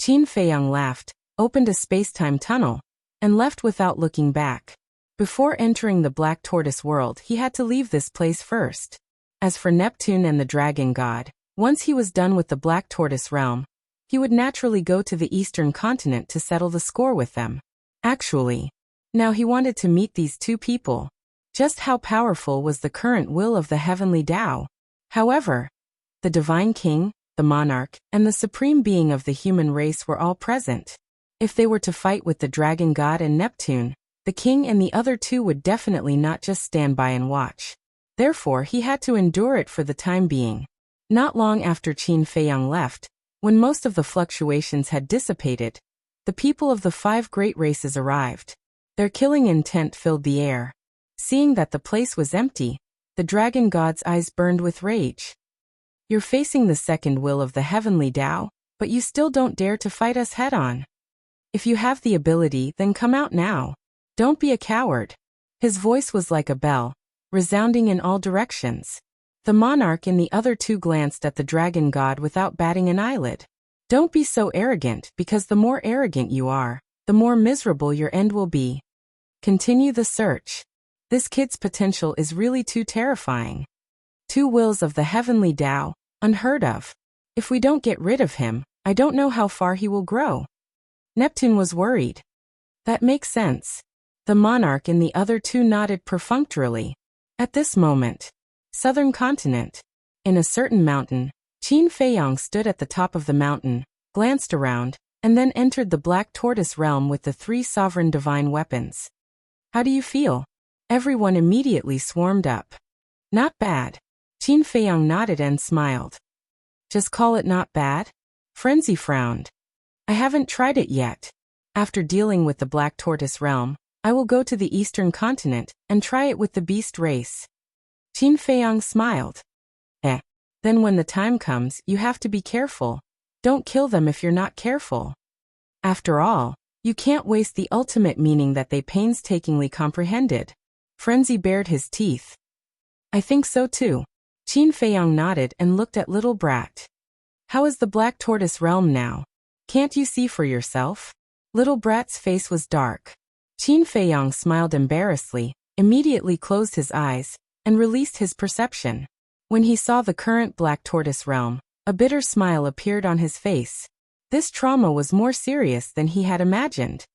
Qin Feiyang laughed, opened a space-time tunnel, and left without looking back. Before entering the Black Tortoise world, he had to leave this place first. As for Neptune and the Dragon God, once he was done with the Black Tortoise realm, he would naturally go to the Eastern continent to settle the score with them. Actually, now he wanted to meet these 2 people. Just how powerful was the current will of the heavenly Tao? However, the Divine King, the Monarch, and the Supreme Being of the human race were all present. If they were to fight with the Dragon God and Neptune, the King and the other 2 would definitely not just stand by and watch. Therefore, he had to endure it for the time being. Not long after Qin Feiyang left, when most of the fluctuations had dissipated, the people of the 5 great races arrived. Their killing intent filled the air. Seeing that the place was empty, the Dragon God's eyes burned with rage. You're facing the second will of the heavenly Tao, but you still don't dare to fight us head-on. If you have the ability, then come out now. Don't be a coward. His voice was like a bell, resounding in all directions. The monarch and the other 2 glanced at the Dragon God without batting an eyelid. Don't be so arrogant, because the more arrogant you are, the more miserable your end will be. Continue the search. This kid's potential is really too terrifying. 2 wills of the heavenly Tao, unheard of. If we don't get rid of him, I don't know how far he will grow. Neptune was worried. That makes sense. The monarch and the other 2 nodded perfunctorily. At this moment, southern continent. In a certain mountain, Qin Feiyang stood at the top of the mountain, glanced around, and then entered the Black Tortoise realm with the 3 sovereign divine weapons. How do you feel? Everyone immediately swarmed up. Not bad. Qin Feiyang nodded and smiled. Just call it not bad? Frenzy frowned. I haven't tried it yet. After dealing with the Black Tortoise realm, I will go to the Eastern continent and try it with the beast race. Qin Feiyang smiled. Then when the time comes, you have to be careful. Don't kill them if you're not careful. After all, you can't waste the ultimate meaning that they painstakingly comprehended. Frenzy bared his teeth. I think so too. Qin Feiyang nodded and looked at Little Brat. How is the Black Tortoise realm now? Can't you see for yourself? Little Brat's face was dark. Qin Feiyang smiled embarrassedly, immediately closed his eyes, and released his perception. When he saw the current Black Tortoise realm, a bitter smile appeared on his face. This trauma was more serious than he had imagined.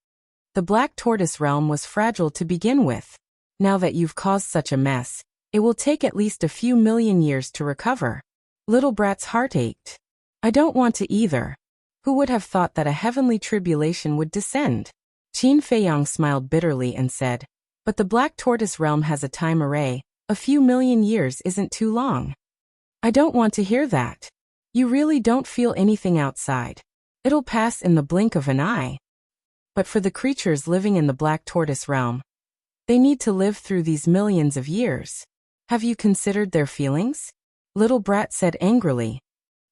The Black Tortoise realm was fragile to begin with. Now that you've caused such a mess, it will take at least a few million years to recover. Little Brat's heart ached. I don't want to either. Who would have thought that a heavenly tribulation would descend? Qin Feiyang smiled bitterly and said, but the Black Tortoise realm has a time array. A few million years isn't too long. I don't want to hear that. You really don't feel anything outside. It'll pass in the blink of an eye. But for the creatures living in the Black Tortoise realm, they need to live through these millions of years. Have you considered their feelings? Little Brat said angrily.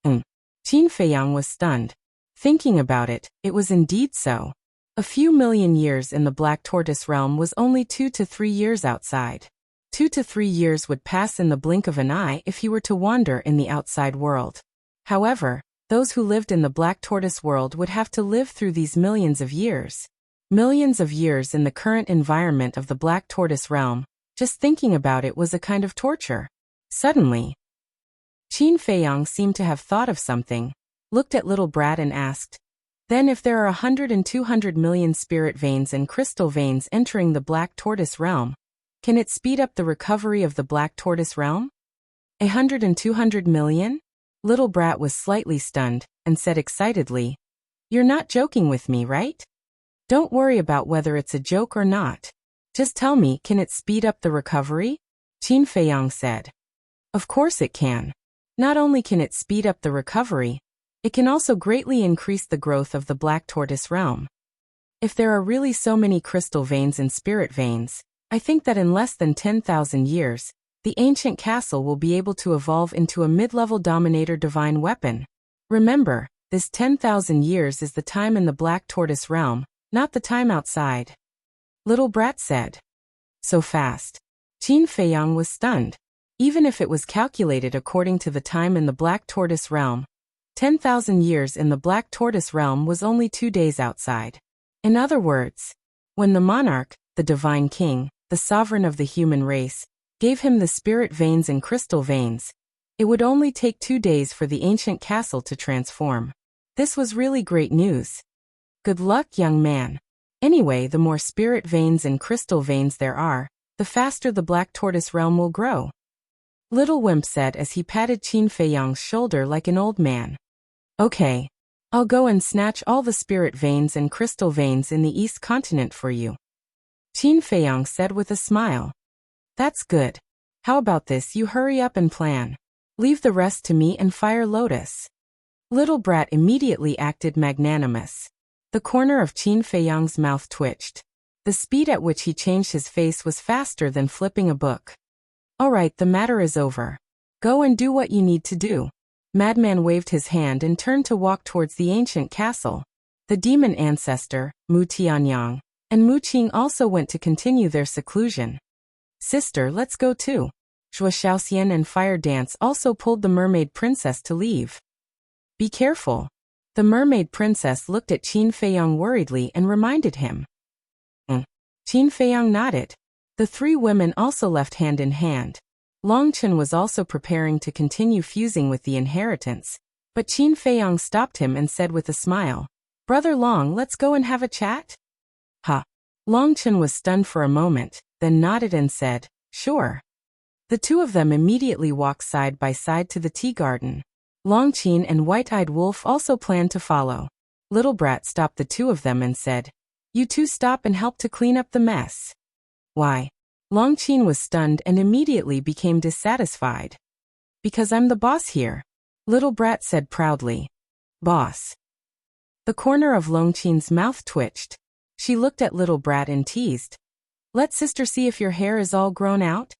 Qin Feiyang was stunned. Thinking about it, it was indeed so. A few million years in the Black Tortoise realm was only 2 to 3 years outside. 2 to 3 years would pass in the blink of an eye if he were to wander in the outside world. However, those who lived in the Black Tortoise world would have to live through these millions of years. Millions of years in the current environment of the Black Tortoise realm. Just thinking about it was a kind of torture. Suddenly, Qin Feiyang seemed to have thought of something, looked at Little Brat and asked, then if there are 100 and 200 million spirit veins and crystal veins entering the Black Tortoise realm, can it speed up the recovery of the Black Tortoise realm? 100 and 200 million? Little Brat was slightly stunned, and said excitedly, you're not joking with me, right? Don't worry about whether it's a joke or not. Just tell me, can it speed up the recovery? Qin Feiyang said. Of course it can. Not only can it speed up the recovery, it can also greatly increase the growth of the Black Tortoise realm. If there are really so many crystal veins and spirit veins, I think that in less than 10,000 years, the ancient castle will be able to evolve into a mid-level dominator divine weapon. Remember, this 10,000 years is the time in the Black Tortoise realm, not the time outside. Little Brat said. So fast. Qin Feiyang was stunned. Even if it was calculated according to the time in the Black Tortoise realm, 10,000 years in the Black Tortoise realm was only 2 days outside. In other words, when the monarch, the divine king, the sovereign of the human race, gave him the spirit veins and crystal veins, it would only take 2 days for the ancient castle to transform. This was really great news. Good luck, young man. Anyway, the more spirit veins and crystal veins there are, the faster the Black Tortoise realm will grow. Little Wimp said as he patted Qin Feiyang's shoulder like an old man. Okay. I'll go and snatch all the spirit veins and crystal veins in the East Continent for you. Qin Feiyang said with a smile. That's good. How about this, you hurry up and plan. Leave the rest to me and Fire Lotus. Little Brat immediately acted magnanimous. The corner of Qin Feiyang's mouth twitched. The speed at which he changed his face was faster than flipping a book. All right, the matter is over. Go and do what you need to do. Madman waved his hand and turned to walk towards the ancient castle. The demon ancestor, Mu Tianyang, and Mu Qing also went to continue their seclusion. Sister, let's go too. Zhuo Xiaoxian and Fire Dance also pulled the mermaid princess to leave. Be careful. The mermaid princess looked at Qin Feiyang worriedly and reminded him. Qin Feiyang nodded. The 3 women also left hand in hand. Long Chen was also preparing to continue fusing with the inheritance, but Qin Feiyang stopped him and said with a smile, Brother Long, let's go and have a chat? Ha! Long Chen was stunned for a moment, then nodded and said, Sure. The 2 of them immediately walked side by side to the tea garden. Long Qin and White-Eyed Wolf also planned to follow. Little Brat stopped the 2 of them and said, You 2 stop and help to clean up the mess. Why? Long Qin was stunned and immediately became dissatisfied. Because I'm the boss here. Little Brat said proudly. Boss. The corner of Long Qin's mouth twitched. She looked at Little Brat and teased. Let sister see if your hair is all grown out.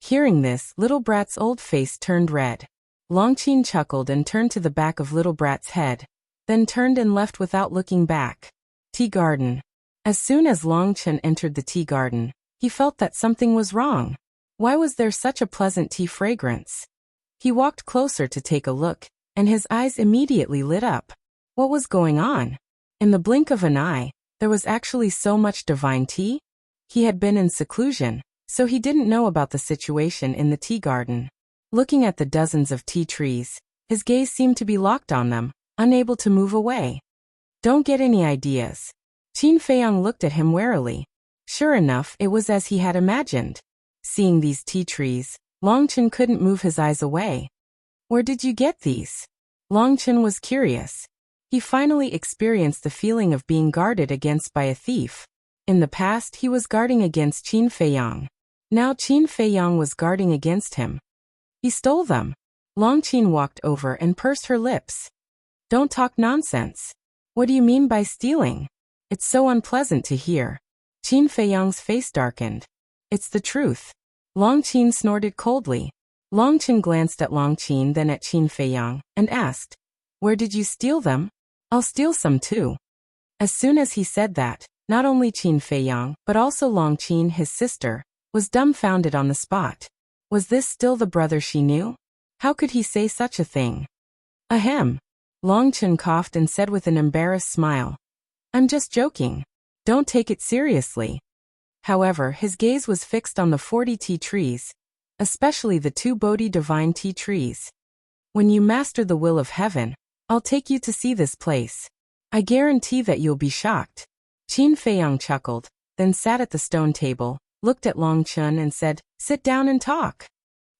Hearing this, Little Brat's old face turned red. Long Qin chuckled and turned to the back of Little Brat's head, then turned and left without looking back. Tea garden. As soon as Long Chen entered the tea garden, he felt that something was wrong. Why was there such a pleasant tea fragrance? He walked closer to take a look, and his eyes immediately lit up. What was going on? In the blink of an eye, there was actually so much divine tea? He had been in seclusion, so he didn't know about the situation in the tea garden. Looking at the dozens of tea trees, his gaze seemed to be locked on them, unable to move away. Don't get any ideas. Qin Feiyang looked at him warily. Sure enough, it was as he had imagined. Seeing these tea trees, Long Chen couldn't move his eyes away. Where did you get these? Long Chen was curious. He finally experienced the feeling of being guarded against by a thief. In the past, he was guarding against Qin Feiyang. Now Qin Feiyang was guarding against him. He stole them. Long Qin walked over and pursed her lips. Don't talk nonsense. What do you mean by stealing? It's so unpleasant to hear. Qin Feiyang's face darkened. It's the truth. Long Qin snorted coldly. Long Chen glanced at Long Qin, then at Qin Feiyang, and asked, Where did you steal them? I'll steal some too. As soon as he said that, not only Qin Feiyang, but also Long Qin, his sister, was dumbfounded on the spot. Was this still the brother she knew? How could he say such a thing? Ahem. Long Chen coughed and said with an embarrassed smile, I'm just joking. Don't take it seriously. However, his gaze was fixed on the 40 tea trees, especially the 2 Bodhi divine tea trees. When you master the will of heaven, I'll take you to see this place. I guarantee that you'll be shocked. Qin Feiyang chuckled, then sat at the stone table, looked at Long Chen and said, Sit down and talk.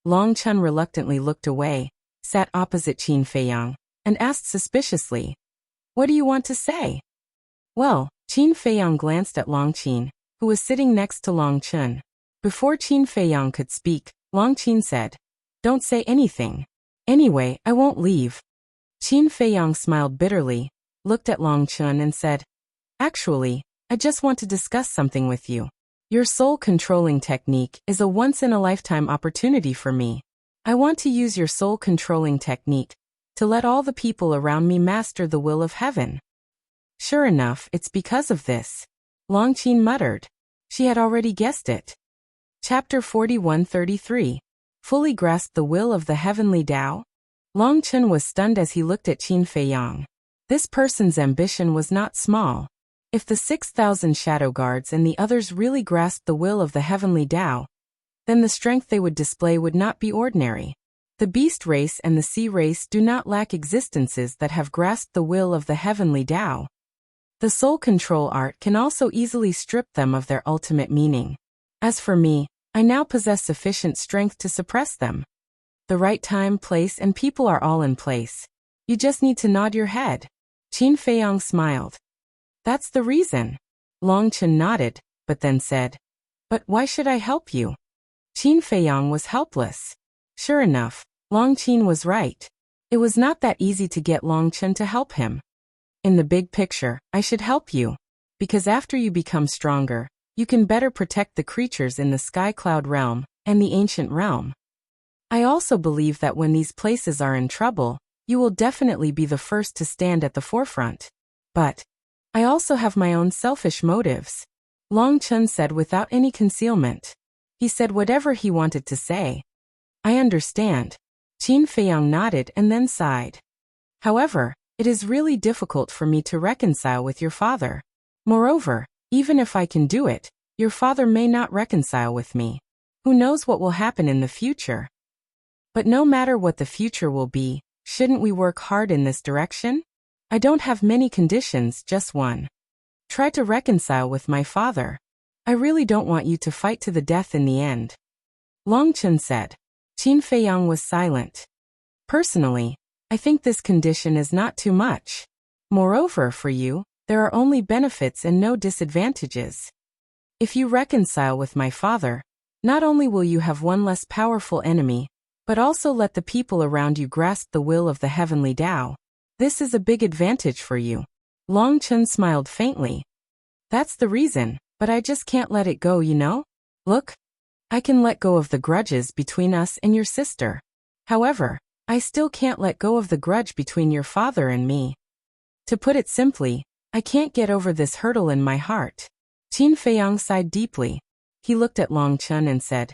Long Chen reluctantly looked away, sat opposite Qin Feiyang, and asked suspiciously, What do you want to say? Well, Qin Feiyang glanced at Long Qin, who was sitting next to Long Chen. Before Qin Feiyang could speak, Long Qin said, Don't say anything. Anyway, I won't leave. Qin Feiyang smiled bitterly, looked at Long Chen and said, Actually, I just want to discuss something with you. Your soul-controlling technique is a once-in-a-lifetime opportunity for me. I want to use your soul-controlling technique to let all the people around me master the will of heaven. Sure enough, it's because of this. Longqin muttered. She had already guessed it. Chapter 41-33. Fully grasped the will of the heavenly Tao? Longqin was stunned as he looked at Qin Feiyang. This person's ambition was not small. If the 6,000 shadow guards and the others really grasped the will of the heavenly Tao, then the strength they would display would not be ordinary. The beast race and the sea race do not lack existences that have grasped the will of the heavenly Tao. The soul control art can also easily strip them of their ultimate meaning. As for me, I now possess sufficient strength to suppress them. The right time, place, and people are all in place. You just need to nod your head. Qin Feiyang smiled. That's the reason. Longqin nodded, but then said, But why should I help you? Qin Feiyang was helpless. Sure enough, Longqin was right. It was not that easy to get Longqin to help him. In the big picture, I should help you. Because after you become stronger, you can better protect the creatures in the Sky Cloud realm and the Ancient realm. I also believe that when these places are in trouble, you will definitely be the first to stand at the forefront. But I also have my own selfish motives. Longqin said without any concealment. He said whatever he wanted to say. I understand. Qin Feiyang nodded and then sighed. However, it is really difficult for me to reconcile with your father. Moreover, even if I can do it, your father may not reconcile with me. Who knows what will happen in the future? But no matter what the future will be, shouldn't we work hard in this direction? I don't have many conditions, just one. Try to reconcile with my father. I really don't want you to fight to the death in the end. Longqin said. Qin Feiyang was silent. Personally, I think this condition is not too much. Moreover, for you, there are only benefits and no disadvantages. If you reconcile with my father, not only will you have one less powerful enemy, but also let the people around you grasp the will of the heavenly Tao. This is a big advantage for you. Longqin smiled faintly. That's the reason, but I just can't let it go, you know? Look, I can let go of the grudges between us and your sister. However, I still can't let go of the grudge between your father and me. To put it simply, I can't get over this hurdle in my heart. Qin Feiyang sighed deeply. He looked at Longqin and said,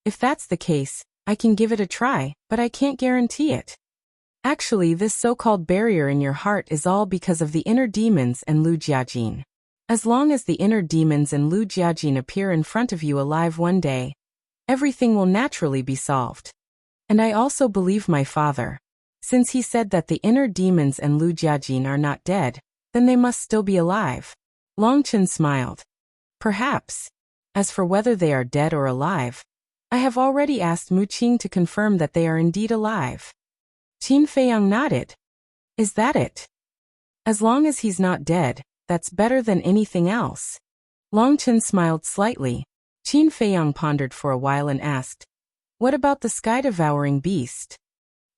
If that's the case, I can give it a try, but I can't guarantee it. Actually, this so-called barrier in your heart is all because of the inner demons and Lu Jiajin. As long as the inner demons and Lu Jiajin appear in front of you alive one day, everything will naturally be solved. And I also believe my father. Since he said that the inner demons and Lu Jiajin are not dead, then they must still be alive. Longqin smiled. Perhaps. As for whether they are dead or alive, I have already asked Mu Qing to confirm that they are indeed alive. Qin Feiyang nodded. Is that it? As long as he's not dead, that's better than anything else. Longqin smiled slightly. Qin Feiyang pondered for a while and asked, What about the sky-devouring beast?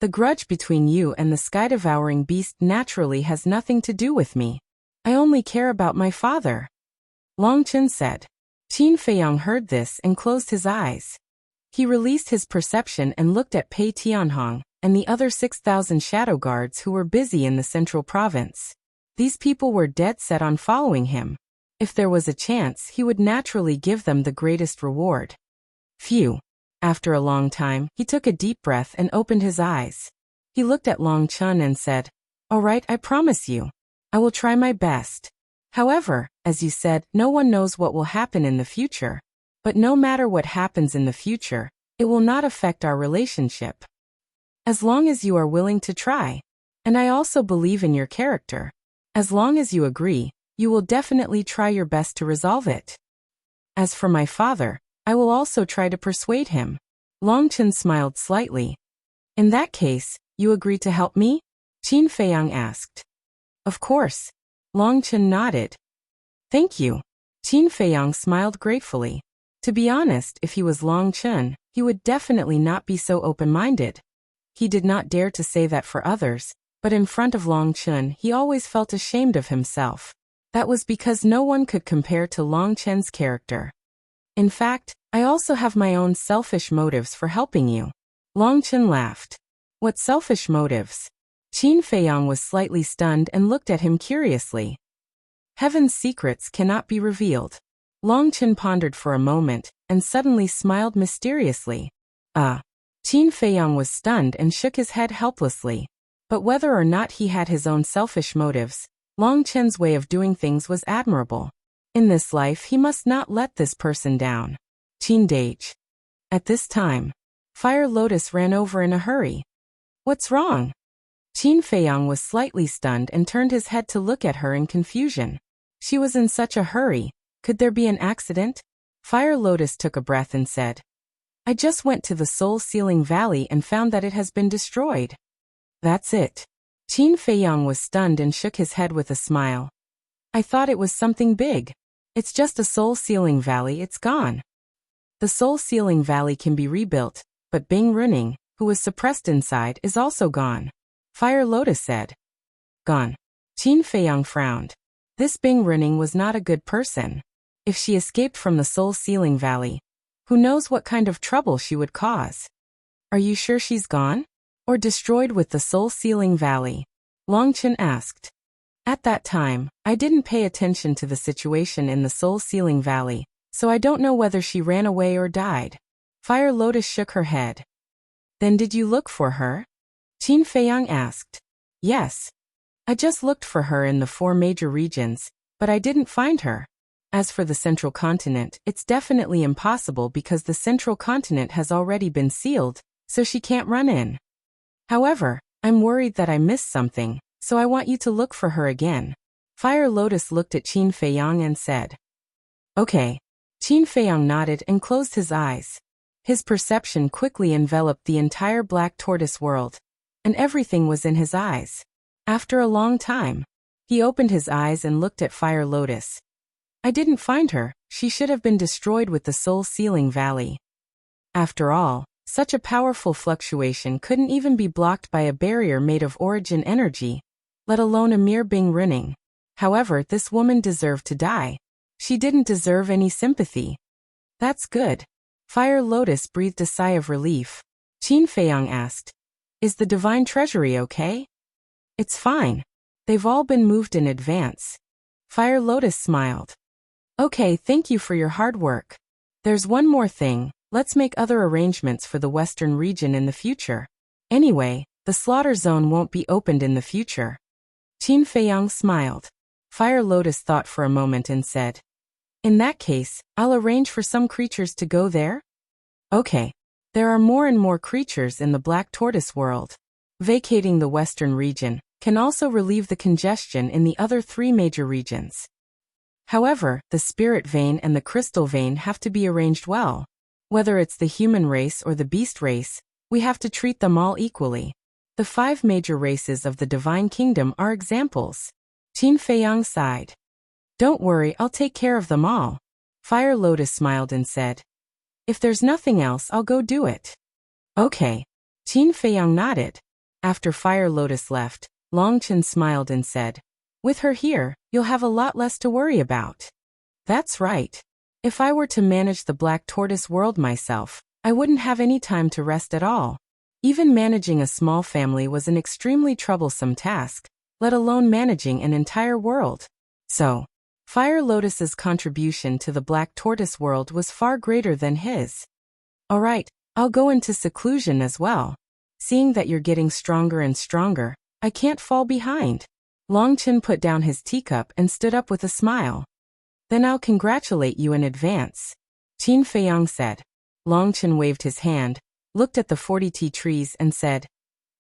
The grudge between you and the sky-devouring beast naturally has nothing to do with me. I only care about my father. Longqin said. Qin Feiyang heard this and closed his eyes. He released his perception and looked at Pei Tianhong and the other 6,000 shadow guards who were busy in the central province. These people were dead set on following him. If there was a chance, he would naturally give them the greatest reward. Phew. After a long time, he took a deep breath and opened his eyes. He looked at Longqin and said, All right, I promise you. I will try my best. However, as you said, no one knows what will happen in the future. But no matter what happens in the future, it will not affect our relationship. As long as you are willing to try. And I also believe in your character. As long as you agree, you will definitely try your best to resolve it. As for my father, I will also try to persuade him. Longqin smiled slightly. In that case, you agree to help me? Qin Feiyang asked. Of course. Longqin nodded. Thank you. Qin Feiyang smiled gratefully. To be honest, if he was Longqin, he would definitely not be so open-minded. He did not dare to say that for others, but in front of Longqin he always felt ashamed of himself. That was because no one could compare to Longqin's character. In fact, I also have my own selfish motives for helping you. Longchen laughed. What selfish motives? Qin Feiyang was slightly stunned and looked at him curiously. Heaven's secrets cannot be revealed. Longchen pondered for a moment, and suddenly smiled mysteriously. Qin Feiyang was stunned and shook his head helplessly. But whether or not he had his own selfish motives, Longchen's way of doing things was admirable. In this life he must not let this person down. Qin Dage. At this time, Fire Lotus ran over in a hurry. What's wrong? Qin Feiyang was slightly stunned and turned his head to look at her in confusion. She was in such a hurry. Could there be an accident? Fire Lotus took a breath and said, I just went to the Soul Sealing Valley and found that it has been destroyed. That's it. Qin Feiyang was stunned and shook his head with a smile. I thought it was something big. It's just a Soul Sealing Valley, it's gone. The Soul Sealing Valley can be rebuilt, but Bing Runing, who was suppressed inside, is also gone. Fire Lotus said. Gone. Qin Feiyang frowned. This Bing Runing was not a good person. If she escaped from the Soul Sealing Valley, who knows what kind of trouble she would cause? Are you sure she's gone? Or destroyed with the Soul Sealing Valley? Longchen asked. At that time, I didn't pay attention to the situation in the Soul Sealing Valley, so I don't know whether she ran away or died. Fire Lotus shook her head. Then did you look for her? Qin Feiyang asked. Yes. I just looked for her in the 4 major regions, but I didn't find her. As for the Central Continent, it's definitely impossible because the Central Continent has already been sealed, so she can't run in. However, I'm worried that I missed something, so I want you to look for her again. Fire Lotus looked at Qin Feiyang and said. Okay. Qin Feiyang nodded and closed his eyes. His perception quickly enveloped the entire Black Tortoise world, and everything was in his eyes. After a long time, he opened his eyes and looked at Fire Lotus. I didn't find her, she should have been destroyed with the Soul Sealing Valley. After all, such a powerful fluctuation couldn't even be blocked by a barrier made of origin energy, let alone a mere Bing Runing. However, this woman deserved to die. She didn't deserve any sympathy. That's good. Fire Lotus breathed a sigh of relief. Qin Feiyang asked, Is the Divine Treasury okay? It's fine. They've all been moved in advance. Fire Lotus smiled. Okay, thank you for your hard work. There's one more thing, let's make other arrangements for the Western region in the future. Anyway, the slaughter zone won't be opened in the future. Qin Feiyang smiled. Fire Lotus thought for a moment and said, In that case, I'll arrange for some creatures to go there? Okay. There are more and more creatures in the Black Tortoise world. Vacating the Western region can also relieve the congestion in the other 3 major regions. However, the Spirit Vein and the Crystal Vein have to be arranged well. Whether it's the human race or the beast race, we have to treat them all equally. The 5 major races of the Divine Kingdom are examples. Qin Feiyang sighed. Don't worry, I'll take care of them all. Fire Lotus smiled and said, If there's nothing else, I'll go do it. Okay. Qin Feiyang nodded. After Fire Lotus left, Longchen smiled and said, With her here, you'll have a lot less to worry about. That's right. If I were to manage the Black Tortoise world myself, I wouldn't have any time to rest at all. Even managing a small family was an extremely troublesome task, let alone managing an entire world. So, Fire Lotus's contribution to the Black Tortoise world was far greater than his. Alright, I'll go into seclusion as well. Seeing that you're getting stronger and stronger, I can't fall behind. Longchen put down his teacup and stood up with a smile. Then I'll congratulate you in advance. Qin Feiyang said. Longchen waved his hand, looked at the 40 tea trees and said,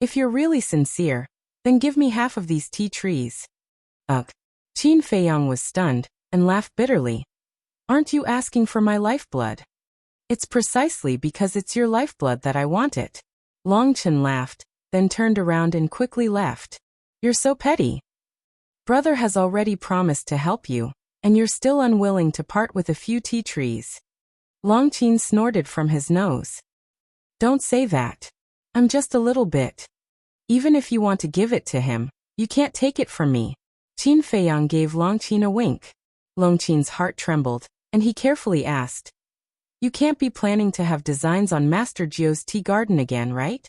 If you're really sincere, then give me half of these tea trees. Ugh. Qin Feiyang was stunned, and laughed bitterly. Aren't you asking for my lifeblood? It's precisely because it's your lifeblood that I want it. Longchen laughed, then turned around and quickly left. You're so petty. Brother has already promised to help you, and you're still unwilling to part with a few tea trees. Longchen snorted from his nose. Don't say that. I'm just a little bit. Even if you want to give it to him, you can't take it from me. Qin Feiyang gave Longchen a wink. Longchen's heart trembled, and he carefully asked, You can't be planning to have designs on Master Jio's tea garden again, right?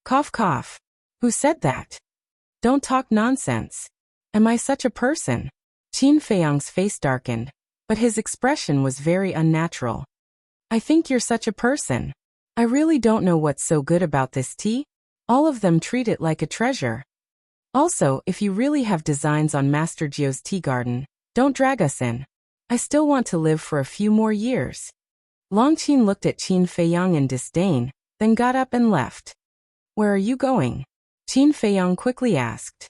Cough cough. Who said that? Don't talk nonsense. Am I such a person? Qin Feiyang's face darkened, but his expression was very unnatural. I think you're such a person. I really don't know what's so good about this tea. All of them treat it like a treasure. Also, if you really have designs on Master Jio's tea garden, don't drag us in. I still want to live for a few more years. Longqin looked at Qin Feiyang in disdain, then got up and left. Where are you going? Qin Feiyang quickly asked.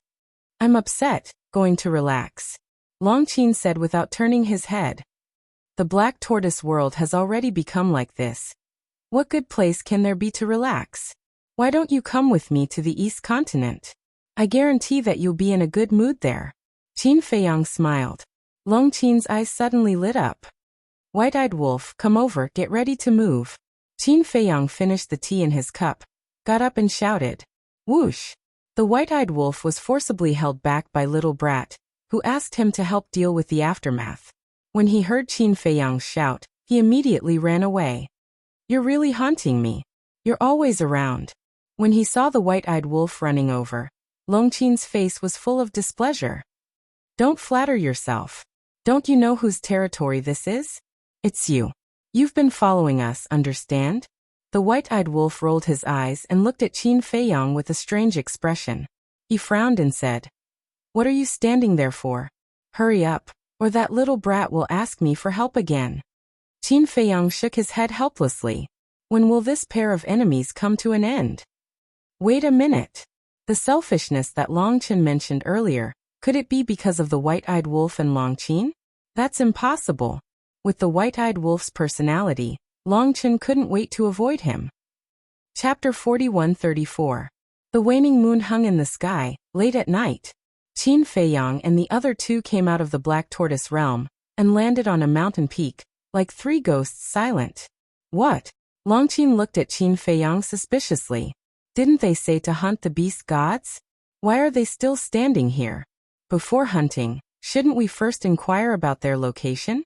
I'm upset, going to relax. Longqin said without turning his head. The Black Tortoise world has already become like this. What good place can there be to relax? Why don't you come with me to the East Continent? I guarantee that you'll be in a good mood there. Qin Feiyang smiled. Longqin's eyes suddenly lit up. White-eyed wolf, come over, get ready to move. Qin Feiyang finished the tea in his cup, got up and shouted. Whoosh! The white-eyed wolf was forcibly held back by Little Brat, who asked him to help deal with the aftermath. When he heard Qin Feiyang's shout, he immediately ran away. You're really haunting me. You're always around. When he saw the white-eyed wolf running over, Longqin's face was full of displeasure. Don't flatter yourself. Don't you know whose territory this is? It's you. You've been following us, understand? The white-eyed wolf rolled his eyes and looked at Qin Feiyang with a strange expression. He frowned and said, What are you standing there for? Hurry up, or that little brat will ask me for help again. Qin Feiyang shook his head helplessly. When will this pair of enemies come to an end? Wait a minute. The selfishness that Longqin mentioned earlier, could it be because of the white-eyed wolf and Longqin? That's impossible. With the white-eyed wolf's personality, Longqin couldn't wait to avoid him. Chapter 41-34. The waning moon hung in the sky, late at night. Qin Feiyang and the other two came out of the Black Tortoise realm, and landed on a mountain peak, like three ghosts silent. What? Longqin looked at Qin Feiyang suspiciously. Didn't they say to hunt the beast gods? Why are they still standing here? Before hunting, shouldn't we first inquire about their location?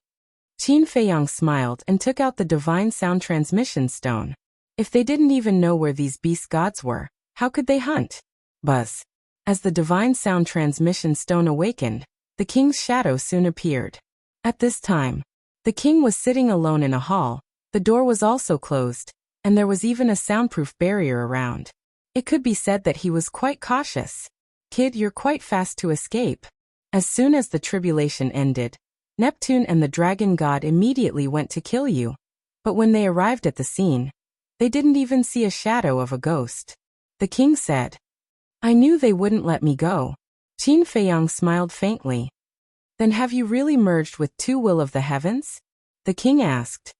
Qin Feiyang smiled and took out the divine sound transmission stone. If they didn't even know where these beast gods were, how could they hunt? Buzz. As the divine sound transmission stone awakened, the king's shadow soon appeared. At this time, the king was sitting alone in a hall, the door was also closed, and there was even a soundproof barrier around. It could be said that he was quite cautious. Kid, you're quite fast to escape. As soon as the tribulation ended, Neptune and the dragon god immediately went to kill you. But when they arrived at the scene, they didn't even see a shadow of a ghost. The king said, I knew they wouldn't let me go. Qin Feiyang smiled faintly. Then have you really merged with two will of the heavens? The king asked.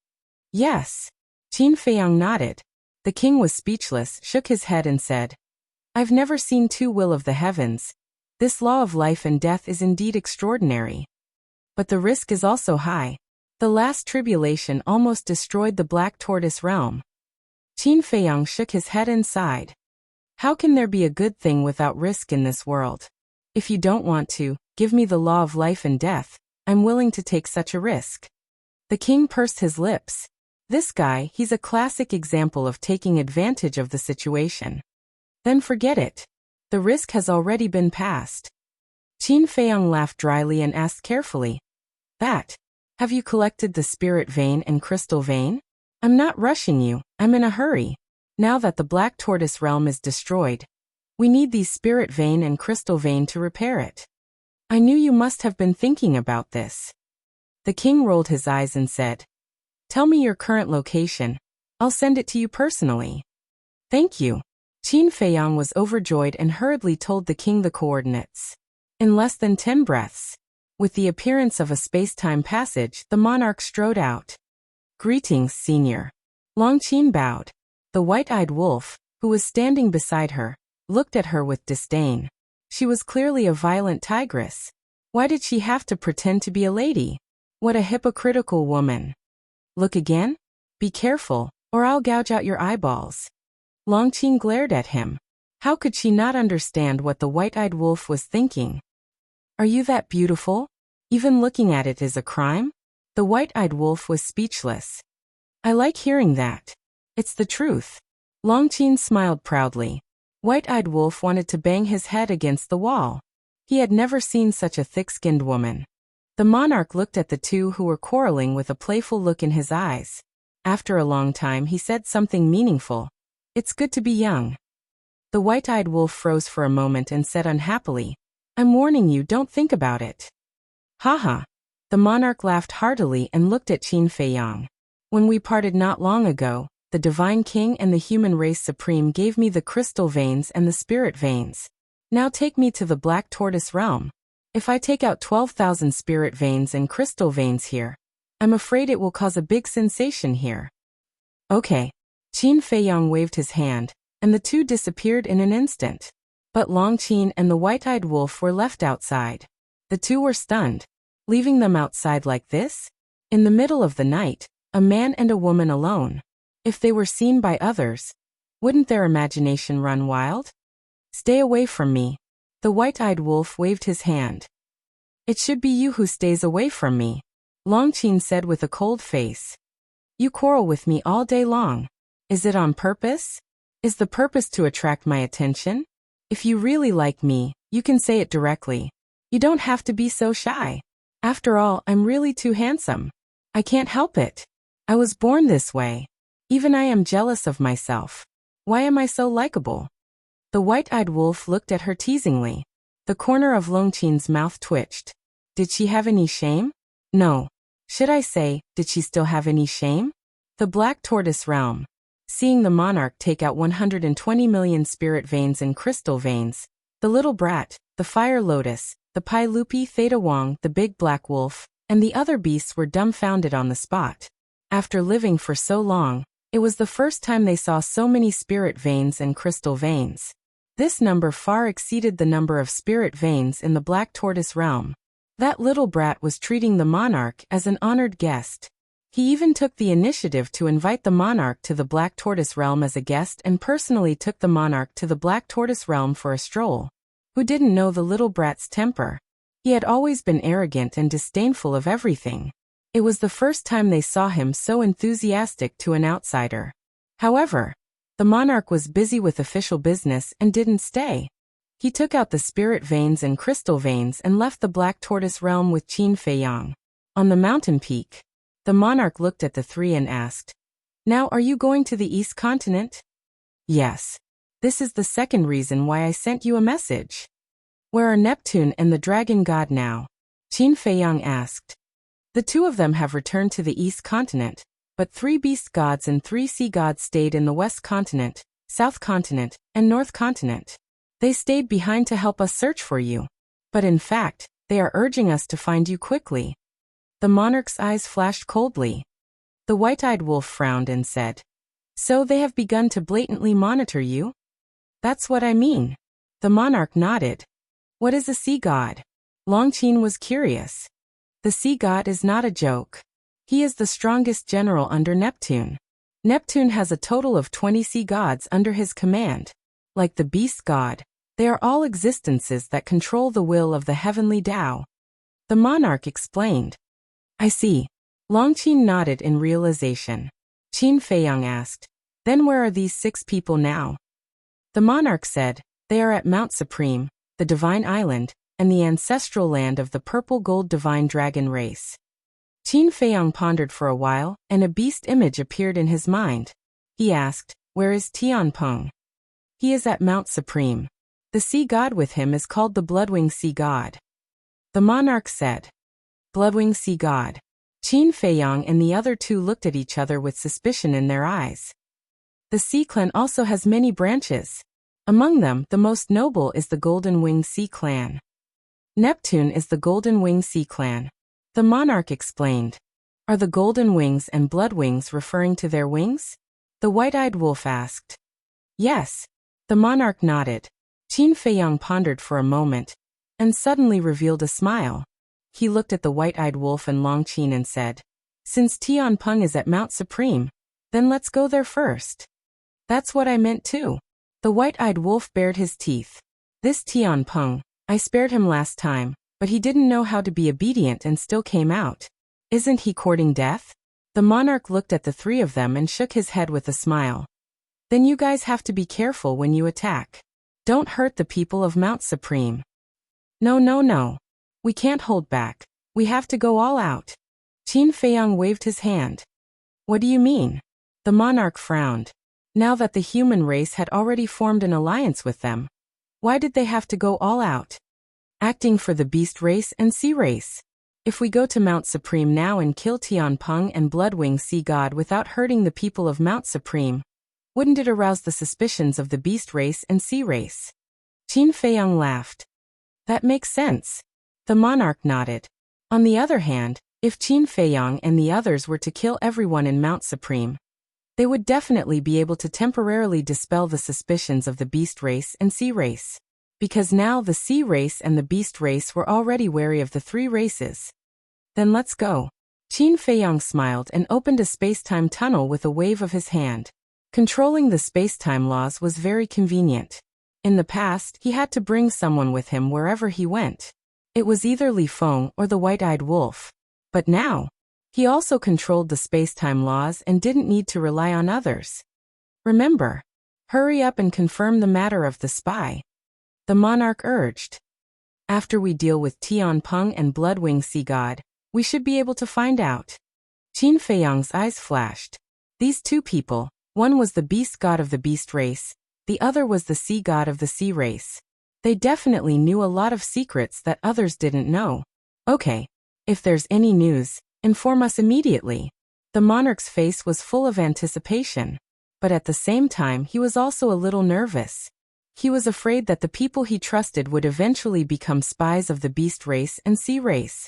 Yes. Qin Feiyang nodded. The king was speechless, shook his head and said, I've never seen two will of the heavens. This law of life and death is indeed extraordinary. But the risk is also high. The last tribulation almost destroyed the Black Tortoise realm. Qin Feiyang shook his head and sighed. How can there be a good thing without risk in this world? If you don't want to, give me the law of life and death, I'm willing to take such a risk. The king pursed his lips. This guy, he's a classic example of taking advantage of the situation. Then forget it. The risk has already been passed. Qin Feiyang laughed dryly and asked carefully, have you collected the spirit vein and crystal vein? I'm not rushing you, I'm in a hurry. Now that the Black Tortoise realm is destroyed, we need these spirit vein and crystal vein to repair it. I knew you must have been thinking about this. The king rolled his eyes and said, Tell me your current location. I'll send it to you personally. Thank you. Qin Feiyang was overjoyed and hurriedly told the king the coordinates. In less than 10 breaths, with the appearance of a space-time passage, the monarch strode out. Greetings, senior. Longqin bowed. The white-eyed wolf, who was standing beside her, looked at her with disdain. She was clearly a violent tigress. Why did she have to pretend to be a lady? What a hypocritical woman. Look again? Be careful, or I'll gouge out your eyeballs. Longqin glared at him. How could she not understand what the white-eyed wolf was thinking? Are you that beautiful? Even looking at it is a crime? The white-eyed wolf was speechless. I like hearing that. It's the truth. Longqin smiled proudly. White-eyed Wolf wanted to bang his head against the wall. He had never seen such a thick-skinned woman. The monarch looked at the two who were quarreling with a playful look in his eyes. After a long time he said something meaningful. It's good to be young. The white-eyed wolf froze for a moment and said unhappily, I'm warning you, don't think about it. Haha. The monarch laughed heartily and looked at Qin Feiyang. When we parted not long ago, the Divine King and the human race supreme gave me the crystal veins and the spirit veins. Now take me to the Black Tortoise realm. If I take out 12,000 spirit veins and crystal veins here, I'm afraid it will cause a big sensation here. Okay. Qin Feiyang waved his hand, and the two disappeared in an instant. But Longqin and the white-eyed wolf were left outside. The two were stunned. Leaving them outside like this? In the middle of the night, a man and a woman alone. If they were seen by others, wouldn't their imagination run wild? Stay away from me. The white-eyed wolf waved his hand. It should be you who stays away from me, Longqin said with a cold face. You quarrel with me all day long. Is it on purpose? Is the purpose to attract my attention? If you really like me, you can say it directly. You don't have to be so shy. After all, I'm really too handsome. I can't help it. I was born this way. Even I am jealous of myself. Why am I so likable? The white-eyed wolf looked at her teasingly. The corner of Longqin's mouth twitched. Did she have any shame? No. Should I say, did she still have any shame? The Black Tortoise realm. Seeing the monarch take out 120 million spirit veins and crystal veins, the little brat, the fire lotus, the Pai Lupi Theta Wong, the big black wolf, and the other beasts were dumbfounded on the spot. After living for so long, it was the first time they saw so many spirit veins and crystal veins. This number far exceeded the number of spirit veins in the Black Tortoise realm. That little brat was treating the monarch as an honored guest. He even took the initiative to invite the monarch to the Black Tortoise realm as a guest and personally took the monarch to the Black Tortoise realm for a stroll. Who didn't know the little brat's temper? He had always been arrogant and disdainful of everything. It was the first time they saw him so enthusiastic to an outsider. However, the monarch was busy with official business and didn't stay. He took out the spirit veins and crystal veins and left the Black Tortoise realm with Qin Feiyang. On the mountain peak, the monarch looked at the three and asked, Now are you going to the East Continent? Yes. This is the second reason why I sent you a message. Where are Neptune and the dragon god now? Qin Feiyang asked. The two of them have returned to the East Continent, but 3 beast gods and 3 sea gods stayed in the West Continent, South Continent, and North Continent. They stayed behind to help us search for you. But in fact, they are urging us to find you quickly. The monarch's eyes flashed coldly. The white-eyed wolf frowned and said, So they have begun to blatantly monitor you? That's what I mean. The monarch nodded. What is a sea god? Longqin was curious. The sea god is not a joke. He is the strongest general under Neptune. Neptune has a total of 20 sea gods under his command. Like the beast god, they are all existences that control the will of the heavenly Tao. The monarch explained. I see. Longqin nodded in realization. Qin Feiyang asked, Then where are these 6 people now? The monarch said, They are at Mount Supreme, the Divine Island, and the ancestral land of the purple-gold divine dragon race. Qin Feiyang pondered for a while, and a beast image appeared in his mind. He asked, Where is Tianpeng? He is at Mount Supreme. The sea god with him is called the Bloodwing Sea God. The monarch said, Bloodwing Sea God. Qin Feiyang and the other two looked at each other with suspicion in their eyes. The Sea Clan also has many branches. Among them, the most noble is the Golden Wing Sea Clan. Neptune is the Golden Wing Sea Clan. The monarch explained. Are the Golden Wings and Blood Wings referring to their wings? The white-eyed wolf asked. Yes. The monarch nodded. Qin Feiyang pondered for a moment, and suddenly revealed a smile. He looked at the white-eyed wolf and Longqin and said, Since Tianpeng is at Mount Supreme, then let's go there first. That's what I meant too. The white-eyed wolf bared his teeth. This Tianpeng, I spared him last time, but he didn't know how to be obedient and still came out. Isn't he courting death? The monarch looked at the three of them and shook his head with a smile. Then you guys have to be careful when you attack. Don't hurt the people of Mount Supreme. No, no, no. We can't hold back. We have to go all out. Qin Feiyang waved his hand. What do you mean? The monarch frowned. Now that the human race had already formed an alliance with them, why did they have to go all out? Acting for the beast race and sea race. If we go to Mount Supreme now and kill Tianpeng and Bloodwing Sea God without hurting the people of Mount Supreme, wouldn't it arouse the suspicions of the beast race and sea race? Qin Feiyang laughed. That makes sense. The monarch nodded. On the other hand, if Qin Feiyang and the others were to kill everyone in Mount Supreme, they would definitely be able to temporarily dispel the suspicions of the beast race and sea race. Because now the sea race and the beast race were already wary of the three races. Then let's go. Qin Feiyang smiled and opened a space-time tunnel with a wave of his hand. Controlling the space-time laws was very convenient. In the past, he had to bring someone with him wherever he went. It was either Li Feng or the white-eyed wolf. But now, he also controlled the space-time laws and didn't need to rely on others. Remember, hurry up and confirm the matter of the spy. The monarch urged. After we deal with Tianpeng and Bloodwing Sea God, we should be able to find out. Qin Feiyang's eyes flashed. These two people, one was the beast god of the beast race, the other was the sea god of the sea race. They definitely knew a lot of secrets that others didn't know. Okay, if there's any news, inform us immediately. The monarch's face was full of anticipation, but at the same time he was also a little nervous. He was afraid that the people he trusted would eventually become spies of the beast race and sea race.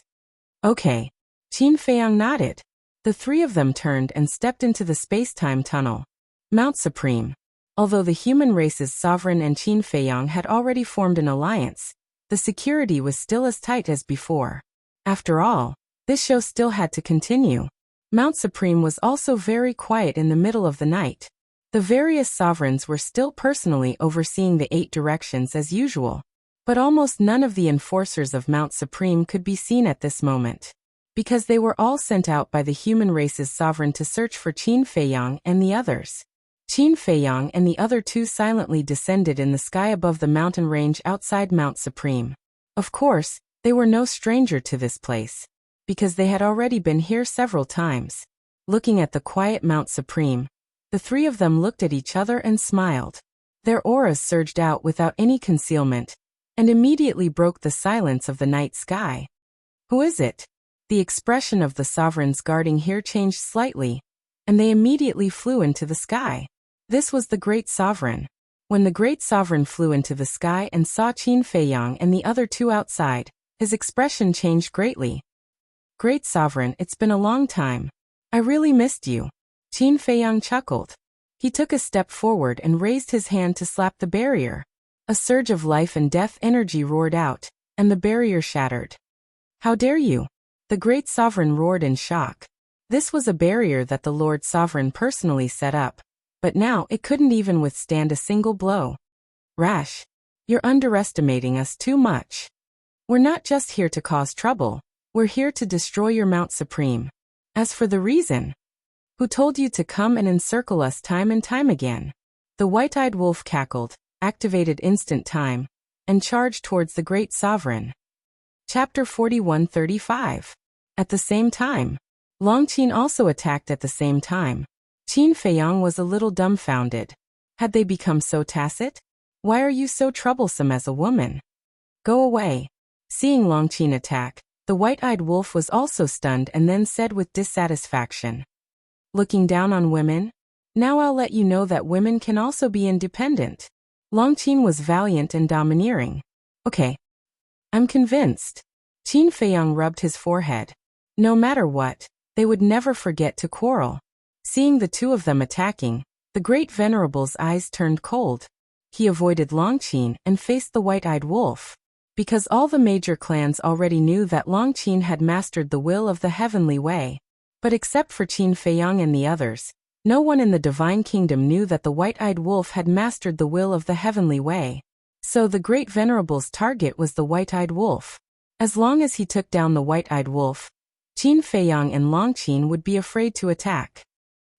Okay. Qin Feiyang nodded. The three of them turned and stepped into the space-time tunnel. Mount Supreme. Although the human race's sovereign and Qin Feiyang had already formed an alliance, the security was still as tight as before. After all, this show still had to continue. Mount Supreme was also very quiet in the middle of the night. The various sovereigns were still personally overseeing the 8 directions as usual, but almost none of the enforcers of Mount Supreme could be seen at this moment, because they were all sent out by the human race's sovereign to search for Qin Feiyang and the others. Qin Feiyang and the other two silently descended in the sky above the mountain range outside Mount Supreme. Of course, they were no stranger to this place, because they had already been here several times. Looking at the quiet Mount Supreme, the three of them looked at each other and smiled. Their auras surged out without any concealment, and immediately broke the silence of the night sky. Who is it? The expression of the sovereigns guarding here changed slightly, and they immediately flew into the sky. This was the Great Sovereign. When the Great Sovereign flew into the sky and saw Qin Feiyang and the other two outside, his expression changed greatly. Great Sovereign, it's been a long time. I really missed you. Qin Feiyang chuckled. He took a step forward and raised his hand to slap the barrier. A surge of life and death energy roared out, and the barrier shattered. How dare you? The Great Sovereign roared in shock. This was a barrier that the Lord Sovereign personally set up, but now it couldn't even withstand a single blow. Rash, you're underestimating us too much. We're not just here to cause trouble, we're here to destroy your Mount Supreme. As for the reason, who told you to come and encircle us time and time again? The white-eyed wolf cackled, activated instant time, and charged towards the Great Sovereign. Chapter 41:35. At the same time, Longqin also attacked at the same time. Qin Feiyang was a little dumbfounded. Had they become so tacit? Why are you so troublesome as a woman? Go away. Seeing Longqin attack, the white-eyed wolf was also stunned and then said with dissatisfaction. Looking down on women? Now I'll let you know that women can also be independent. Longqin was valiant and domineering. Okay. I'm convinced. Qin Feiyang rubbed his forehead. No matter what, they would never forget to quarrel. Seeing the two of them attacking, the Great Venerable's eyes turned cold. He avoided Longqin and faced the white-eyed wolf. Because all the major clans already knew that Longqin had mastered the will of the heavenly way. But except for Qin Feiyang and the others, no one in the Divine Kingdom knew that the white-eyed wolf had mastered the will of the heavenly way. So the Great Venerable's target was the white-eyed wolf. As long as he took down the white-eyed wolf, Qin Feiyang and Long Qin would be afraid to attack.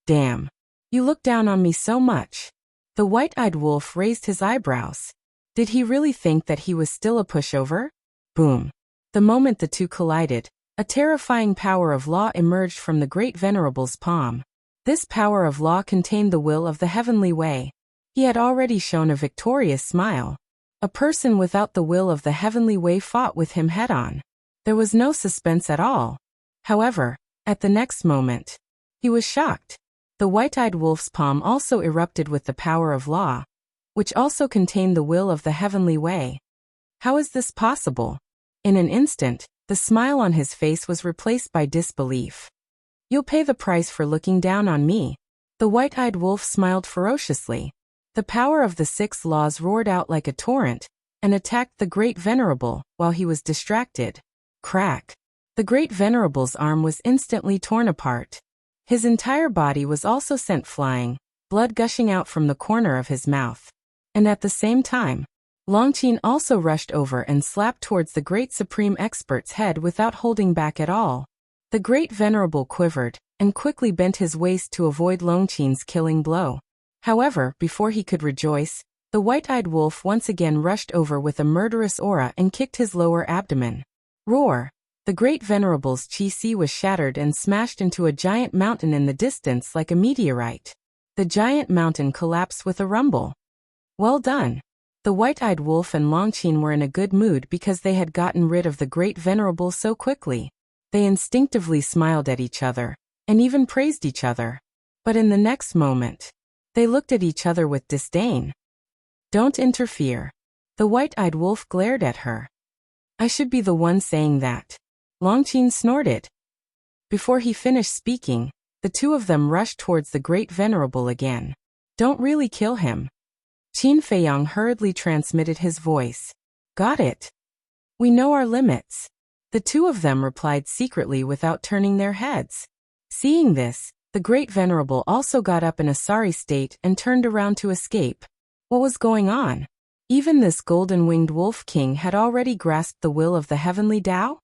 Damn. You look down on me so much. The white-eyed wolf raised his eyebrows. Did he really think that he was still a pushover? Boom. The moment the two collided, a terrifying power of law emerged from the great venerable's palm. This power of law contained the will of the heavenly way. He had already shown a victorious smile. A person without the will of the heavenly way fought with him head-on. There was no suspense at all. However, at the next moment, he was shocked. The white-eyed wolf's palm also erupted with the power of law, which also contained the will of the heavenly way. How is this possible? In an instant, the smile on his face was replaced by disbelief. You'll pay the price for looking down on me. The white-eyed wolf smiled ferociously. The power of the 6 laws roared out like a torrent and attacked the great venerable while he was distracted. Crack! The great venerable's arm was instantly torn apart. His entire body was also sent flying, blood gushing out from the corner of his mouth. And at the same time, Long Qin also rushed over and slapped towards the great supreme expert's head without holding back at all. The great venerable quivered and quickly bent his waist to avoid Long Qin's killing blow. However, before he could rejoice, the white-eyed wolf once again rushed over with a murderous aura and kicked his lower abdomen. Roar! The great venerable's chi was shattered and smashed into a giant mountain in the distance like a meteorite. The giant mountain collapsed with a rumble. Well done! The white-eyed wolf and Long Qin were in a good mood because they had gotten rid of the great venerable so quickly. They instinctively smiled at each other, and even praised each other. But in the next moment, they looked at each other with disdain. Don't interfere. The white-eyed wolf glared at her. I should be the one saying that. Long Qin snorted. Before he finished speaking, the two of them rushed towards the great venerable again. Don't really kill him. Qin Feiyang hurriedly transmitted his voice. Got it. We know our limits. The two of them replied secretly without turning their heads. Seeing this, the great venerable also got up in a sorry state and turned around to escape. What was going on? Even this golden-winged wolf king had already grasped the will of the heavenly Tao?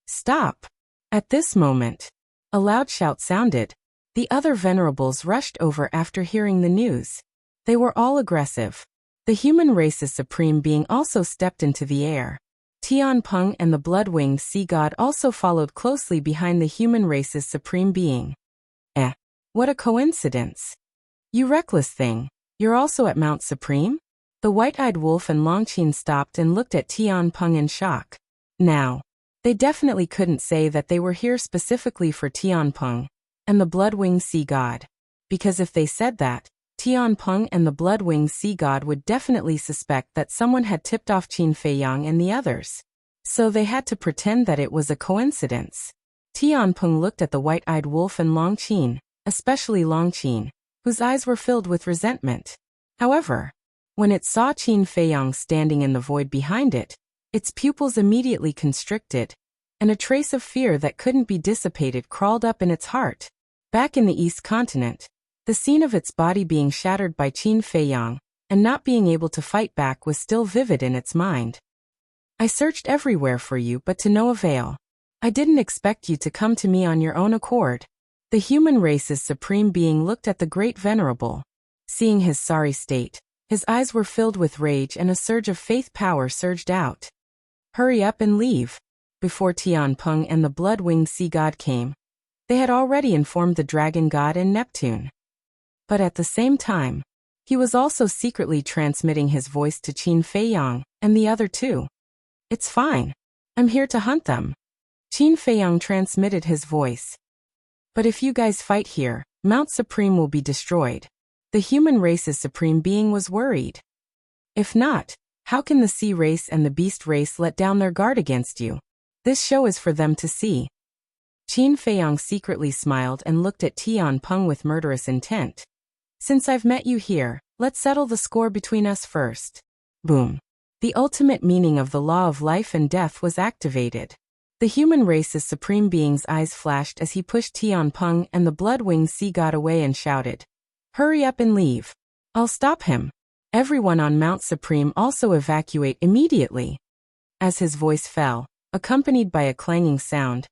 Stop! At this moment, a loud shout sounded. The other venerables rushed over after hearing the news. They were all aggressive. The human race's supreme being also stepped into the air. Tianpeng and the blood-winged sea god also followed closely behind the human race's supreme being. What a coincidence. You reckless thing, you're also at Mount Supreme? The white-eyed wolf and Long Qin stopped and looked at Tianpeng in shock. Now, they definitely couldn't say that they were here specifically for Tianpeng and the blood-winged sea god. Because if they said that, Tianpeng and the blood-winged sea god would definitely suspect that someone had tipped off Qin Feiyang and the others. So they had to pretend that it was a coincidence. Tianpeng looked at the white-eyed wolf and Long Qin, especially Long Qin, whose eyes were filled with resentment. However, when it saw Qin Feiyang standing in the void behind it, its pupils immediately constricted, and a trace of fear that couldn't be dissipated crawled up in its heart. Back in the East Continent, the scene of its body being shattered by Qin Feiyang and not being able to fight back was still vivid in its mind. I searched everywhere for you but to no avail. I didn't expect you to come to me on your own accord. The human race's supreme being looked at the great venerable. Seeing his sorry state, his eyes were filled with rage and a surge of faith power surged out. Hurry up and leave. Before Tianpeng and the blood-winged sea god came, they had already informed the dragon god and Neptune. But at the same time, he was also secretly transmitting his voice to Qin Feiyang and the other two. It's fine. I'm here to hunt them. Qin Feiyang transmitted his voice. But if you guys fight here, Mount Supreme will be destroyed. The human race's supreme being was worried. If not, how can the sea race and the beast race let down their guard against you? This show is for them to see. Qin Feiyang secretly smiled and looked at Tianpeng with murderous intent. Since I've met you here, let's settle the score between us first. Boom. The ultimate meaning of the law of life and death was activated. The human race's supreme being's eyes flashed as he pushed Tianpeng and the blood-winged sea god away and shouted, "Hurry up and leave. I'll stop him. Everyone on Mount Supreme also evacuate immediately." As his voice fell, accompanied by a clanging sound,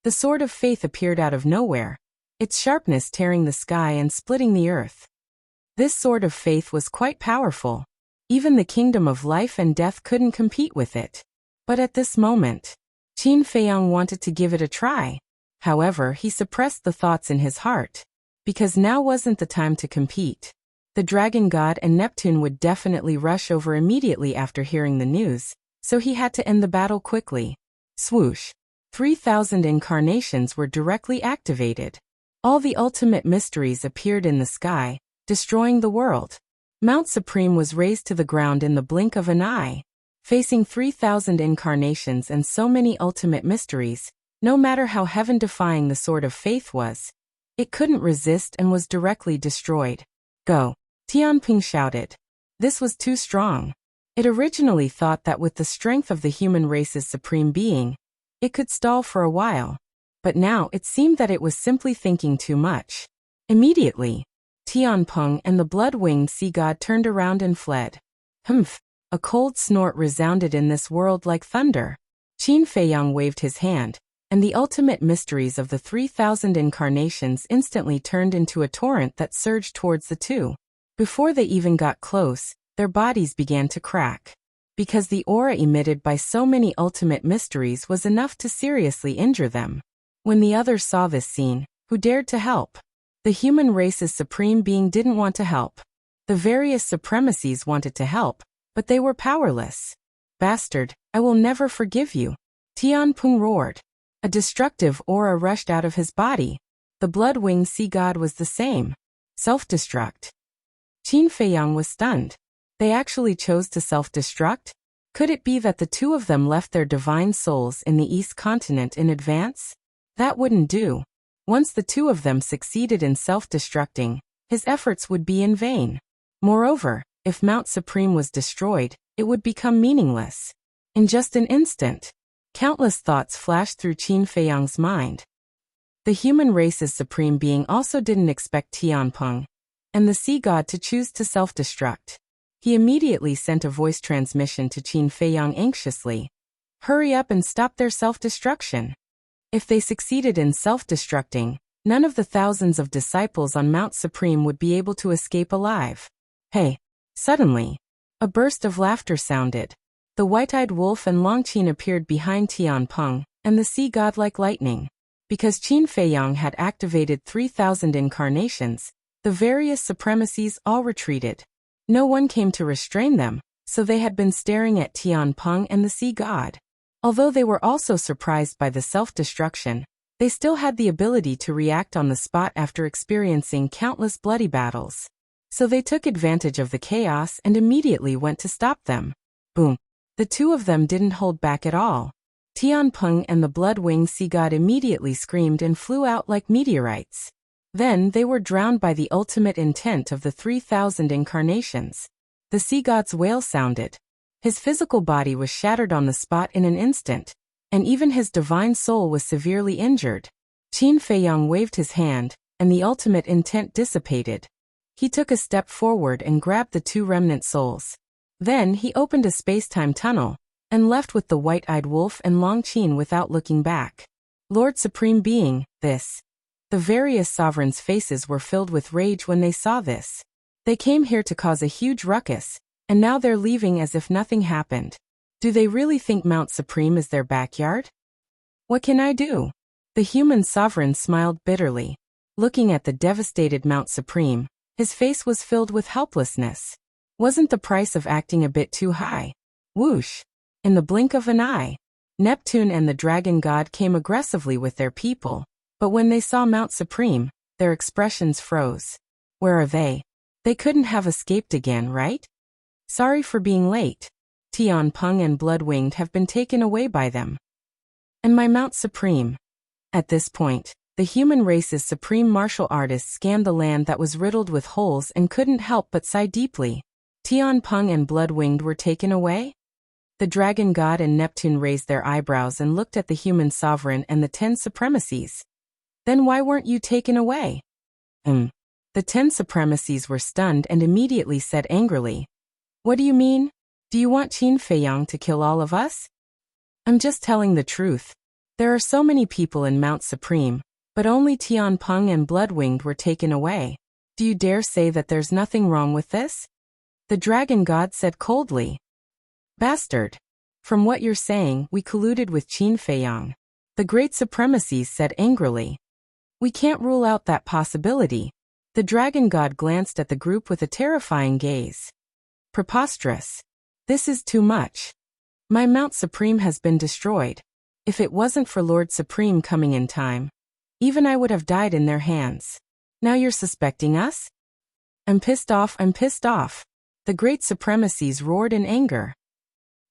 The sword of faith appeared out of nowhere, its sharpness tearing the sky and splitting the earth. This sword of faith was quite powerful. Even the kingdom of life and death couldn't compete with it. But at this moment, Qin Feiyang wanted to give it a try. However, he suppressed the thoughts in his heart, because now wasn't the time to compete. The dragon god and Neptune would definitely rush over immediately after hearing the news, so he had to end the battle quickly. Swoosh! 3,000 incarnations were directly activated. All the ultimate mysteries appeared in the sky, destroying the world. Mount Supreme was razed to the ground in the blink of an eye. Facing 3,000 incarnations and so many ultimate mysteries, no matter how heaven-defying the Sword of Faith was, it couldn't resist and was directly destroyed. Go! Tianping shouted. This was too strong. It originally thought that with the strength of the human race's supreme being, it could stall for a while. But now it seemed that it was simply thinking too much. Immediately, Tianpeng and the blood-winged sea god turned around and fled. Humph! A cold snort resounded in this world like thunder. Qin Feiyang waved his hand, and the ultimate mysteries of the 3,000 incarnations instantly turned into a torrent that surged towards the two. Before they even got close, their bodies began to crack. Because the aura emitted by so many ultimate mysteries was enough to seriously injure them. When the others saw this scene, who dared to help? The human race's supreme being didn't want to help. The various supremacies wanted to help, but they were powerless. Bastard, I will never forgive you. Tianpeng roared. A destructive aura rushed out of his body. The blood-winged sea god was the same. Self-destruct. Qin Feiyang was stunned. They actually chose to self-destruct? Could it be that the two of them left their divine souls in the East Continent in advance? That wouldn't do. Once the two of them succeeded in self-destructing, his efforts would be in vain. Moreover, if Mount Supreme was destroyed, it would become meaningless. In just an instant, countless thoughts flashed through Qin Feiyang's mind. The human race's supreme being also didn't expect Tianpeng and the sea god to choose to self-destruct. He immediately sent a voice transmission to Qin Feiyang anxiously. Hurry up and stop their self-destruction. If they succeeded in self-destructing, none of the thousands of disciples on Mount Supreme would be able to escape alive. Hey! Suddenly, a burst of laughter sounded. The white-eyed wolf and Longqin appeared behind Tianpeng and the sea god like lightning. Because Qin Feiyang had activated 3,000 incarnations, the various supremacies all retreated. No one came to restrain them, so they had been staring at Tianpeng and the sea god. Although they were also surprised by the self-destruction, they still had the ability to react on the spot after experiencing countless bloody battles. So they took advantage of the chaos and immediately went to stop them. Boom! The two of them didn't hold back at all. Tianpeng and the blood-winged sea god immediately screamed and flew out like meteorites. Then they were drowned by the ultimate intent of the 3,000 incarnations. The sea god's wail sounded. His physical body was shattered on the spot in an instant, and even his divine soul was severely injured. Qin Feiyang waved his hand, and the ultimate intent dissipated. He took a step forward and grabbed the two remnant souls. Then he opened a space-time tunnel, and left with the white-eyed wolf and Longqin without looking back. Lord Supreme Being, this. The various sovereigns' faces were filled with rage when they saw this. They came here to cause a huge ruckus, and now they're leaving as if nothing happened. Do they really think Mount Supreme is their backyard? What can I do? The human sovereign smiled bitterly. Looking at the devastated Mount Supreme, his face was filled with helplessness. Wasn't the price of acting a bit too high? Whoosh! In the blink of an eye, Neptune and the dragon god came aggressively with their people, but when they saw Mount Supreme, their expressions froze. Where are they? They couldn't have escaped again, right? Sorry for being late. Tianpeng and Bloodwinged have been taken away by them. And my Mount Supreme. At this point, the human race's supreme martial artist scanned the land that was riddled with holes and couldn't help but sigh deeply. Tianpeng and Bloodwinged were taken away? The dragon god and Neptune raised their eyebrows and looked at the human sovereign and the 10 supremacies. Then why weren't you taken away? The 10 supremacies were stunned and immediately said angrily, What do you mean? Do you want Qin Feiyang to kill all of us? I'm just telling the truth. There are so many people in Mount Supreme, but only Tianpeng and Bloodwinged were taken away. Do you dare say that there's nothing wrong with this? The dragon god said coldly. Bastard! From what you're saying, we colluded with Qin Feiyang. The great supremacies said angrily. We can't rule out that possibility. The dragon god glanced at the group with a terrifying gaze. Preposterous. This is too much. My Mount Supreme has been destroyed. If it wasn't for Lord Supreme coming in time, even I would have died in their hands. Now you're suspecting us? I'm pissed off. The great supremacies roared in anger.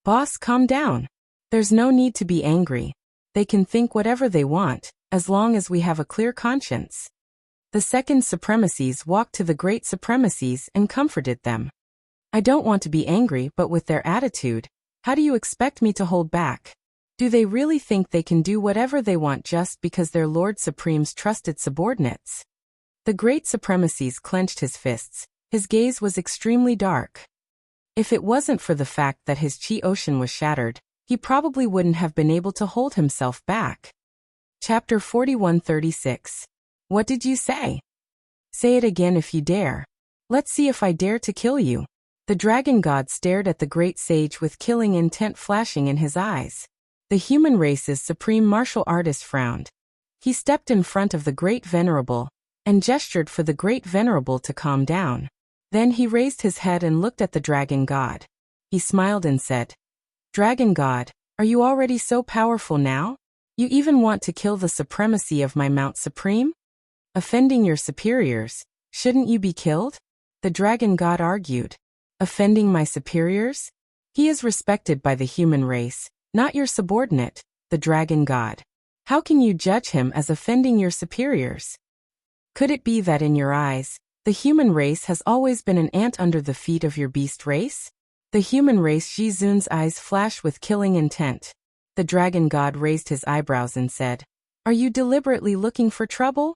Boss, calm down. There's no need to be angry. They can think whatever they want, as long as we have a clear conscience. The second supremacies walked to the great supremacies and comforted them. I don't want to be angry, but with their attitude, how do you expect me to hold back? Do they really think they can do whatever they want just because they're Lord Supreme's trusted subordinates? The great supremacies clenched his fists. His gaze was extremely dark. If it wasn't for the fact that his chi ocean was shattered, he probably wouldn't have been able to hold himself back. Chapter 4136. What did you say? Say it again if you dare. Let's see if I dare to kill you. The dragon god stared at the great sage with killing intent flashing in his eyes. The human race's supreme martial artist frowned. He stepped in front of the great venerable and gestured for the great venerable to calm down. Then he raised his head and looked at the dragon god. He smiled and said, Dragon god, are you already so powerful now? You even want to kill the supremacy of my Mount Supreme? Offending your superiors, shouldn't you be killed? The dragon god argued. Offending my superiors? He is respected by the human race, not your subordinate, the dragon god. How can you judge him as offending your superiors? Could it be that in your eyes, the human race has always been an ant under the feet of your beast race? The human race Shizun's eyes flashed with killing intent. The dragon god raised his eyebrows and said, Are you deliberately looking for trouble?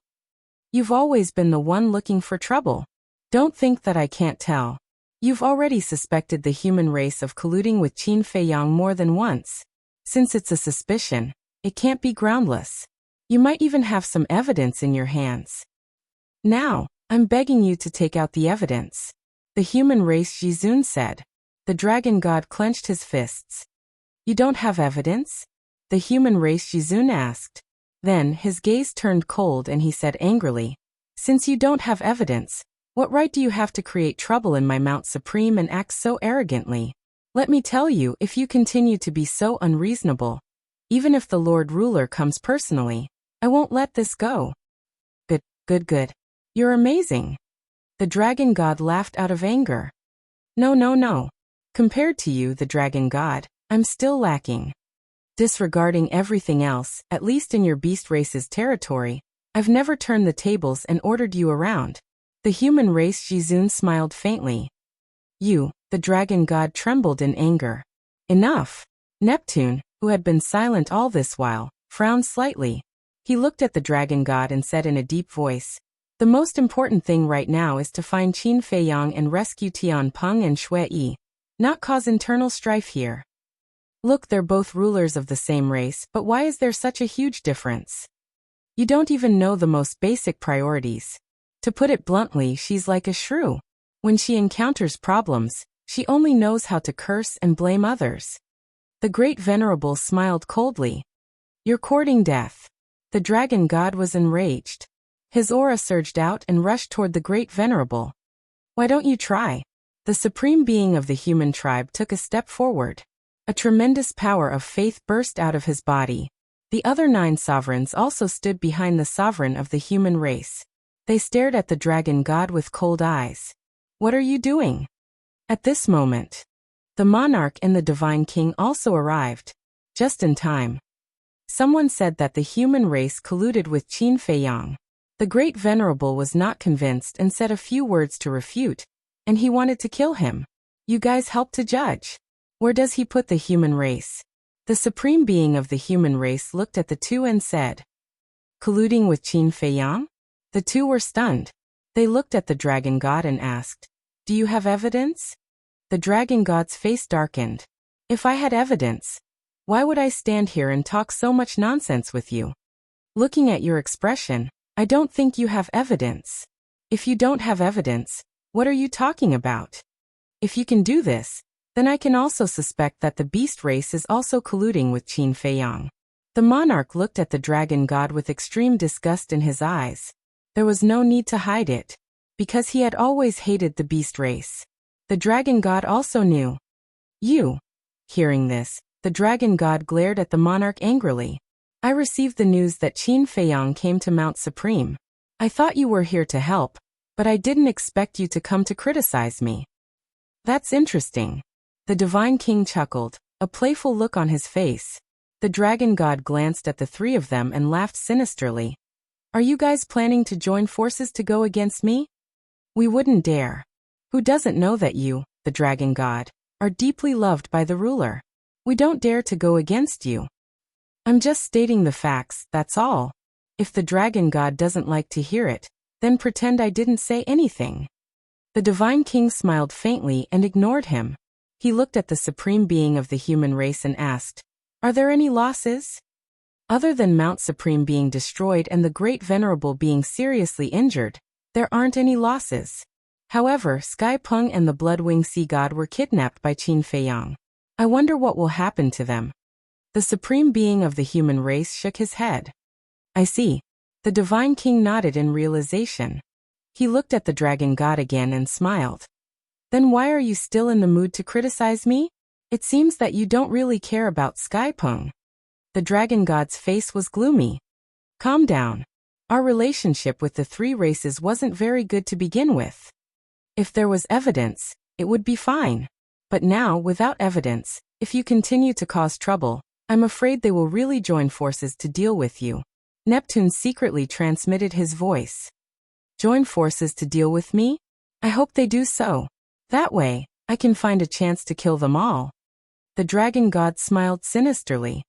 You've always been the one looking for trouble. Don't think that I can't tell. You've already suspected the human race of colluding with Qin Feiyang more than once. Since it's a suspicion, it can't be groundless. You might even have some evidence in your hands. Now, I'm begging you to take out the evidence. The human race Shizun said. The dragon god clenched his fists. You don't have evidence? The human race Shizun asked. Then his gaze turned cold and he said angrily, Since you don't have evidence, what right do you have to create trouble in my Mount Supreme and act so arrogantly? Let me tell you, if you continue to be so unreasonable, even if the Lord Ruler comes personally, I won't let this go. Good. You're amazing. The dragon god laughed out of anger. No. Compared to you, the dragon god, I'm still lacking. Disregarding everything else, at least in your beast race's territory, I've never turned the tables and ordered you around. The human race Shizun smiled faintly. You, the dragon god trembled in anger. Enough. Neptune, who had been silent all this while, frowned slightly. He looked at the dragon god and said in a deep voice, The most important thing right now is to find Qin Feiyang and rescue Tianpeng and Shui Yi. Not cause internal strife here. Look, they're both rulers of the same race, but why is there such a huge difference? You don't even know the most basic priorities. To put it bluntly, she's like a shrew. When she encounters problems, she only knows how to curse and blame others. The great venerable smiled coldly. You're courting death. The dragon god was enraged. His aura surged out and rushed toward the great venerable. Why don't you try? The supreme being of the human tribe took a step forward. A tremendous power of faith burst out of his body. The other 9 sovereigns also stood behind the sovereign of the human race. They stared at the dragon god with cold eyes. What are you doing? At this moment, the monarch and the divine king also arrived. Just in time. Someone said that the human race colluded with Qin Feiyang. The great venerable was not convinced and said a few words to refute. And he wanted to kill him. You guys help to judge. Where does he put the human race? The supreme being of the human race looked at the two and said, Colluding with Qin Feiyang? The two were stunned. They looked at the dragon god and asked, Do you have evidence? The dragon god's face darkened. If I had evidence, Why would I stand here and talk so much nonsense with you? Looking at your expression, I don't think you have evidence. If you don't have evidence, what are you talking about? If you can do this, then I can also suspect that the beast race is also colluding with Qin Feiyang. The monarch looked at the dragon god with extreme disgust in his eyes. There was no need to hide it, because he had always hated the beast race. The dragon god also knew. You. Hearing this, the dragon god glared at the monarch angrily. I received the news that Qin Feiyang came to Mount Supreme. I thought you were here to help, but I didn't expect you to come to criticize me. That's interesting. The divine king chuckled, a playful look on his face. The dragon god glanced at the three of them and laughed sinisterly. Are you guys planning to join forces to go against me? We wouldn't dare. Who doesn't know that you, the dragon god, are deeply loved by the ruler? We don't dare to go against you. I'm just stating the facts, that's all. If the dragon god doesn't like to hear it, then pretend I didn't say anything. The divine king smiled faintly and ignored him. He looked at the supreme being of the human race and asked, are there any losses? Other than Mount Supreme being destroyed and the Great Venerable being seriously injured, there aren't any losses. However, Sky Peng and the Bloodwing Sea God were kidnapped by Qin Feiyang. I wonder what will happen to them. The supreme being of the human race shook his head. I see. The divine king nodded in realization. He looked at the dragon god again and smiled. Then why are you still in the mood to criticize me? It seems that you don't really care about Sky Peng. The dragon god's face was gloomy. Calm down. Our relationship with the three races wasn't very good to begin with. If there was evidence, it would be fine. But now, without evidence, if you continue to cause trouble, I'm afraid they will really join forces to deal with you. Neptune secretly transmitted his voice. Join forces to deal with me? I hope they do so. That way, I can find a chance to kill them all. The dragon god smiled sinisterly.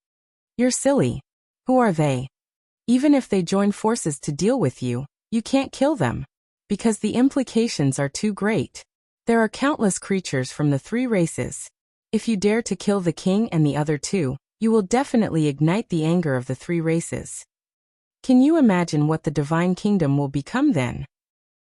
You're silly. Who are they? Even if they join forces to deal with you, you can't kill them, because the implications are too great. There are countless creatures from the three races. If you dare to kill the king and the other two, you will definitely ignite the anger of the three races. Can you imagine what the divine kingdom will become then?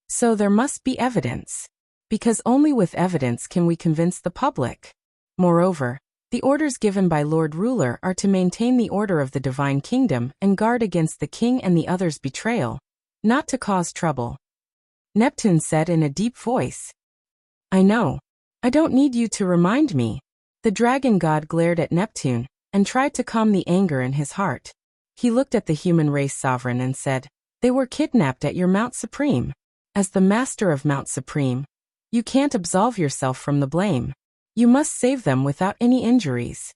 So there must be evidence. Because only with evidence can we convince the public. Moreover, the orders given by Lord Ruler are to maintain the order of the divine kingdom and guard against the king and the others' betrayal, not to cause trouble. Neptune said in a deep voice. I know. I don't need you to remind me. The dragon god glared at Neptune and tried to calm the anger in his heart. He looked at the human race sovereign and said, they were kidnapped at your Mount Supreme. As the master of Mount Supreme, you can't absolve yourself from the blame. You must save them without any injuries.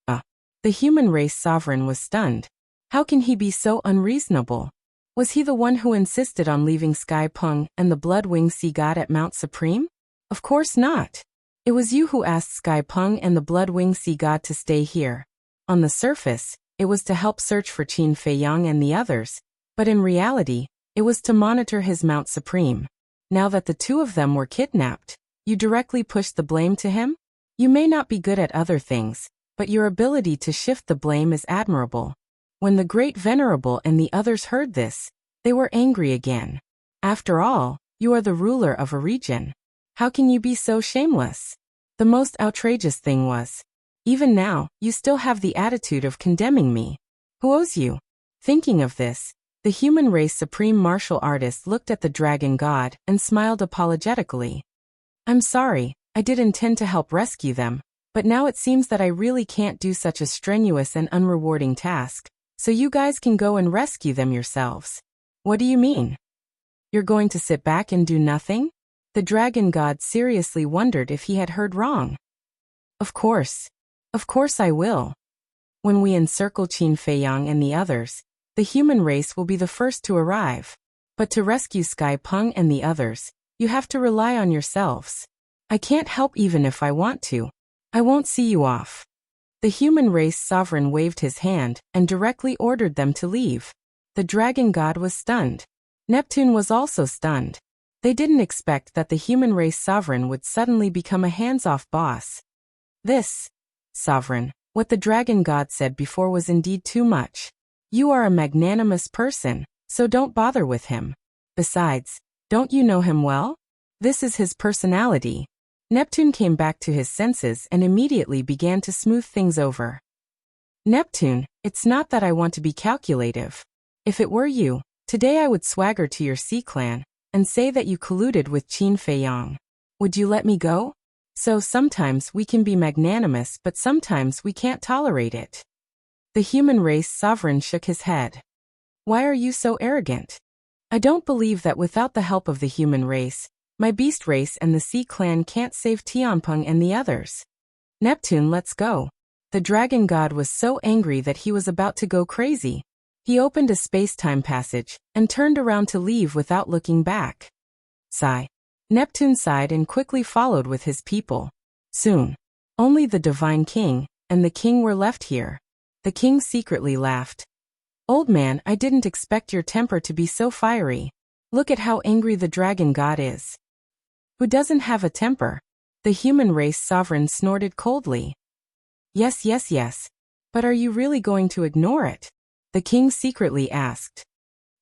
The human race sovereign was stunned. How can he be so unreasonable? Was he the one who insisted on leaving Sky Peng and the Bloodwing Sea God at Mount Supreme? Of course not. It was you who asked Sky Peng and the Bloodwing Sea God to stay here. On the surface, it was to help search for Qin Feiyang and the others, but in reality, it was to monitor his Mount Supreme. Now that the two of them were kidnapped, you directly pushed the blame to him? You may not be good at other things, but your ability to shift the blame is admirable. When the Great Venerable and the others heard this, they were angry again. After all, you are the ruler of a region. How can you be so shameless? The most outrageous thing was, even now, you still have the attitude of condemning me. Who owes you? Thinking of this, the human race supreme martial artist looked at the dragon god and smiled apologetically. I'm sorry, I did intend to help rescue them, but now it seems that I really can't do such a strenuous and unrewarding task, so you guys can go and rescue them yourselves. What do you mean? You're going to sit back and do nothing? The dragon god seriously wondered if he had heard wrong. Of course I will. When we encircle Qin Feiyang and the others, the human race will be the first to arrive. But to rescue Sky Peng and the others, you have to rely on yourselves. I can't help even if I want to. I won't see you off. The human race sovereign waved his hand and directly ordered them to leave. The dragon god was stunned. Neptune was also stunned. They didn't expect that the human race sovereign would suddenly become a hands-off boss. This, sovereign, What the dragon god said before was indeed too much. You are a magnanimous person, so don't bother with him. Besides, don't you know him well? This is his personality. Neptune came back to his senses and immediately began to smooth things over. Neptune, it's not that I want to be calculative. If it were you, today I would swagger to your sea clan and say that you colluded with Qin Feiyang. Would you let me go? So sometimes we can be magnanimous, but sometimes we can't tolerate it. The human race sovereign shook his head. Why are you so arrogant? I don't believe that without the help of the human race, my beast race and the sea clan can't save Tianpeng and the others. Neptune, let's go. The dragon god was so angry that he was about to go crazy. He opened a space-time passage and turned around to leave without looking back. Sigh. Neptune sighed and quickly followed with his people. Soon, only the divine king and the king were left here. The king secretly laughed. Old man, I didn't expect your temper to be so fiery. Look at how angry the dragon god is. Who doesn't have a temper? The human race sovereign snorted coldly. Yes, yes, yes. But are you really going to ignore it? The king secretly asked.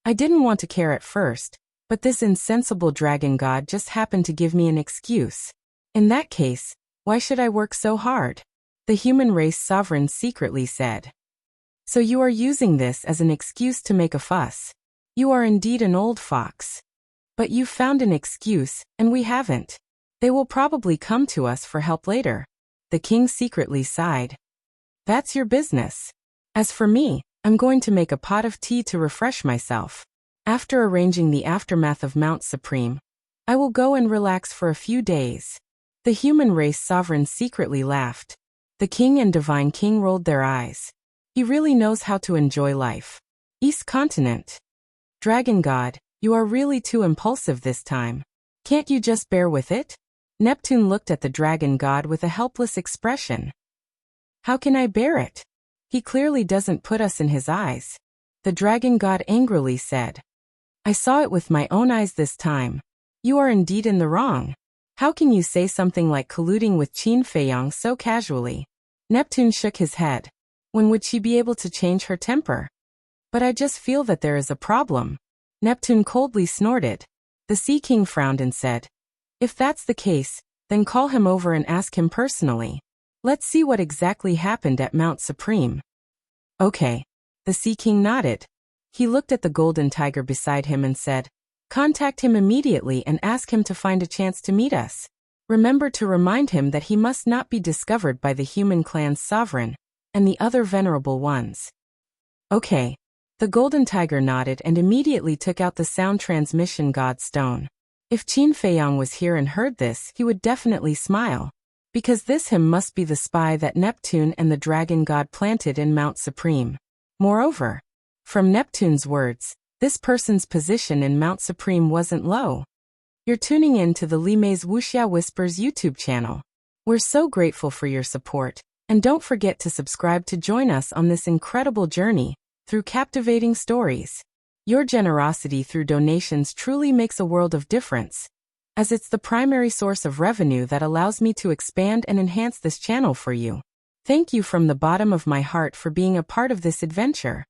I didn't want to care at first, but this insensible dragon god just happened to give me an excuse. In that case, why should I work so hard? The human race sovereign secretly said. So you are using this as an excuse to make a fuss. You are indeed an old fox. But you've found an excuse, and we haven't. They will probably come to us for help later. The king secretly sighed. That's your business. As for me, I'm going to make a pot of tea to refresh myself. After arranging the aftermath of Mount Supreme, I will go and relax for a few days. The human race sovereign secretly laughed. The king and divine king rolled their eyes. He really knows how to enjoy life. East Continent. Dragon god, you are really too impulsive this time. Can't you just bear with it? Neptune looked at the dragon god with a helpless expression. How can I bear it? He clearly doesn't put us in his eyes. The dragon god angrily said. I saw it with my own eyes this time. You are indeed in the wrong. How can you say something like colluding with Qin Feiyang so casually? Neptune shook his head. When would she be able to change her temper? But I just feel that there is a problem. Neptune coldly snorted. The Sea King frowned and said, if that's the case, then call him over and ask him personally. Let's see what exactly happened at Mount Supreme. Okay. The Sea King nodded. He looked at the golden tiger beside him and said, contact him immediately and ask him to find a chance to meet us. Remember to remind him that he must not be discovered by the human clan's sovereign and the other venerable ones. Okay. The golden tiger nodded and immediately took out the sound transmission god stone. If Qin Feiyang was here and heard this, he would definitely smile. Because this him must be the spy that Neptune and the dragon god planted in Mount Supreme. Moreover, from Neptune's words, this person's position in Mount Supreme wasn't low. You're tuning in to the Li Mei's Wuxia Whispers YouTube channel. We're so grateful for your support, and don't forget to subscribe to join us on this incredible journey through captivating stories. Your generosity through donations truly makes a world of difference, as it's the primary source of revenue that allows me to expand and enhance this channel for you. Thank you from the bottom of my heart for being a part of this adventure.